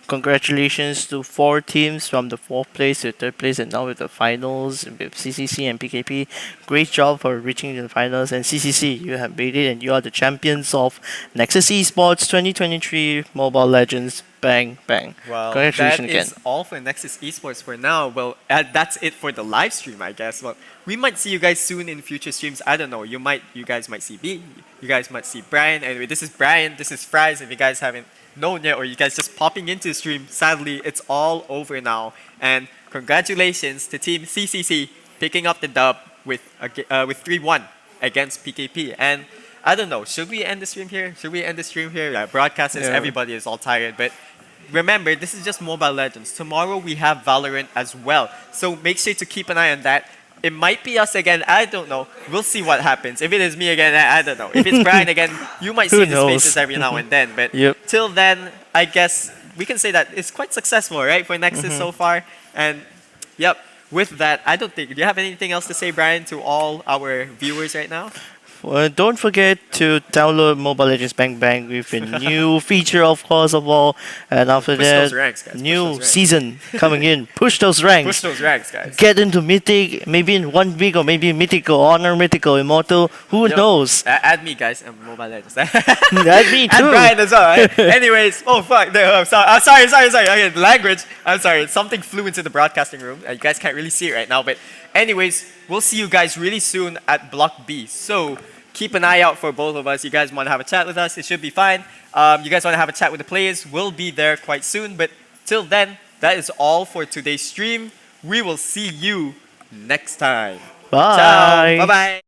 B: Congratulations to 4 teams from the 4th place to 3rd place, and now with the finals with CCC and PKP. Great job for reaching the finals, and CCC, you have made it, and you are the champions of NEXUS Esports 2023 Mobile Legends. Bang, bang.
A: Well,
B: congratulations
A: that is all for NEXUS Esports for now. Well, that's it for the live stream, I guess. Well, we might see you guys soon in future streams. I don't know. You guys might see me. You guys might see Brian. Anyway, this is Brian. This is Fries. If you guys haven't known yet, or you guys just popping into the stream, sadly, it's all over now. And congratulations to Team CCC picking up the dub with 3-1 against PKP. And I don't know, should we end the stream here? Yeah, broadcasters, everybody is all tired, but remember, this is just Mobile Legends. Tomorrow we have Valorant as well, so make sure to keep an eye on that. It might be us again, I don't know. We'll see what happens. If it is me again, I don't know. If it's Brian again, you might see his faces every now and then. But till then, I guess we can say that it's quite successful, right, for NEXUS so far. And yep, with that, I don't think... Do you have anything else to say, Brian, to all our viewers right now?
B: Well, don't forget to download Mobile Legends Bang Bang with a new feature, of course, of all. And after that,
A: ranks, guys.
B: new season coming in. Push those ranks.
A: Push those ranks, guys.
B: Get into Mythic, maybe in 1 week, or maybe Mythical, Honor, Mythical, Immortal. Who knows?
A: Add me, guys. I'm Mobile Legends.
B: Add me too.
A: Add Brian as well. Right? Anyways, oh fuck. No, sorry. Okay, language. I'm sorry. Something flew into the broadcasting room. You guys can't really see it right now. But anyways, we'll see you guys really soon at Block B. So keep an eye out for both of us. You guys want to have a chat with us, it should be fine. You guys want to have a chat with the players, we'll be there quite soon. But till then, that is all for today's stream. we will see you next time.
B: Bye.
A: Ciao. Bye bye.